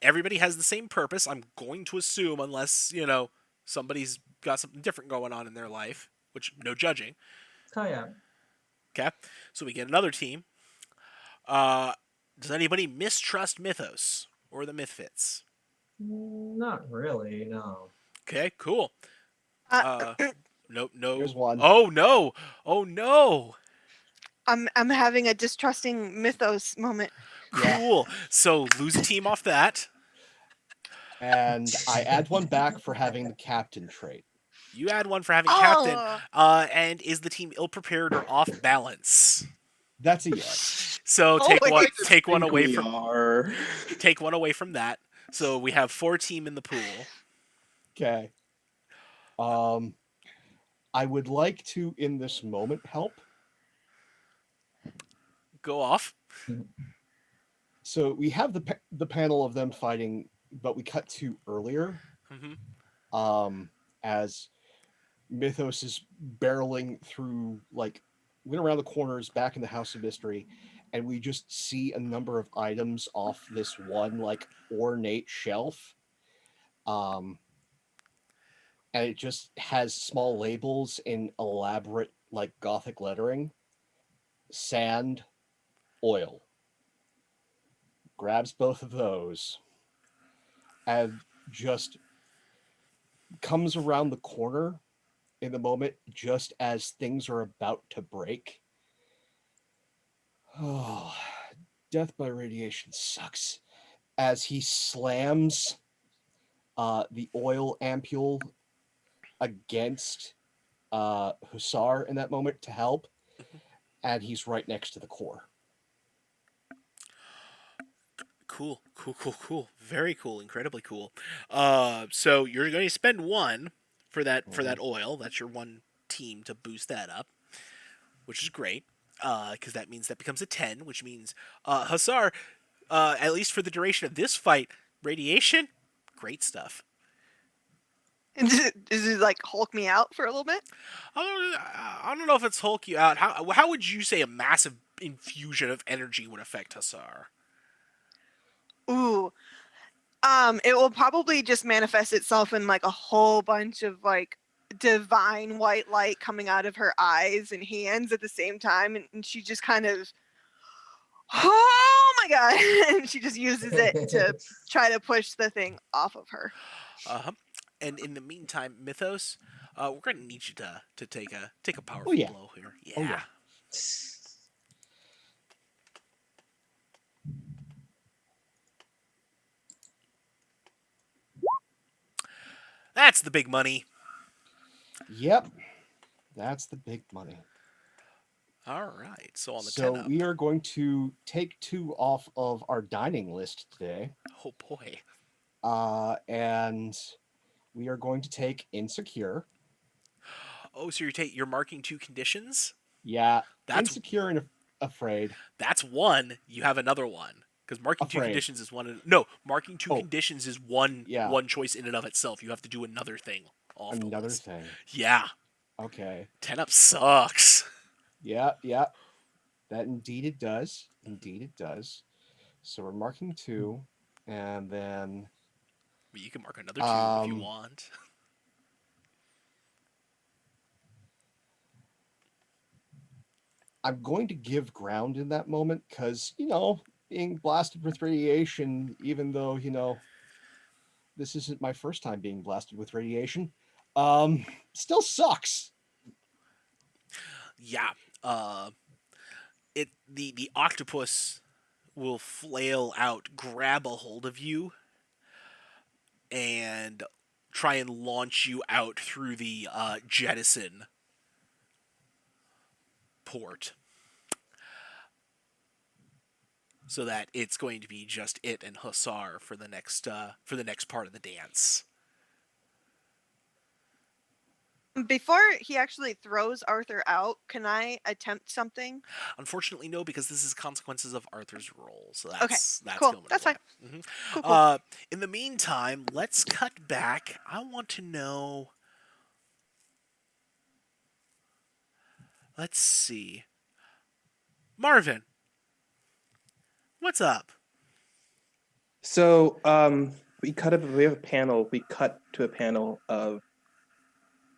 Speaker 1: Everybody has the same purpose. I'm going to assume, unless somebody's got something different going on in their life, which no judging.
Speaker 2: Oh yeah.
Speaker 1: Okay, so we get another team. Does anybody mistrust Mythos or the Mythfits?
Speaker 2: Not really, no.
Speaker 1: Okay, cool. No.
Speaker 3: Here's one.
Speaker 1: Oh no! Oh no!
Speaker 6: I'm having a distrusting Mythos moment.
Speaker 1: Cool. So lose a team off that.
Speaker 3: And I add one back for having the captain trait.
Speaker 1: You add 1 for having captain. And is the team ill prepared or off balance?
Speaker 3: That's a yes.
Speaker 1: So take one away
Speaker 7: We
Speaker 1: from
Speaker 7: are.
Speaker 1: take one away from that. So we have 4 team in the pool.
Speaker 3: Okay. I would like to, in this moment, help.
Speaker 1: Go off.
Speaker 3: So we have the panel of them fighting, but we cut to earlier.
Speaker 1: Mm-hmm.
Speaker 3: As Mythos is barreling through, like, went around the corners back in the House of Mystery, and we just see a number of items off this one, like, ornate shelf. And it just has small labels in elaborate, like, Gothic lettering. Sand, oil. Grabs both of those and just comes around the corner in the moment just as things are about to break. Oh, death by radiation sucks. As he slams the oil ampule against Hussar in that moment to help, and he's right next to the core.
Speaker 1: Cool. Very cool. Incredibly cool. So you're going to spend 1 for that oil. That's your 1 team to boost that up, which is great. Because that means that becomes a 10, which means Hussar, at least for the duration of this fight, radiation, great stuff.
Speaker 6: Does it like Hulk me out for a little bit?
Speaker 1: I don't know if it's Hulk you out. How would you say a massive infusion of energy would affect Hussar?
Speaker 6: Ooh. It will probably just manifest itself in like a whole bunch of like divine white light coming out of her eyes and hands at the same time, and she just kind of Oh my god! And she just uses it to try to push the thing off of her.
Speaker 1: Uh-huh. And in the meantime, Mythos, we're gonna need you to take a
Speaker 3: Oh
Speaker 1: powerful
Speaker 3: yeah.
Speaker 1: blow here. Yeah.
Speaker 3: Oh yeah.
Speaker 1: That's the big money.
Speaker 3: Yep. That's the big money.
Speaker 1: All right. So on the
Speaker 3: So
Speaker 1: 10 up.
Speaker 3: we are going to take 2 off of our dining list today.
Speaker 1: Oh boy.
Speaker 3: And we are going to take insecure.
Speaker 1: Oh, so you're marking 2 conditions?
Speaker 3: Yeah,
Speaker 1: That's
Speaker 3: insecure and afraid.
Speaker 1: that's one. You have another one. Because marking 2
Speaker 3: Afraid.
Speaker 1: conditions is one. No, marking 2
Speaker 3: Oh.
Speaker 1: conditions is one
Speaker 3: Yeah.
Speaker 1: one choice in and of itself. You have to do another thing off the
Speaker 3: Another
Speaker 1: list.
Speaker 3: thing.
Speaker 1: Yeah.
Speaker 3: Okay.
Speaker 1: 10 up sucks.
Speaker 3: Yeah, yeah. That indeed it does. Indeed it does. So we're marking 2, and then
Speaker 1: But you can mark another 2 if you
Speaker 3: Um,
Speaker 1: want.
Speaker 3: I'm going to give ground in that moment because, being blasted with radiation, even though, this isn't my first time being blasted with radiation, still sucks.
Speaker 1: Yeah. The octopus will flail out, grab a hold of you, and try and launch you out through the jettison port. So that it's going to be just it and Hussar for the next part of the dance.
Speaker 6: Before he actually throws Arthur out, can I attempt something?
Speaker 1: Unfortunately, no, because this is consequences of Arthur's roll. So
Speaker 6: Okay,
Speaker 1: that's
Speaker 6: cool.
Speaker 1: going
Speaker 6: That's
Speaker 1: away.
Speaker 6: fine.
Speaker 1: Mm-hmm.
Speaker 6: Cool, cool.
Speaker 1: In the meantime, let's cut back. I want to know. Let's see. Marvin, what's up?
Speaker 7: So we have a panel. We cut to a panel of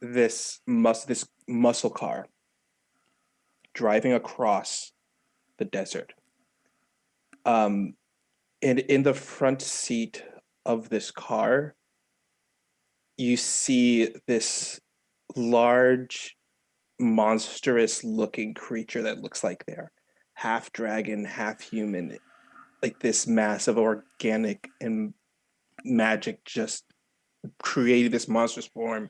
Speaker 7: this muscle car driving across the desert. And in the front seat of this car, you see this large, monstrous looking creature that looks like they're half dragon, half human, like this mass of organic and magic just created this monstrous form,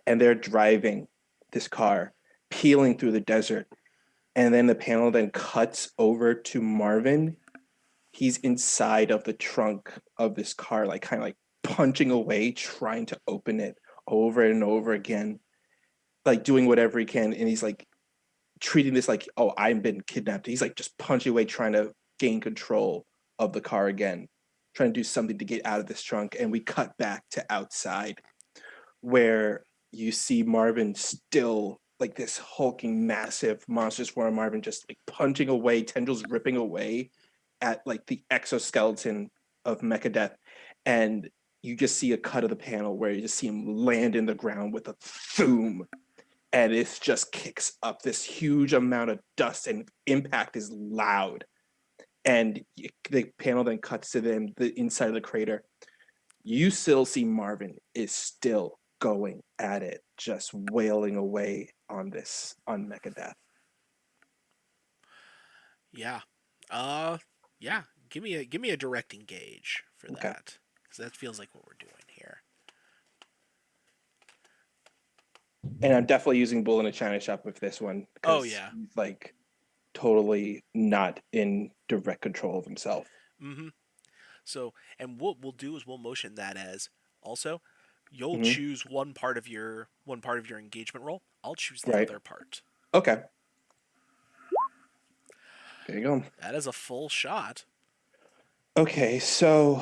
Speaker 7: and they're driving this car, peeling through the desert. And then the panel then cuts over to Marvin. He's inside of the trunk of this car, like kind of like punching away, trying to open it over and over again, like doing whatever he can. And he's like treating this like, oh, I've been kidnapped. He's like just punching away, trying to gain control of the car again, trying to do something to get out of this trunk. And we cut back to outside where you see Marvin still like this hulking, massive, monstrous form of Marvin just like punching away, tendrils ripping away at like the exoskeleton of Mechadeath. And you just see a cut of the panel where you just see him land in the ground with a thoom. And it just kicks up this huge amount of dust, and impact is loud. And the panel then cuts to them, the inside of the crater. You still see Marvin is still going at it, just wailing away on Mechadeath.
Speaker 1: Yeah. Yeah. Give me a direct engage for
Speaker 7: Okay.
Speaker 1: that, because that feels like what we're doing here.
Speaker 7: And I'm definitely using Bull in a China Shop with this one.
Speaker 1: Oh, yeah.
Speaker 7: He's like totally not in direct control of himself.
Speaker 1: Mm-hmm. So, and what we'll do is we'll motion that as also, you'll
Speaker 7: Mhm.
Speaker 1: choose one part of your engagement roll. I'll choose the
Speaker 7: Right.
Speaker 1: other part.
Speaker 7: Okay. There you go.
Speaker 1: That is a full shot.
Speaker 7: Okay, so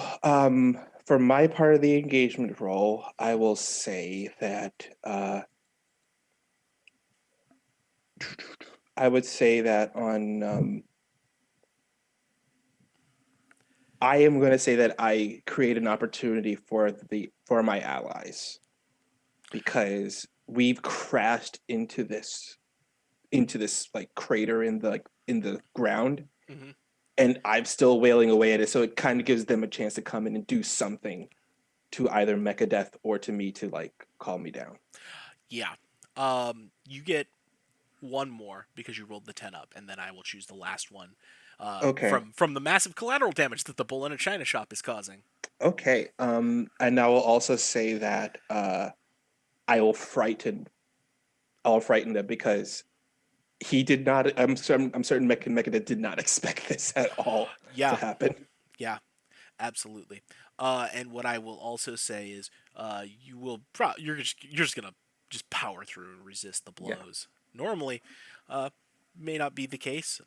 Speaker 7: for my part of the engagement role, I will say that I would say that on I am going to say that I create an opportunity for my allies, because we've crashed into this like crater in the ground,
Speaker 1: Mm-hmm.
Speaker 7: and I'm still wailing away at it. So it kind of gives them a chance to come in and do something to either Mechadeath or to me to like calm me down.
Speaker 1: Yeah. You get one more because you rolled the 10 up, and then I will choose the last one
Speaker 7: Okay.
Speaker 1: from the massive collateral damage that the bull in a china shop is causing.
Speaker 7: Okay. And I will also say that I will I'll frighten them because he did not. I'm certain Mechadeath did not expect this at all to
Speaker 1: Yeah,
Speaker 7: happen.
Speaker 1: yeah, absolutely. And what I will also say is, you're just gonna just power through and resist the
Speaker 7: Yeah.
Speaker 1: blows. Normally, uh, may not be the case.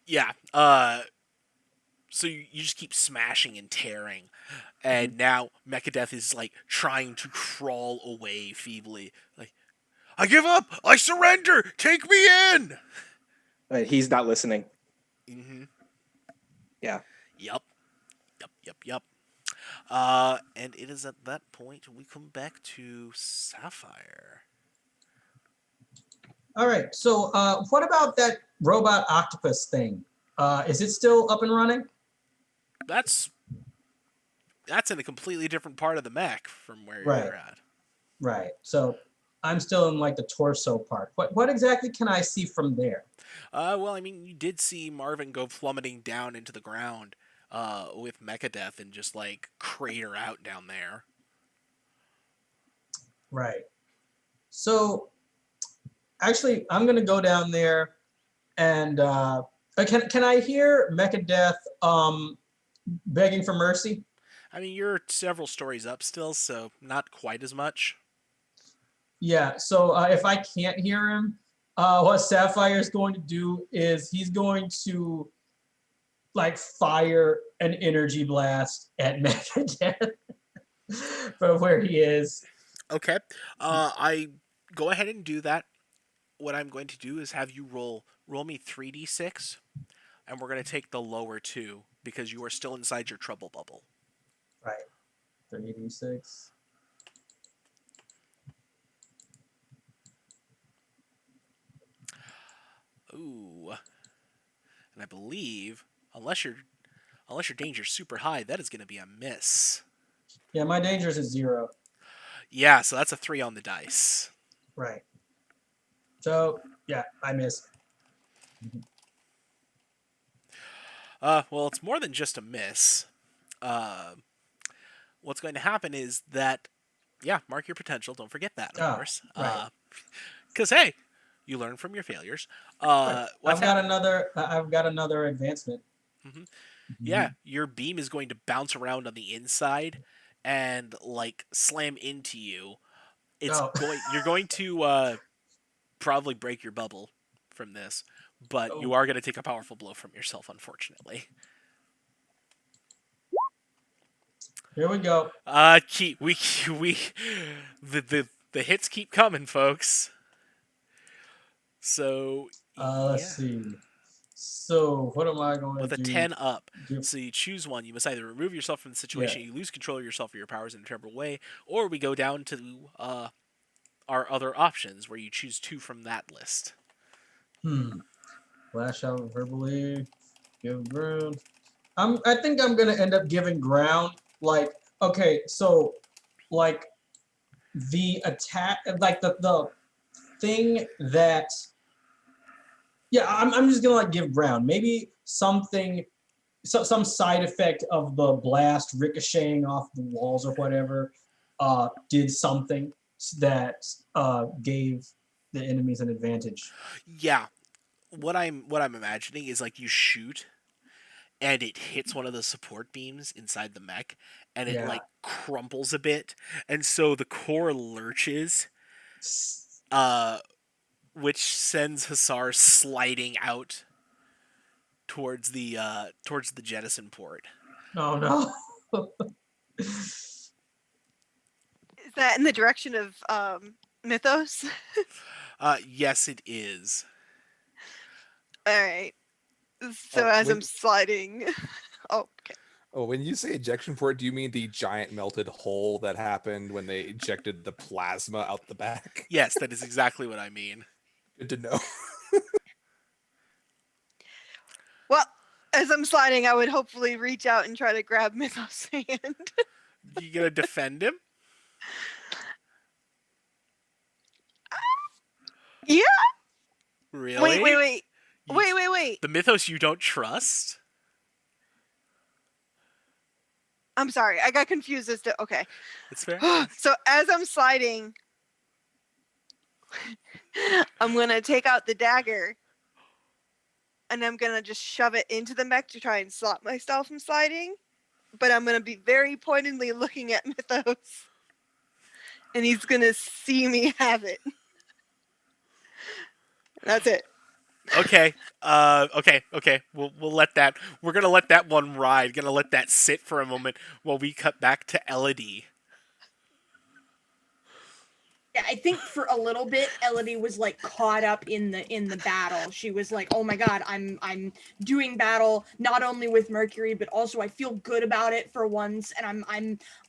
Speaker 1: Yeah. So you just keep smashing and tearing,
Speaker 7: Mhm.
Speaker 1: and now Mechadeath is like trying to crawl away feebly. Like, I give up. I surrender. Take me in.
Speaker 7: But he's not listening.
Speaker 1: Mm-hmm.
Speaker 7: Yeah.
Speaker 1: Yup. Yup. Yup. Yup. And it is at that point we come back to Sapphire.
Speaker 2: All right. So, what about that robot octopus thing? Is it still up and running?
Speaker 1: That's in a completely different part of the mech from where
Speaker 2: Right.
Speaker 1: you're at.
Speaker 2: Right. So, I'm still in like the torso part. What exactly can I see from there?
Speaker 1: Well, I mean, you did see Marvin go plummeting down into the ground, with Mechadeath and just like crater out down there.
Speaker 2: Right. So, actually, I'm gonna go down there and can I hear Mechadeath begging for mercy?
Speaker 1: I mean, you're several stories up still, so not quite as much.
Speaker 2: Yeah. So if I can't hear him, what Sapphire is going to do is he's going to like fire an energy blast at Mechadeath from where he is.
Speaker 1: Okay. I go ahead and do that. What I'm going to do is have you roll me 3d6, and we're going to take the lower two because you are still inside your trouble bubble.
Speaker 2: Right. 3d6.
Speaker 1: Ooh. And I believe unless your danger's super high, that is going to be a miss.
Speaker 2: Yeah, my danger is at 0.
Speaker 1: Yeah, so that's a 3 on the dice.
Speaker 2: Right. So yeah, I miss.
Speaker 1: Well, it's more than just a miss. Uh, what's going to happen is that, yeah, mark your potential. Don't forget that, of
Speaker 2: Oh,
Speaker 1: course.
Speaker 2: right.
Speaker 1: Because hey, you learn from your failures.
Speaker 2: Right.
Speaker 1: What's happening?
Speaker 2: I've got another advancement.
Speaker 1: Hmm. Yeah,
Speaker 2: Mhm.
Speaker 1: your beam is going to bounce around on the inside and like slam into you.
Speaker 2: Oh.
Speaker 1: You're going to probably break your bubble from this, but you
Speaker 2: Oh.
Speaker 1: are going to take a powerful blow from yourself, unfortunately.
Speaker 2: Here we go.
Speaker 1: The hits keep coming, folks. So
Speaker 2: Let's
Speaker 1: yeah,
Speaker 2: see. So what am I going
Speaker 1: with a
Speaker 2: to do?
Speaker 1: 10 up,
Speaker 2: Give,
Speaker 1: so you choose one. You must either remove yourself from the
Speaker 2: yeah.
Speaker 1: situation, you lose control of yourself or your powers in a terrible way, or we go down to our other options where you choose 2 from that list.
Speaker 2: Lash out verbally. Give ground. I think I'm gonna end up giving ground. Like, okay, so like the attack, like the thing that, yeah, I'm just gonna like give ground. Maybe something, some side effect of the blast ricocheting off the walls or whatever, did something that gave the enemies an advantage.
Speaker 1: Yeah, what I'm imagining is like you shoot and it hits one of the support beams inside the mech and it
Speaker 2: Yeah.
Speaker 1: like crumples a bit, and so the core lurches, uh which sends Hussar sliding out towards the jettison port.
Speaker 2: Oh no.
Speaker 6: Is that in the direction of Mythos?
Speaker 1: Yes, it is.
Speaker 6: All right. So as
Speaker 4: when,
Speaker 6: I'm sliding, oh, okay.
Speaker 4: when you say ejection port, do you mean the giant melted hole that happened when they ejected the plasma out the back?
Speaker 1: Yes, that is exactly what I mean.
Speaker 4: Good to know.
Speaker 6: Well, as I'm sliding, I would hopefully reach out and try to grab Mythos' hand.
Speaker 1: You gonna defend him?
Speaker 6: Yeah.
Speaker 1: Really?
Speaker 6: Wait.
Speaker 1: You-
Speaker 6: Wait.
Speaker 1: The Mythos you don't trust?
Speaker 6: I'm sorry. I got confused as to. Okay.
Speaker 1: That's fair.
Speaker 6: So as I'm sliding, I'm gonna take out the dagger, and I'm gonna just shove it into the mech to try and stop myself from sliding. But I'm gonna be very pointedly looking at Mythos, and he's gonna see me have it. That's it.
Speaker 1: Okay. Okay. We'll let that. We're gonna let that one ride. Gonna let that sit for a moment while we cut back to Elodie.
Speaker 5: Yeah, I think for a little bit, Elodie was like caught up in the battle. She was like, "Oh my god, I'm doing battle not only with Mercury, but also I feel good about it for once, and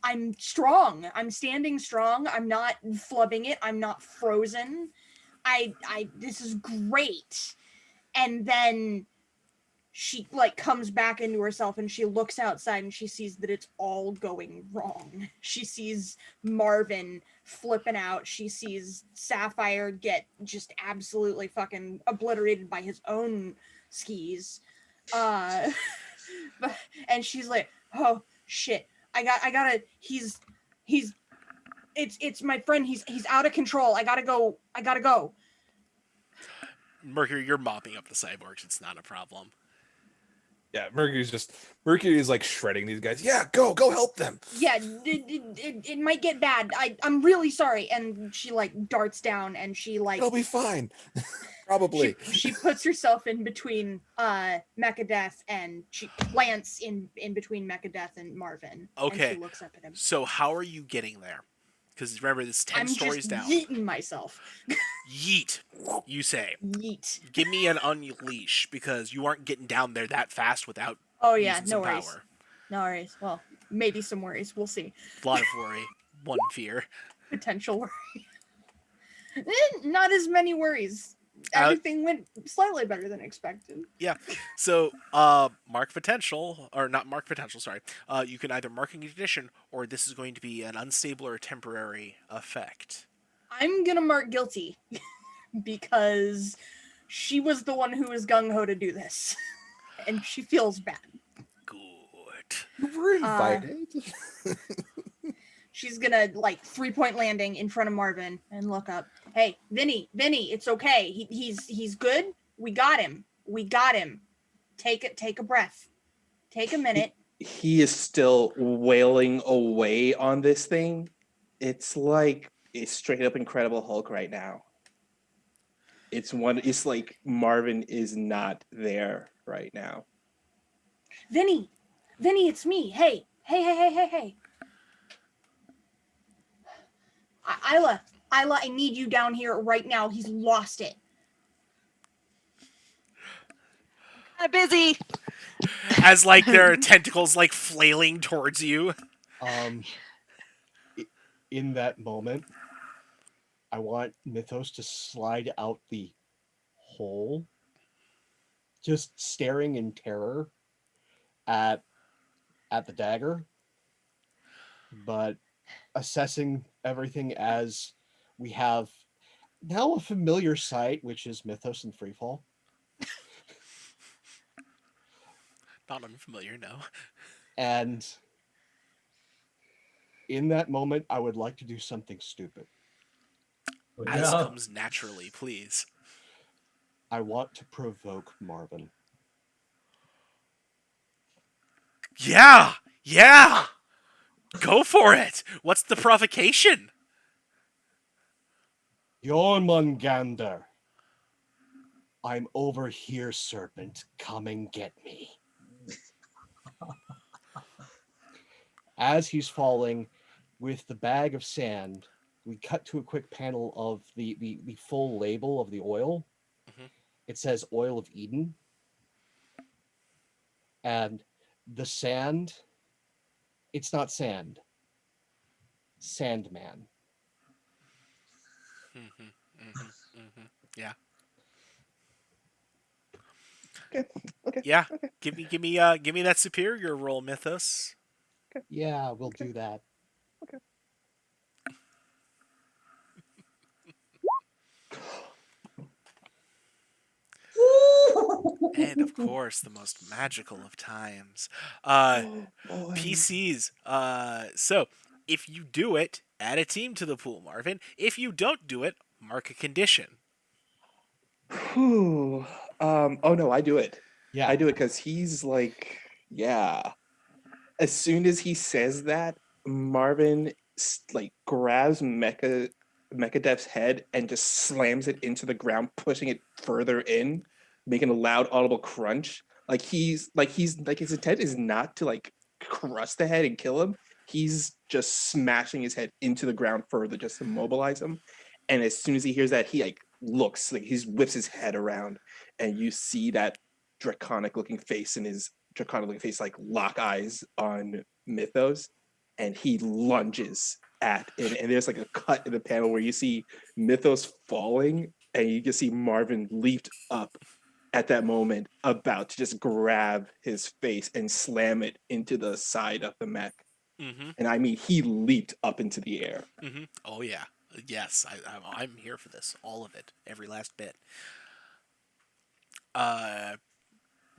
Speaker 5: I'm strong. I'm standing strong. I'm not flubbing it. I'm not frozen. I this is great." And then she like comes back into herself and she looks outside and she sees that it's all going wrong. She sees Marvin flipping out. She sees Sapphire get just absolutely fucking obliterated by his own skis. But, and she's like, "Oh shit. I gotta it's my friend. He's out of control. I gotta go."
Speaker 1: Mercury, you're mopping up the cyborgs. It's not a problem.
Speaker 8: Yeah, Mercury's like shredding these guys. Yeah, go help them.
Speaker 5: Yeah, it might get bad. I'm really sorry. And she like darts down and she like
Speaker 8: It'll be fine. Probably.
Speaker 5: she puts herself in between Mechadeth and she plants in between Mechadeth and Marvin.
Speaker 1: Okay.
Speaker 5: And she looks up at him.
Speaker 1: So how are you getting there? Because remember, this 10
Speaker 5: I'm
Speaker 1: stories
Speaker 5: just
Speaker 1: down.
Speaker 5: yeeting myself.
Speaker 1: Yeet, you say.
Speaker 5: Yeet.
Speaker 1: Give me an unleash because you aren't getting down there that fast without
Speaker 5: Oh yeah,
Speaker 1: using
Speaker 5: no
Speaker 1: some
Speaker 5: worries.
Speaker 1: power.
Speaker 5: No worries. Well, maybe some worries. We'll see.
Speaker 1: A lot of worry, one fear.
Speaker 5: Potential worry. Not as many worries. Everything went slightly better than expected.
Speaker 1: Yeah. So, mark potential, or not mark potential, sorry. You can either mark a condition, or this is going to be an unstable or temporary effect.
Speaker 5: I'm gonna mark guilty because she was the one who was gung-ho to do this. And she feels bad.
Speaker 1: Good.
Speaker 8: You were invited.
Speaker 5: She's gonna like 3-point landing in front of Marvin and look up. Hey, Vinny, it's okay. He's good. We got him. Take a breath. Take a minute.
Speaker 7: He is still wailing away on this thing. It's like it's straight up Incredible Hulk right now. It's like Marvin is not there right now.
Speaker 5: Vinny, it's me. Hey. Isla, I need you down here right now. He's lost it.
Speaker 6: Kind of busy.
Speaker 1: As like there are tentacles like flailing towards you.
Speaker 3: In that moment, I want Mythos to slide out the hole, just staring in terror at the dagger, but assessing everything as we have now a familiar sight, which is Mythos and Freefall.
Speaker 1: Not unfamiliar, no.
Speaker 3: And in that moment, I would like to do something stupid.
Speaker 1: As comes naturally, please.
Speaker 3: I want to provoke Marvin.
Speaker 1: Yeah! Go for it! What's the provocation?
Speaker 3: Jormungandr. I'm over here, serpent. Come and get me. As he's falling with the bag of sand, we cut to a quick panel of the full label of the oil.
Speaker 1: Mm-hmm.
Speaker 3: It says Oil of Eden. And the sand, it's not sand. Sandman.
Speaker 1: Yeah.
Speaker 7: Okay. Okay.
Speaker 1: Yeah.
Speaker 7: Okay.
Speaker 1: Give me that superior roll, Mythos.
Speaker 3: Yeah, we'll do that.
Speaker 7: Okay.
Speaker 1: And of course, the most magical of times.
Speaker 7: Oh boy.
Speaker 1: PCs. So if you do it, add a team to the pool, Marvin. If you don't do it, mark a condition.
Speaker 7: Whew. Oh no, I do it.
Speaker 3: Yeah.
Speaker 7: I do it because he's like, yeah. As soon as he says that, Marvin like grabs Mechadev's head and just slams it into the ground, pushing it further in, making a loud audible crunch. Like his intent is not to like crush the head and kill him. He's just smashing his head into the ground further just to immobilize him. And as soon as he hears that, he like looks like he whips his head around, and you see that draconic looking face in his draconic looking face like lock eyes on Mythos, and he lunges at it. And there's like a cut in the panel where you see Mythos falling, and you can see Marvin leaped up at that moment, about to just grab his face and slam it into the side of the mech.
Speaker 1: Mm-hmm.
Speaker 7: And I mean, he leaped up into the air.
Speaker 1: Mm-hmm. Oh yeah. Yes, I'm here for this. All of it. Every last bit. Uh,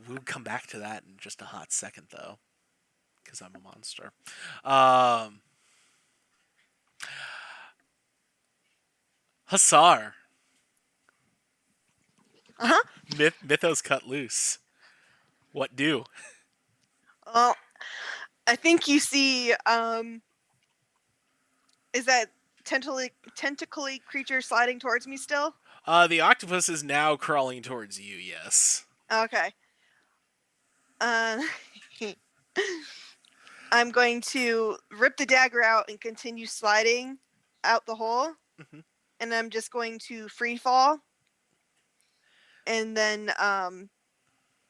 Speaker 1: we'll come back to that in just a hot second, though, because I'm a monster. Um, Hussar.
Speaker 6: Uh-huh.
Speaker 1: Mythos cut loose. What do?
Speaker 6: Well, I think you see, is that tentacly creature sliding towards me still?
Speaker 1: The octopus is now crawling towards you. Yes.
Speaker 6: Okay. Uh, I'm going to rip the dagger out and continue sliding out the hole.
Speaker 1: Mhm.
Speaker 6: And I'm just going to free fall. And then I'm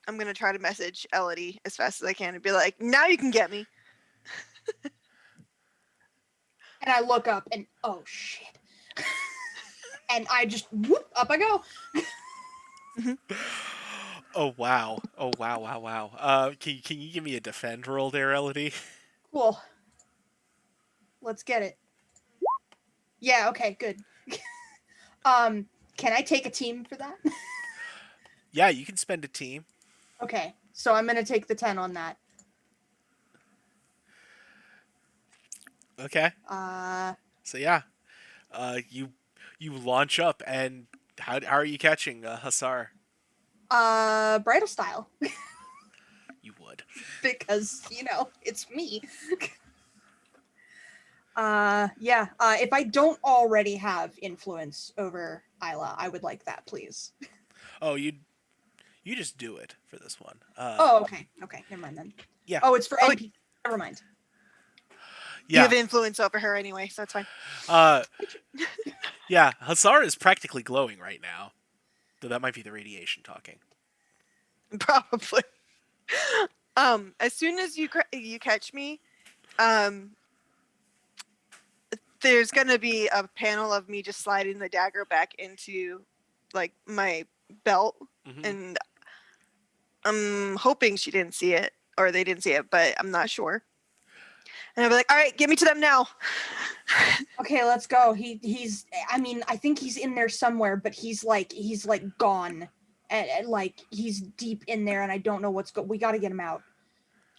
Speaker 6: going to try to message Elodie as fast as I can and be like, now you can get me.
Speaker 5: And I look up and oh shit. And I just whoop up I go.
Speaker 1: Oh wow! Oh wow! Wow! Wow! Can you give me a defend roll there, Elodie?
Speaker 5: Cool. Let's get it. Yeah, okay, good. Can I take a team for that?
Speaker 1: Yeah, you can spend a team.
Speaker 5: Okay, so I'm gonna take the 10 on that.
Speaker 1: Okay.
Speaker 5: Uh,
Speaker 1: So yeah, you launch up, and how are you catching Hussar?
Speaker 5: bridal style.
Speaker 1: You would.
Speaker 5: Because, you know, it's me. Yeah. If I don't already have influence over Isla, I would like that, please.
Speaker 1: Oh, you just do it for this one.
Speaker 5: Oh, okay. Okay, never mind then.
Speaker 1: Yeah.
Speaker 5: Oh, it's for
Speaker 6: Oh,
Speaker 5: NP. Never mind.
Speaker 6: You
Speaker 1: Yeah.
Speaker 6: have influence over her anyway, so it's fine.
Speaker 1: Yeah. Hussar is practically glowing right now. Though that might be the radiation talking.
Speaker 6: Probably. As soon as you catch me, there's gonna be a panel of me just sliding the dagger back into like my belt,
Speaker 1: Mhm.
Speaker 6: and I'm hoping she didn't see it or they didn't see it, but I'm not sure. And I'll be like, all right, get me to them now.
Speaker 5: Okay, let's go. He's I mean, I think he's in there somewhere, but he's like gone. And like he's deep in there and I don't know we got to get him out.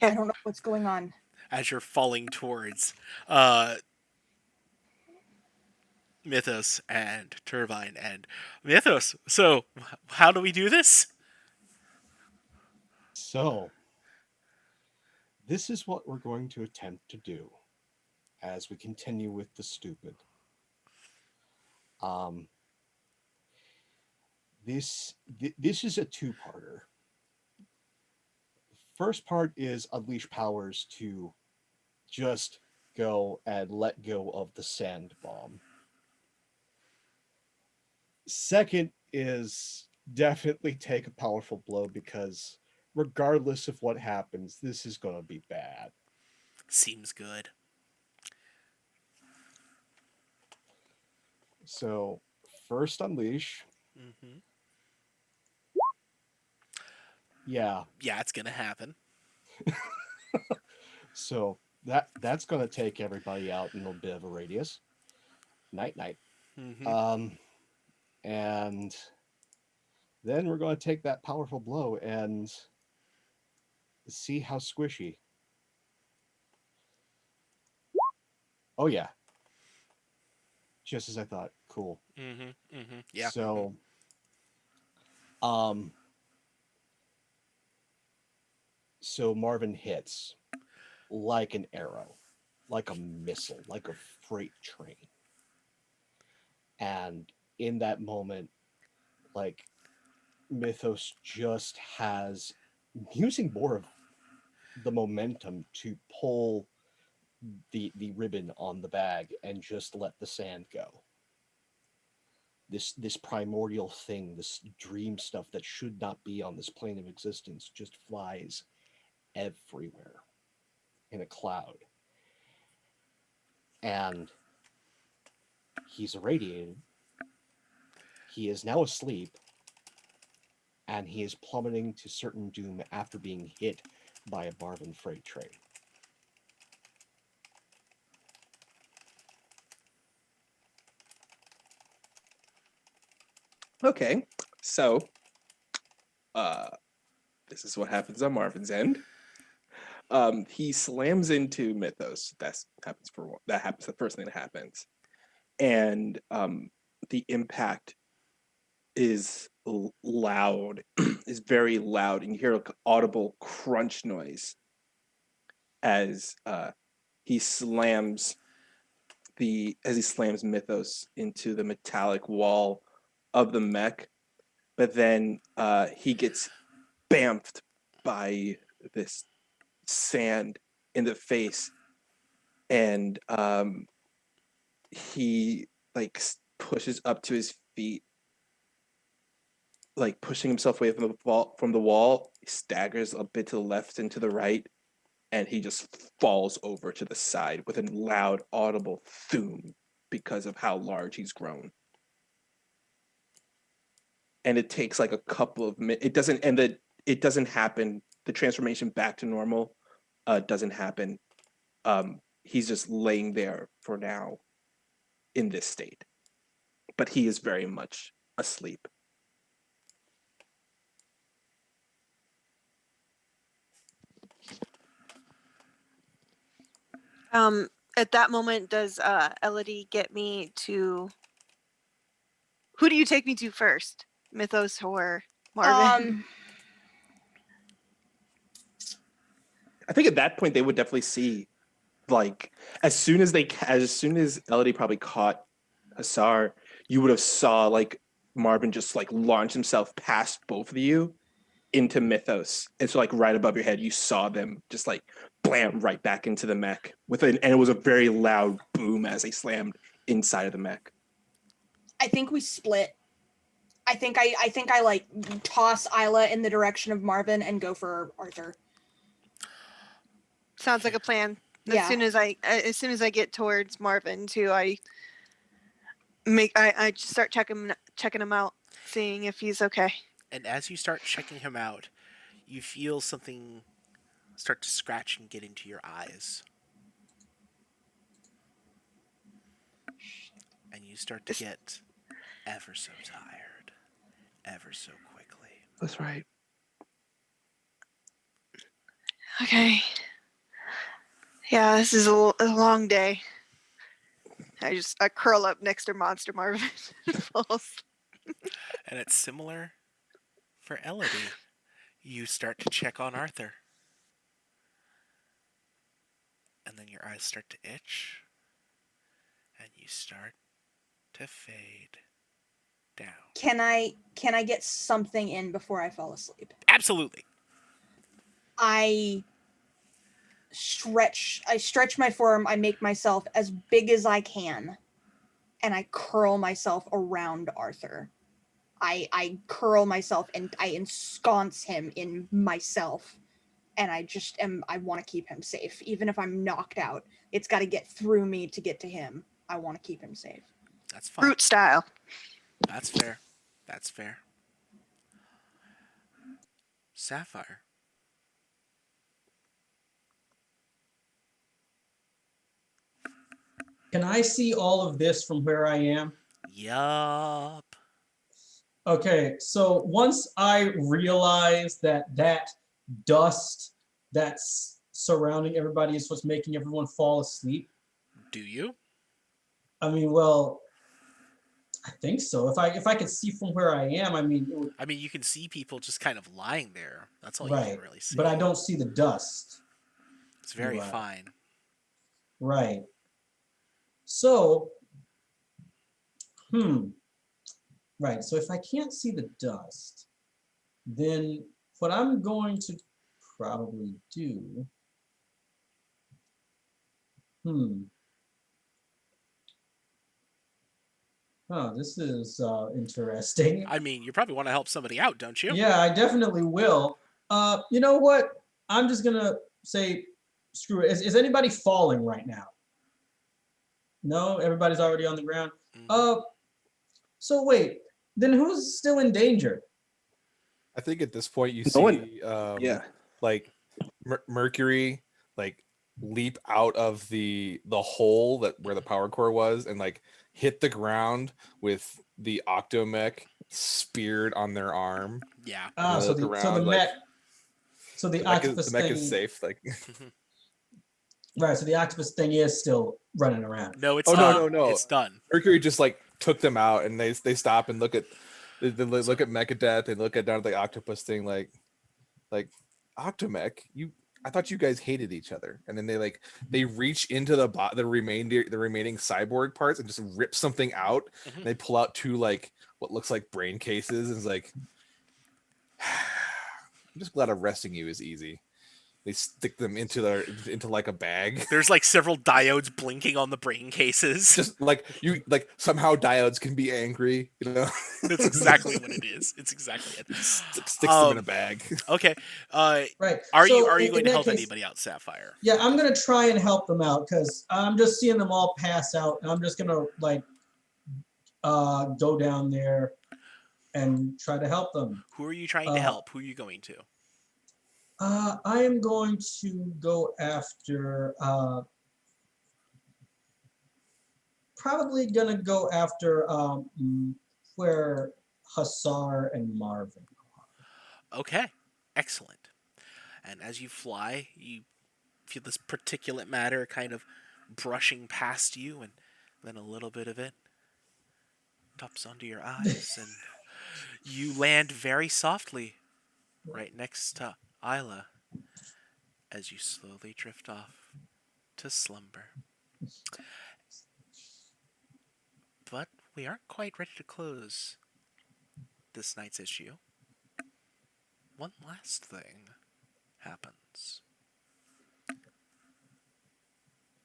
Speaker 5: I don't know what's going on.
Speaker 1: As you're falling towards Mythos and Turbine and Mythos. So, how do we do this?
Speaker 3: So, this is what we're going to attempt to do as we continue with the stupid. This is a two-parter. First part is unleash powers to just go and let go of the sand bomb. Second is definitely take a powerful blow because regardless of what happens, this is going to be bad.
Speaker 1: Seems good.
Speaker 3: So, first unleash.
Speaker 1: Mm-hmm.
Speaker 3: Yeah.
Speaker 1: Yeah, it's gonna happen.
Speaker 3: So that's gonna take everybody out in a bit of a radius. Night night.
Speaker 1: Mm-hmm.
Speaker 3: And then we're gonna take that powerful blow and see how squishy. Oh yeah. Just as I thought. Cool.
Speaker 1: Mm-hmm. Mm-hmm. Yeah.
Speaker 3: So um so Marvin hits like an arrow, like a missile, like a freight train. And in that moment, like Mythos just has using more of the momentum to pull the ribbon on the bag and just let the sand go. This primordial thing, this dream stuff that should not be on this plane of existence, just flies everywhere in a cloud. And he's irradiated. He is now asleep, and he is plummeting to certain doom after being hit by a Marvin freight train.
Speaker 7: Okay, so this is what happens on Marvin's end. He slams into Mythos. That happens. The first thing that happens, and the impact is loud, is very loud, and you hear an audible crunch noise as he slams Mythos into the metallic wall of the mech. But then he gets bamfed by this sand in the face, and he like pushes up to his feet, like pushing himself away from the wall. He staggers a bit to the left and to the right, and he just falls over to the side with a loud, audible thoom because of how large he's grown. And it takes like a couple of minutes. It doesn't happen. The transformation back to normal doesn't happen. He's just laying there for now in this state, but he is very much asleep.
Speaker 6: At that moment, does Elodie get me to? Who do you take me to first, Mythos or Marvin?
Speaker 7: I think at that point they would definitely see, like, as soon as Elodie probably caught Hassar, you would have saw like Marvin just like launch himself past both of you into Mythos, and so like right above your head, you saw them just like blam right back into the mech and it was a very loud boom as they slammed inside of the mech.
Speaker 5: I think we split. I think I like toss Isla in the direction of Marvin and go for Arthur.
Speaker 6: Sounds like a plan.
Speaker 5: Yeah.
Speaker 6: As soon as I get towards Marvin too, I just start checking him out, seeing if he's okay.
Speaker 1: And as you start checking him out, you feel something start to scratch and get into your eyes. And you start to get ever so tired, ever so quickly.
Speaker 7: That's right.
Speaker 6: Okay. Yeah, this is a long day. I curl up next to Monster Marvin and fall asleep.
Speaker 1: And it's similar for Elodie. You start to check on Arthur. And then your eyes start to itch. And you start to fade down.
Speaker 5: Can I get something in before I fall asleep?
Speaker 1: Absolutely.
Speaker 5: I stretch my forearm, I make myself as big as I can, and I curl myself around Arthur. I curl myself and I ensconce him in myself, and I want to keep him safe. Even if I'm knocked out, it's got to get through me to get to him. I want to keep him safe.
Speaker 1: That's fine.
Speaker 6: Brute style.
Speaker 1: That's fair. That's fair. Sapphire.
Speaker 2: Can I see all of this from where I am?
Speaker 1: Yup.
Speaker 2: Okay, so once I realize that that dust that's surrounding everybody is what's making everyone fall asleep,
Speaker 1: Do you?
Speaker 2: I mean, well, I think so. If I could see from where I am, I mean, it would,
Speaker 1: I mean, you can see people just kind of lying there. That's all you can
Speaker 2: right.
Speaker 1: really see.
Speaker 2: But I don't see the dust.
Speaker 1: It's very
Speaker 2: Do I?
Speaker 1: fine.
Speaker 2: Right. So, right. So if I can't see the dust, then what I'm going to probably do, oh, this is interesting.
Speaker 1: I mean, you probably want to help somebody out, don't you?
Speaker 2: Yeah, I definitely will. You know what? I'm just gonna say, screw it. Is anybody falling right now? No, everybody's already on the ground.
Speaker 1: Mhm.
Speaker 2: So wait, then who's still in danger?
Speaker 4: I think at this point you
Speaker 7: No one.
Speaker 4: see
Speaker 7: Yeah.
Speaker 4: like Mercury like leap out of the hole that where the power core was and like hit the ground with the octomech speared on their arm.
Speaker 1: Yeah.
Speaker 2: Ah,
Speaker 4: And they
Speaker 2: so
Speaker 4: look
Speaker 2: the
Speaker 4: around like
Speaker 2: the octopus
Speaker 4: the mech
Speaker 2: thing,
Speaker 4: is safe. Like
Speaker 2: right? So the octopus thing is still running around.
Speaker 1: No, it's
Speaker 4: oh no
Speaker 1: done.
Speaker 4: no no!
Speaker 1: It's done.
Speaker 4: Mercury just like took them out and they stop and look at they
Speaker 1: So,
Speaker 4: look at Mechadeath and look at down at the octopus thing like Octomech, I thought you guys hated each other. And then they reach into the remaining cyborg parts and just rip something out.
Speaker 1: mhm.
Speaker 4: And they pull out two like what looks like brain cases and it's like I'm just glad arresting you is easy. They stick them into like a bag.
Speaker 1: There's like several diodes blinking on the brain cases.
Speaker 4: Just like you like somehow diodes can be angry, you know.
Speaker 1: That's exactly what it is. It's exactly it.
Speaker 4: Sticks them in a bag.
Speaker 1: Okay.
Speaker 2: Right.
Speaker 1: Are
Speaker 2: So
Speaker 1: you
Speaker 2: in
Speaker 1: going to
Speaker 2: that
Speaker 1: help
Speaker 2: case,
Speaker 1: anybody out, Sapphire?
Speaker 2: yeah, I'm gonna try and help them out because I'm just seeing them all pass out, and I'm just gonna like go down there and try to help them.
Speaker 1: Who are you trying to
Speaker 2: Uh,
Speaker 1: help? Who are you going to?
Speaker 2: I am going to go after. Probably gonna go after where Hussar and Marvin.
Speaker 1: Okay. Excellent. And as you fly, you feel this particulate matter kind of brushing past you, and then a little bit of it tops onto your eyes, and you land very softly right next to Isla as you slowly drift off to slumber. But we aren't quite ready to close this night's issue. One last thing happens.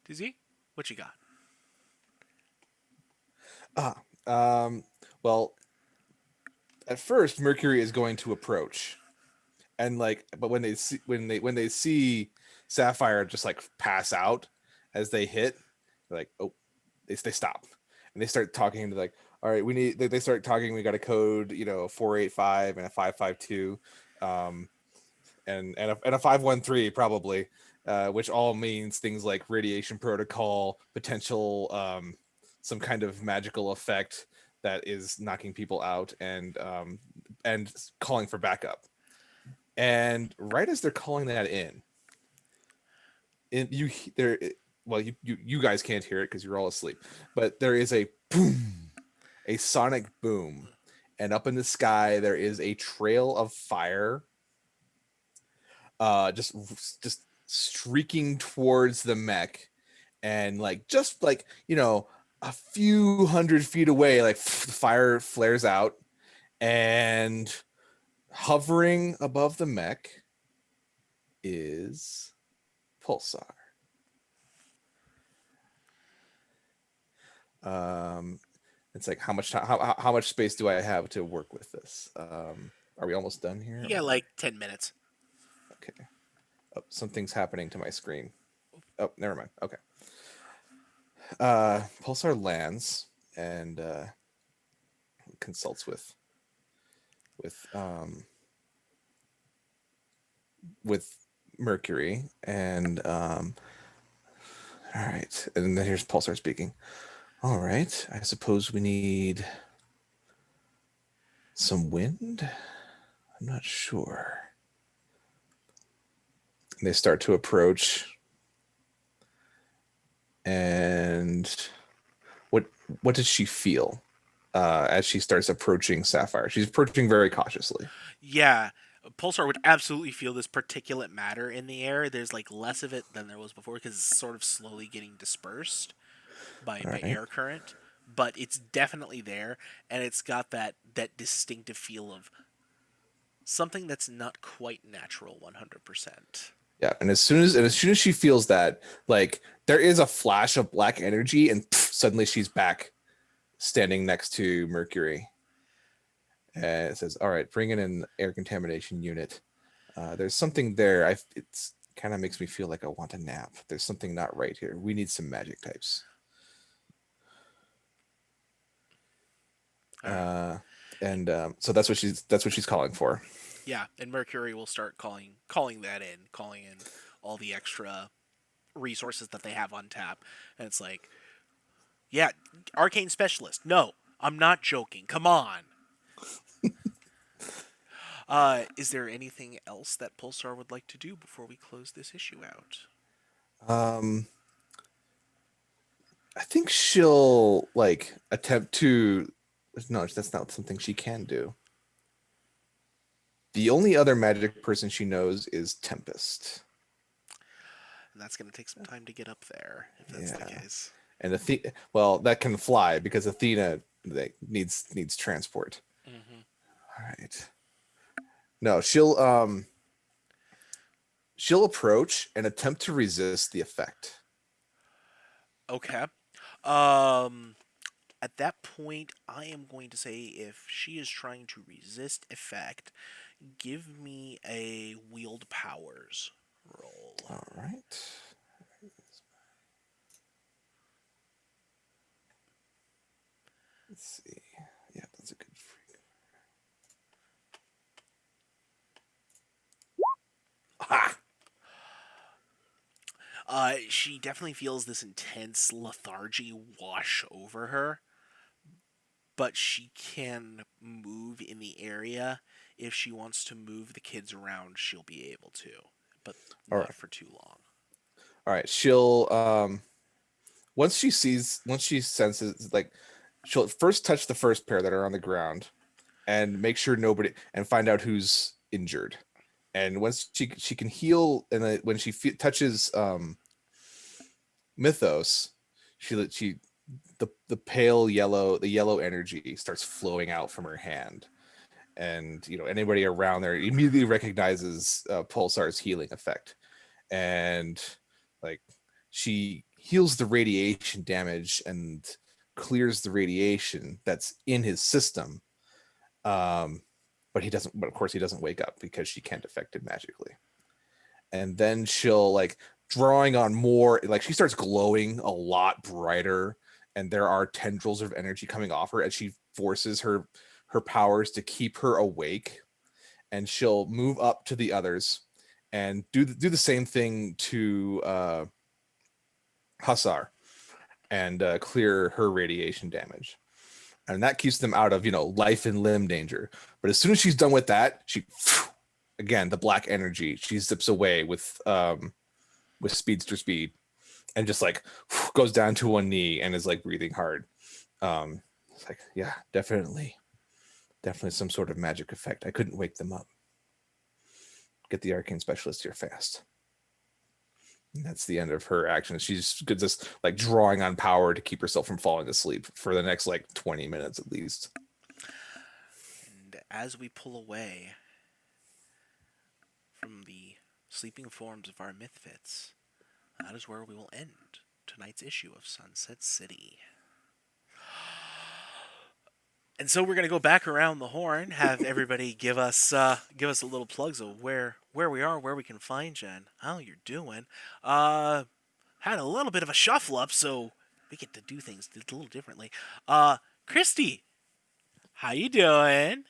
Speaker 1: Dizzy, what you got?
Speaker 4: Well, at first Mercury is going to approach, and but when they see Sapphire just like pass out as they hit, they're like, oh, they stop and they start talking to like, all right, they start talking. We got a code, 485 and a 552, and a 513 probably, which all means things like radiation protocol, potential, some kind of magical effect that is knocking people out, and calling for backup. And right as they're calling that you there, well, you guys can't hear it because you're all asleep, but there is a boom, a sonic boom, and up in the sky there is a trail of fire, just streaking towards the mech, and just a few 100 feet away, like the fire flares out, and hovering above the mech is Pulsar. It's like, how much space do I have to work with this? Are we almost done here?
Speaker 1: You got like 10 minutes.
Speaker 4: Okay. Oh, something's happening to my screen. Oh, never mind. Okay. Pulsar lands and consults with
Speaker 8: with Mercury, and all right, and then here's Pulsar speaking. All right, I suppose we need some wind. I'm not sure. And they start to approach, and what does she feel as she starts approaching Sapphire? She's approaching very cautiously.
Speaker 1: Yeah, Pulsar would absolutely feel this particulate matter in the air. There's like less of it than there was before because it's sort of slowly getting dispersed
Speaker 8: All
Speaker 1: by
Speaker 8: right.
Speaker 1: air current, but it's definitely there, and it's got that distinctive feel of something that's not quite natural 100%.
Speaker 8: Yeah, and as soon as she feels that, like there is a flash of black energy, and suddenly she's back standing next to Mercury. And it says, "All right, bring in an air contamination unit. There's something there. It's kind of makes me feel like I want a nap. There's something not right here. We need some magic types."
Speaker 1: All right.
Speaker 8: And so that's what she's calling for.
Speaker 1: Yeah, and Mercury will start calling calling in all the extra resources that they have on tap, and it's like, yeah, arcane specialist. No, I'm not joking. Come on. Is there anything else that Pulsar would like to do before we close this issue out?
Speaker 8: Um, I think she'll like attempt to. No, that's not something she can do. The only other magic person she knows is Tempest.
Speaker 1: And that's going to take some time to get up there, if that's the
Speaker 8: Yeah.
Speaker 1: case.
Speaker 8: And well, that can fly because Athena needs transport.
Speaker 1: Mm-hmm.
Speaker 8: All right. No, she'll approach and attempt to resist the effect.
Speaker 1: Okay. Um, at that point, I am going to say if she is trying to resist effect, give me a wield powers roll.
Speaker 8: All right. Let's see. Yeah, that's a good freak. Ha!
Speaker 1: She definitely feels this intense lethargy wash over her, but she can move in the area. If she wants to move the kids around, she'll be able to, but
Speaker 8: All
Speaker 1: not
Speaker 8: right.
Speaker 1: for too long.
Speaker 8: All right. She'll once she senses, like, she'll first touch the first pair that are on the ground and make sure nobody, and find out who's injured. And once she can heal, and then when she touches Mythos, she the pale yellow, the yellow energy starts flowing out from her hand, and anybody around there immediately recognizes Pulsar's healing effect, and like she heals the radiation damage and clears the radiation that's in his system. But he doesn't. But of course, he doesn't wake up because she can't affect it magically. And then she'll like drawing on more. Like she starts glowing a lot brighter, and there are tendrils of energy coming off her as she forces her powers to keep her awake. And she'll move up to the others and do the same thing to Hussar and clear her radiation damage. And that keeps them out of life and limb danger. But as soon as she's done with that, she again, the black energy, she zips away with speedster speed, and just like goes down to one knee and is like breathing hard. It's like, yeah, definitely some sort of magic effect. I couldn't wake them up. Get the arcane specialist here fast. And that's the end of her action. She's just like drawing on power to keep herself from falling asleep for the next like 20 minutes at least.
Speaker 1: And as we pull away from the sleeping forms of our Mythfits, that is where we will end tonight's issue of Sunset City. And so we're gonna go back around the horn, have everybody give us a little plugs of where we are, where we can find you, and how you're doing. Had a little bit of a shuffle up, so we get to do things a little differently. Christy, how you doing?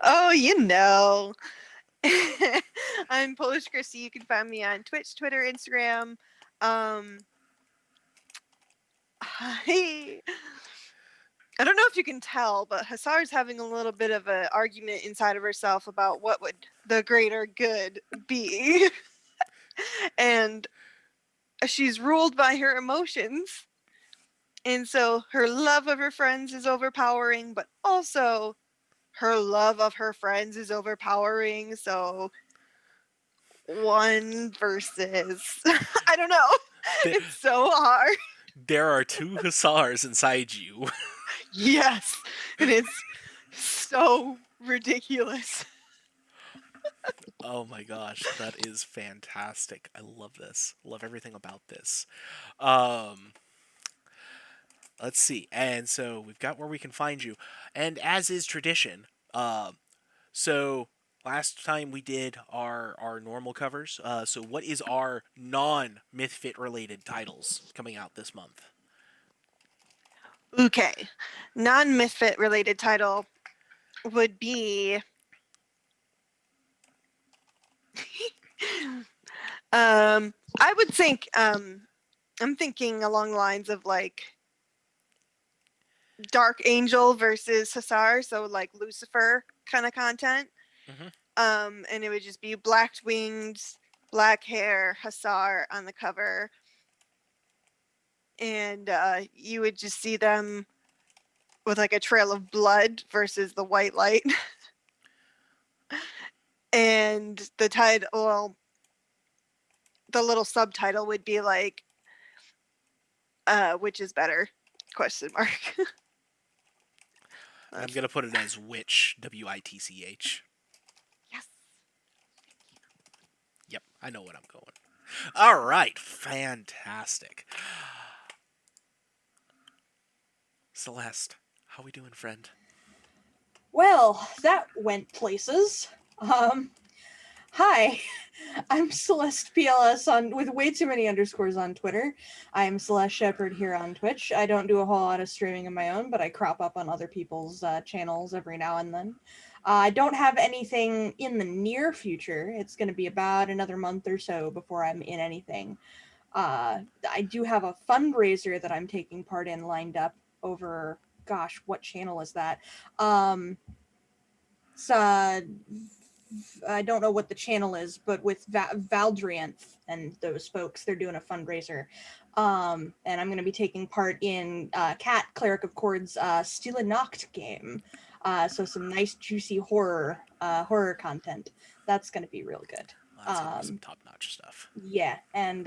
Speaker 6: Oh, I'm Polish Christy. You can find me on Twitch, Twitter, Instagram. I don't know if you can tell, but Hasar's having a little bit of an argument inside of herself about what would the greater good be. And she's ruled by her emotions. And so her love of her friends is overpowering, but also her love of her friends is overpowering. So one versus I don't know.
Speaker 1: Th-
Speaker 6: It's so hard.
Speaker 1: There are two hussars inside you.
Speaker 6: Yes. And it's so ridiculous.
Speaker 1: Oh my gosh, that is fantastic. I love this. Love everything about this. Um, let's see. And so we've got where we can find you. And as is tradition, so last time we did our normal covers. So what is our non-Mythfit related titles coming out this month?
Speaker 6: Okay. Non-Mythfit related title would be I would think I'm thinking along the lines of like Dark Angel versus Hussar, so like Lucifer kind of content. And it would just be black wings, black hair, Hussar on the cover. And you would just see them with like a trail of blood versus the white light. And the title, well, the little subtitle would be like, which is better? Question mark.
Speaker 1: I'm gonna put it as Witch, WITCH.
Speaker 6: Yes.
Speaker 1: Yep, I know what I'm going. All right, fantastic. Celeste, how we doing, friend?
Speaker 5: Well, that went places. Hi, I'm Celeste PLS with way too many underscores on Twitter. I'm Celeste Shepherd here on Twitch. I don't do a whole lot of streaming of my own, but I crop up on other people's channels every now and then. I don't have anything in the near future. It's going to be about another month or so before I'm in anything. I do have a fundraiser that I'm taking part in lined up over, gosh, what channel is that? It's I don't know what the channel is, but with Valdrianth and those folks, they're doing a fundraiser. And I'm going to be taking part in Cat, Cleric of Chords, Stille Nacht game. So some nice, juicy horror content. That's going to be real good.
Speaker 1: That's gonna be some top-notch stuff.
Speaker 5: Yeah, and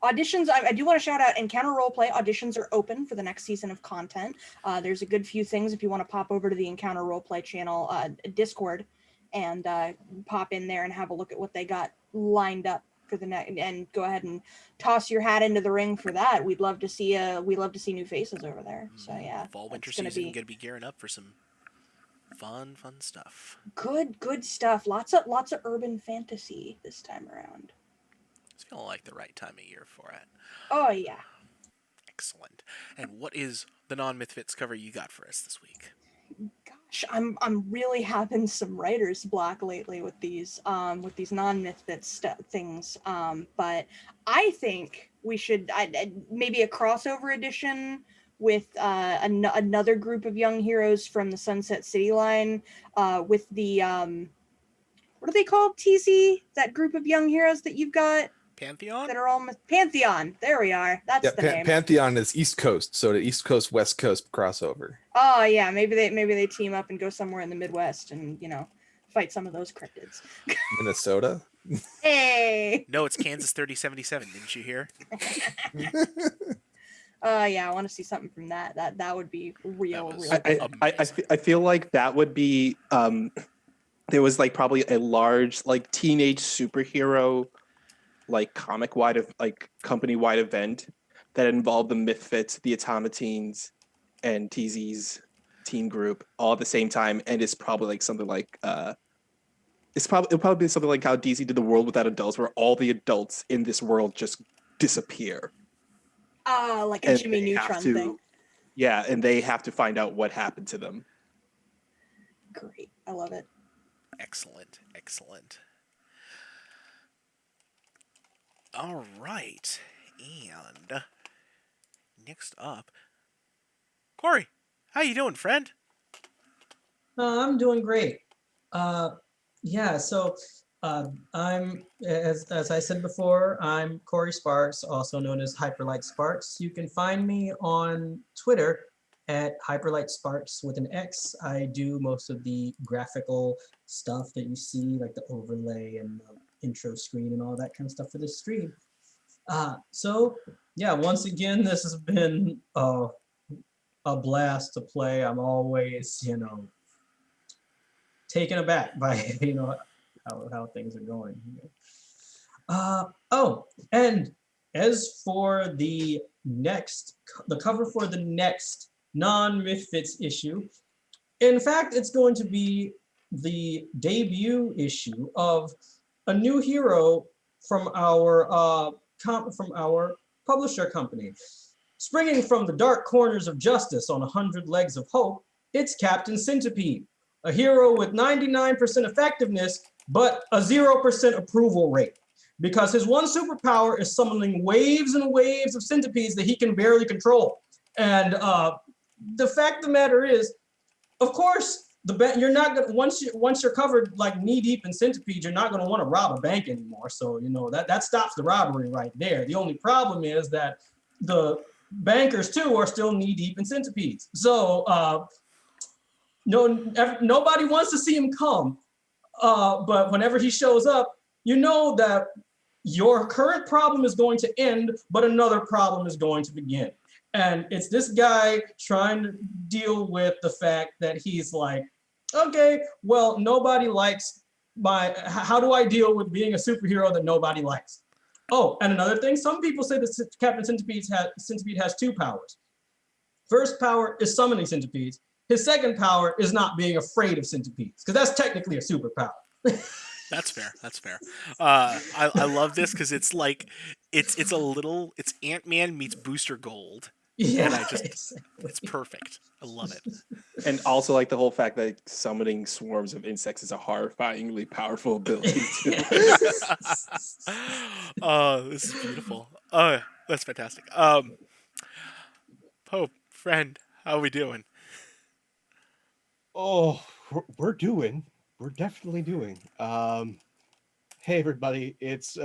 Speaker 5: auditions, I do want to shout out Encounter Roleplay. Auditions are open for the next season of content. There's a good few things if you want to pop over to the Encounter Roleplay channel Discord and pop in there and have a look at what they got lined up for the next, and go ahead and toss your hat into the ring for that. We'd love to see new faces over there. So yeah,
Speaker 1: Fall winter season gonna be gearing up for some fun stuff.
Speaker 5: Good stuff. Lots of urban fantasy this time around.
Speaker 1: It's feeling like the right time of year for it.
Speaker 5: Oh yeah.
Speaker 1: Excellent. And what is the non-Mythfits cover you got for us this week?
Speaker 5: Gosh, I'm really having some writer's block lately with these non-Mythfits things. But I think we should maybe a crossover edition with another group of young heroes from the Sunset City line, with the what are they called, TC? That group of young heroes that you've got?
Speaker 1: Pantheon?
Speaker 5: That are all Pantheon. There we are. That's the name.
Speaker 4: Pantheon is East Coast, so the East Coast West Coast crossover.
Speaker 5: Oh yeah, maybe they team up and go somewhere in the Midwest and fight some of those cryptids.
Speaker 4: Minnesota?
Speaker 5: Hey.
Speaker 1: No, it's Kansas 3077. Didn't you hear?
Speaker 5: Yeah, I want to see something from that. That would be real.
Speaker 7: I feel like that would be there was like probably a large like teenage superhero like comic-wide like company-wide event that involved the Mythfits, the Automateens, and TZ's team group all at the same time, and it's probably like something like it'll probably be something like how DC did the World Without Adults, where all the adults in this world just disappear.
Speaker 5: Like a Jimmy Neutron thing.
Speaker 7: Yeah, and they have to find out what happened to them.
Speaker 5: Great, I love it.
Speaker 1: Excellent. All right. And next up, Corey. How you doing, friend?
Speaker 2: I'm doing great. Uh, yeah, so I'm as I said before, I'm Corey Sparks, also known as Hyperlight Sparks. You can find me on Twitter at Hyperlight Sparks with an X. I do most of the graphical stuff that you see, like the overlay and the intro screen and all that kind of stuff for this stream. So yeah, once again, this has been a blast to play. I'm always, taken aback by how things are going. Oh, and as for the cover for the next non-Mythfits issue, in fact, it's going to be the debut issue of a new hero from our publisher company. Springing from the dark corners of justice on 100 legs of hope, it's Captain Centipede, a hero with 99% effectiveness, but a 0% approval rate. Because his one superpower is summoning waves and waves of centipedes that he can barely control. And the fact of the matter is, of course, you're not gonna once you're covered like knee deep in centipedes, you're not gonna want to rob a bank anymore. So that stops the robbery right there. The only problem is that the bankers too are still knee deep in centipedes. So nobody wants to see him come. But whenever he shows up, you know that your current problem is going to end, but another problem is going to begin. And it's this guy trying to deal with the fact that he's like, okay, well, nobody likes how do I deal with being a superhero that nobody likes? Oh, and another thing, some people say that Captain Centipede has two powers. First power is summoning centipedes. His second power is not being afraid of centipedes, because that's technically a superpower.
Speaker 1: That's fair. That's fair. I love this because it's like it's Ant-Man meets Booster Gold, and
Speaker 2: Yeah,
Speaker 1: it's perfect. I love it.
Speaker 7: And also like the whole fact that summoning swarms of insects is a horrifyingly powerful ability too.
Speaker 1: Oh, this is beautiful. That's fantastic. Pope, friend, how we doing?
Speaker 3: Oh, we're definitely doing. Hey everybody, it's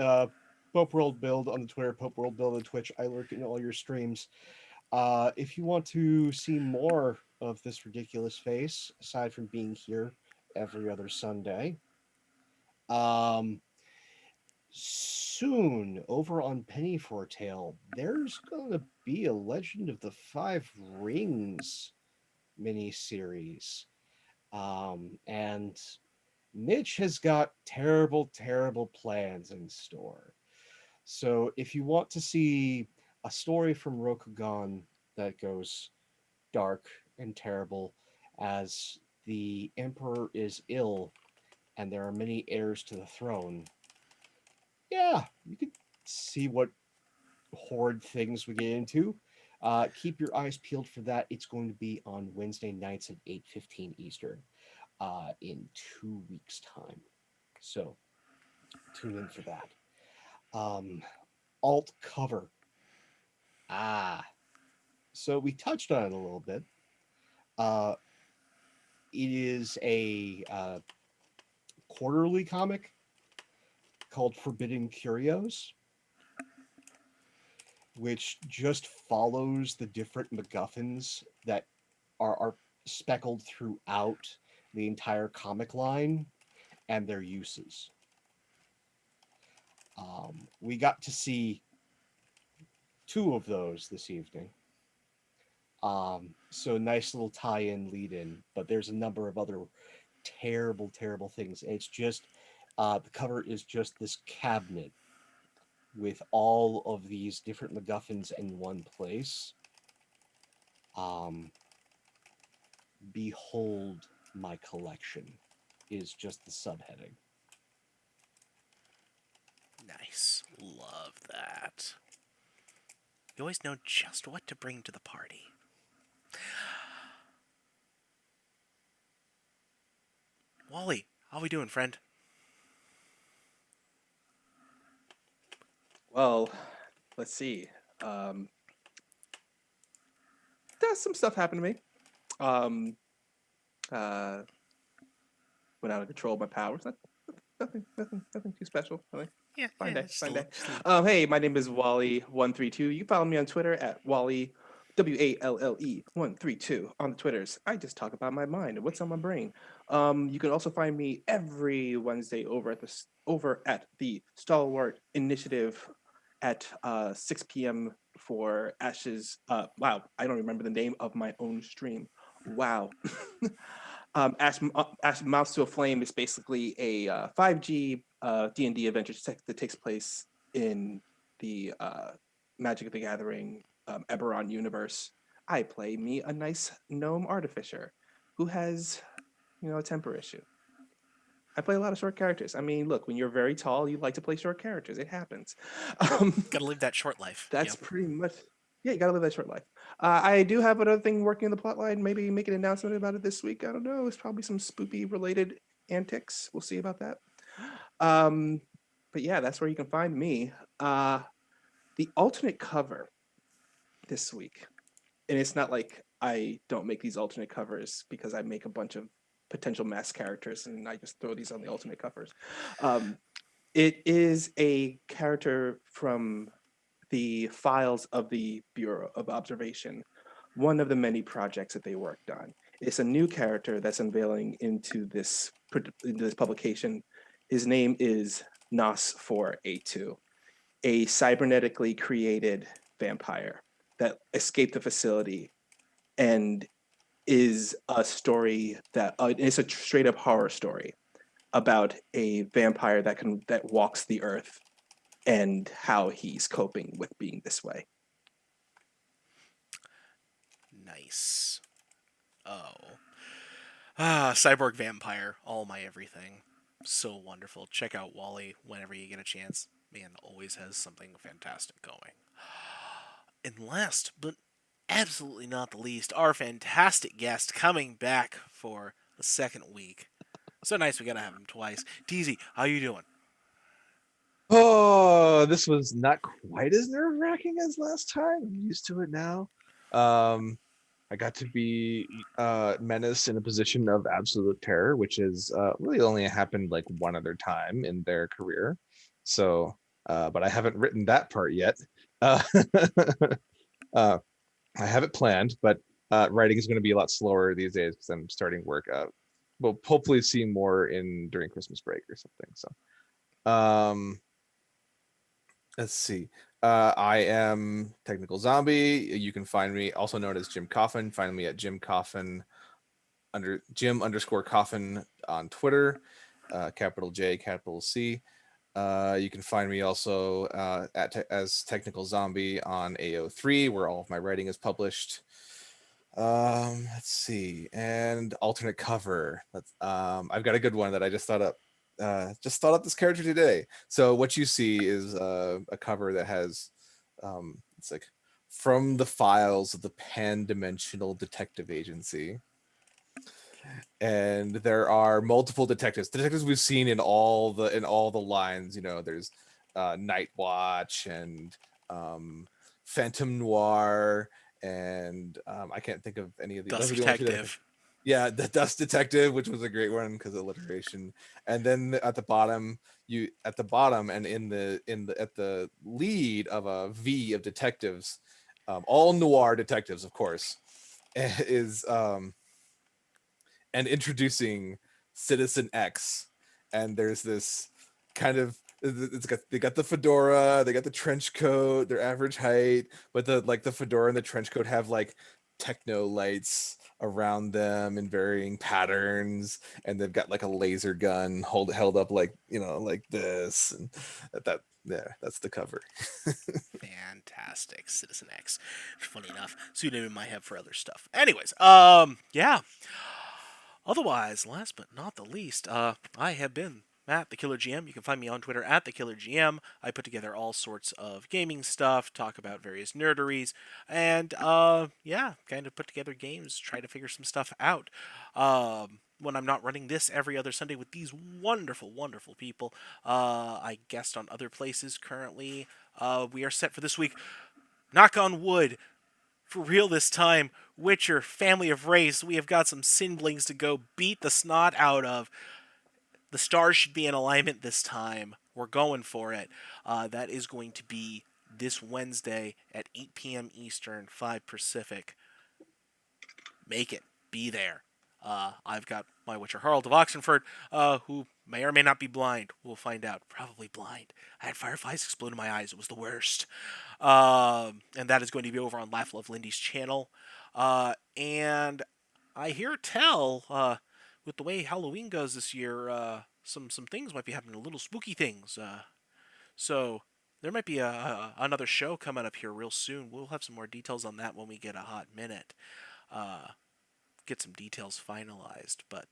Speaker 3: Pope World Build on the Twitter, Pope World Build on Twitch. I lurk in all your streams. If you want to see more of this ridiculous face, aside from being here every other Sunday, um, soon over on Penny Foretale, there's going to be a Legend of the Five Rings mini-series. And Mitch has got terrible, terrible plans in store. So if you want to see a story from Rokugan that goes dark and terrible as the emperor is ill and there are many heirs to the throne, yeah, you could see what horrid things we get into. Keep your eyes peeled for that. It's going to be on Wednesday nights at 8:15 Eastern in 2 weeks' time. So tune in for that. Alt cover. So we touched on it a little bit. It is a quarterly comic called Forbidden Curios, which just follows the different MacGuffins that are speckled throughout the entire comic line and their uses. We got to see 2 of those this evening. So nice little tie-in, lead-in, but there's a number of other terrible, terrible things. It's just the cover is just this cabinet with all of these different MacGuffins in one place. Behold my collection is just the subheading.
Speaker 1: Nice. Love that. You always know just what to bring to the party. Wally, how we doing, friend?
Speaker 7: Well, let's see. Um, does some stuff happen to me? Um, uh, went out of control of my powers. Nothing too special. Really.
Speaker 1: Yeah,
Speaker 7: Fine
Speaker 1: yeah,
Speaker 7: day,
Speaker 1: just
Speaker 7: fine day.
Speaker 1: just a little.
Speaker 7: Hey, my name is Wally132. You can follow me on Twitter at Wally WALLE132 on the Twitters. I just talk about my mind and what's on my brain. You can also find me every Wednesday over at the Stalwart Initiative at 6 p.m. for Ash's. Wow, I don't remember the name of my own stream. Wow. Ash Mouse to a Flame is basically a 5G D&D adventure that takes place in the Magic of the Gathering Eberron universe. I play me a nice gnome artificer who has, a temper issue. I play a lot of short characters. I mean, look, when you're very tall, you like to play short characters. It happens.
Speaker 1: Gotta live that short life.
Speaker 7: That's
Speaker 1: Yep.
Speaker 7: pretty much. Yeah, you gotta live that short life. I do have another thing working in the plotline. Maybe make an announcement about it this week. I don't know. It's probably some spoopy related antics. We'll see about that. Um, but yeah, that's where you can find me. The alternate cover this week, and it's not like I don't make these alternate covers because I make a bunch of potential mass characters and I just throw these on the alternate covers. It is a character from the files of the Bureau of Observation, one of the many projects that they worked on. It's a new character that's unveiling into this publication. His name is Nos4A2, a cybernetically created vampire that escaped the facility and is a story that it's a straight up horror story about a vampire that walks the earth and how he's coping with being this way.
Speaker 1: Nice. Oh. Cyborg Vampire, all my everything. So wonderful. Check out Wally whenever you get a chance. Man, always has something fantastic going. And last, but absolutely not the least, our fantastic guest coming back for the second week. So nice we gotta have him twice. DZ, how you doing?
Speaker 8: Oh, this was not quite as nerve-wracking as last time. I'm used to it now. I got to be Menace in a position of absolute terror, which is really only happened like one other time in their career. So, but I haven't written that part yet. Uh, uh, I have it planned, but writing is going to be a lot slower these days because I'm starting work. We'll hopefully see more in during Christmas break or something. So, let's see. I am Technical Zombie. You can find me also known as Jim Coffin. Find me at Jim Coffin under Jim_Coffin on Twitter, capital J, capital C. You can find me also as Technical Zombie on AO3, where all of my writing is published. Let's see, and alternate cover. I've got a good one that I just thought up. Just thought up this character today. So what you see is a cover that has it's like from the files of the pan-dimensional detective agency, and there are multiple detectives we've seen in all the lines. There's Night Watch and Phantom Noir, and I can't think of any of these.
Speaker 1: Dust
Speaker 8: Those are the only two that I think.
Speaker 1: Detective.
Speaker 8: Yeah, the Dust Detective, which was a great one because of alliteration. And then at the bottom and in the at the lead of a V of detectives, all noir detectives, of course, is and introducing Citizen X. And there's this kind of they got the fedora, they got the trench coat, their average height, but the fedora and the trench coat have like techno lights around them in varying patterns, and they've got like a laser gun held up like like this, and that's the cover.
Speaker 1: Fantastic. Citizen X. Funny enough, pseudonym might have for other stuff. Anyways, yeah. Otherwise, last but not the least, I have been Matt, the Killer GM. You can find me on Twitter at the Killer GM. I put together all sorts of gaming stuff, talk about various nerderies, and yeah, kind of put together games, try to figure some stuff out. When I'm not running this every other Sunday with these wonderful, wonderful people, I guest on other places currently. We are set for this week. Knock on wood. For real this time. Witcher, Family of Race. We have got some Sinblings to go beat the snot out of. The stars should be in alignment this time. We're going for it. That is going to be this Wednesday at 8 p.m. Eastern, 5 Pacific. Make it. Be there. I've got my Witcher Harald of Oxenford, who may or may not be blind. We'll find out. Probably blind. I had fireflies explode in my eyes. It was the worst. And that is going to be over on Laugh Love Lindy's channel. And I hear tell, with the way Halloween goes this year, some things might be happening, little spooky things. So there might be another show coming up here real soon. We'll have some more details on that when we get a hot minute. Get some details finalized. But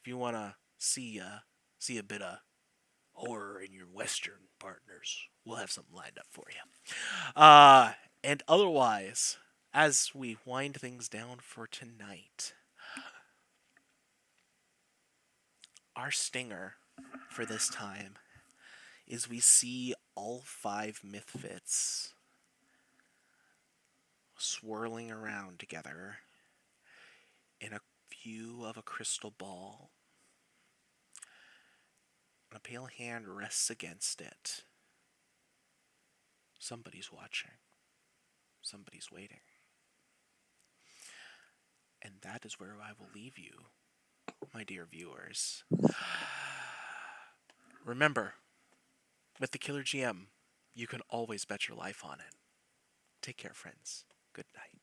Speaker 1: if you want to see a bit of horror in your Western partners, we'll have something lined up for you. And otherwise, as we wind things down for tonight, our stinger for this time is we see all 5 Mythfits swirling around together in a view of a crystal ball. And a pale hand rests against it. Somebody's watching. Somebody's waiting. And that is where I will leave you, my dear viewers. Remember, with the Killer GM, you can always bet your life on it. Take care, friends. Good night.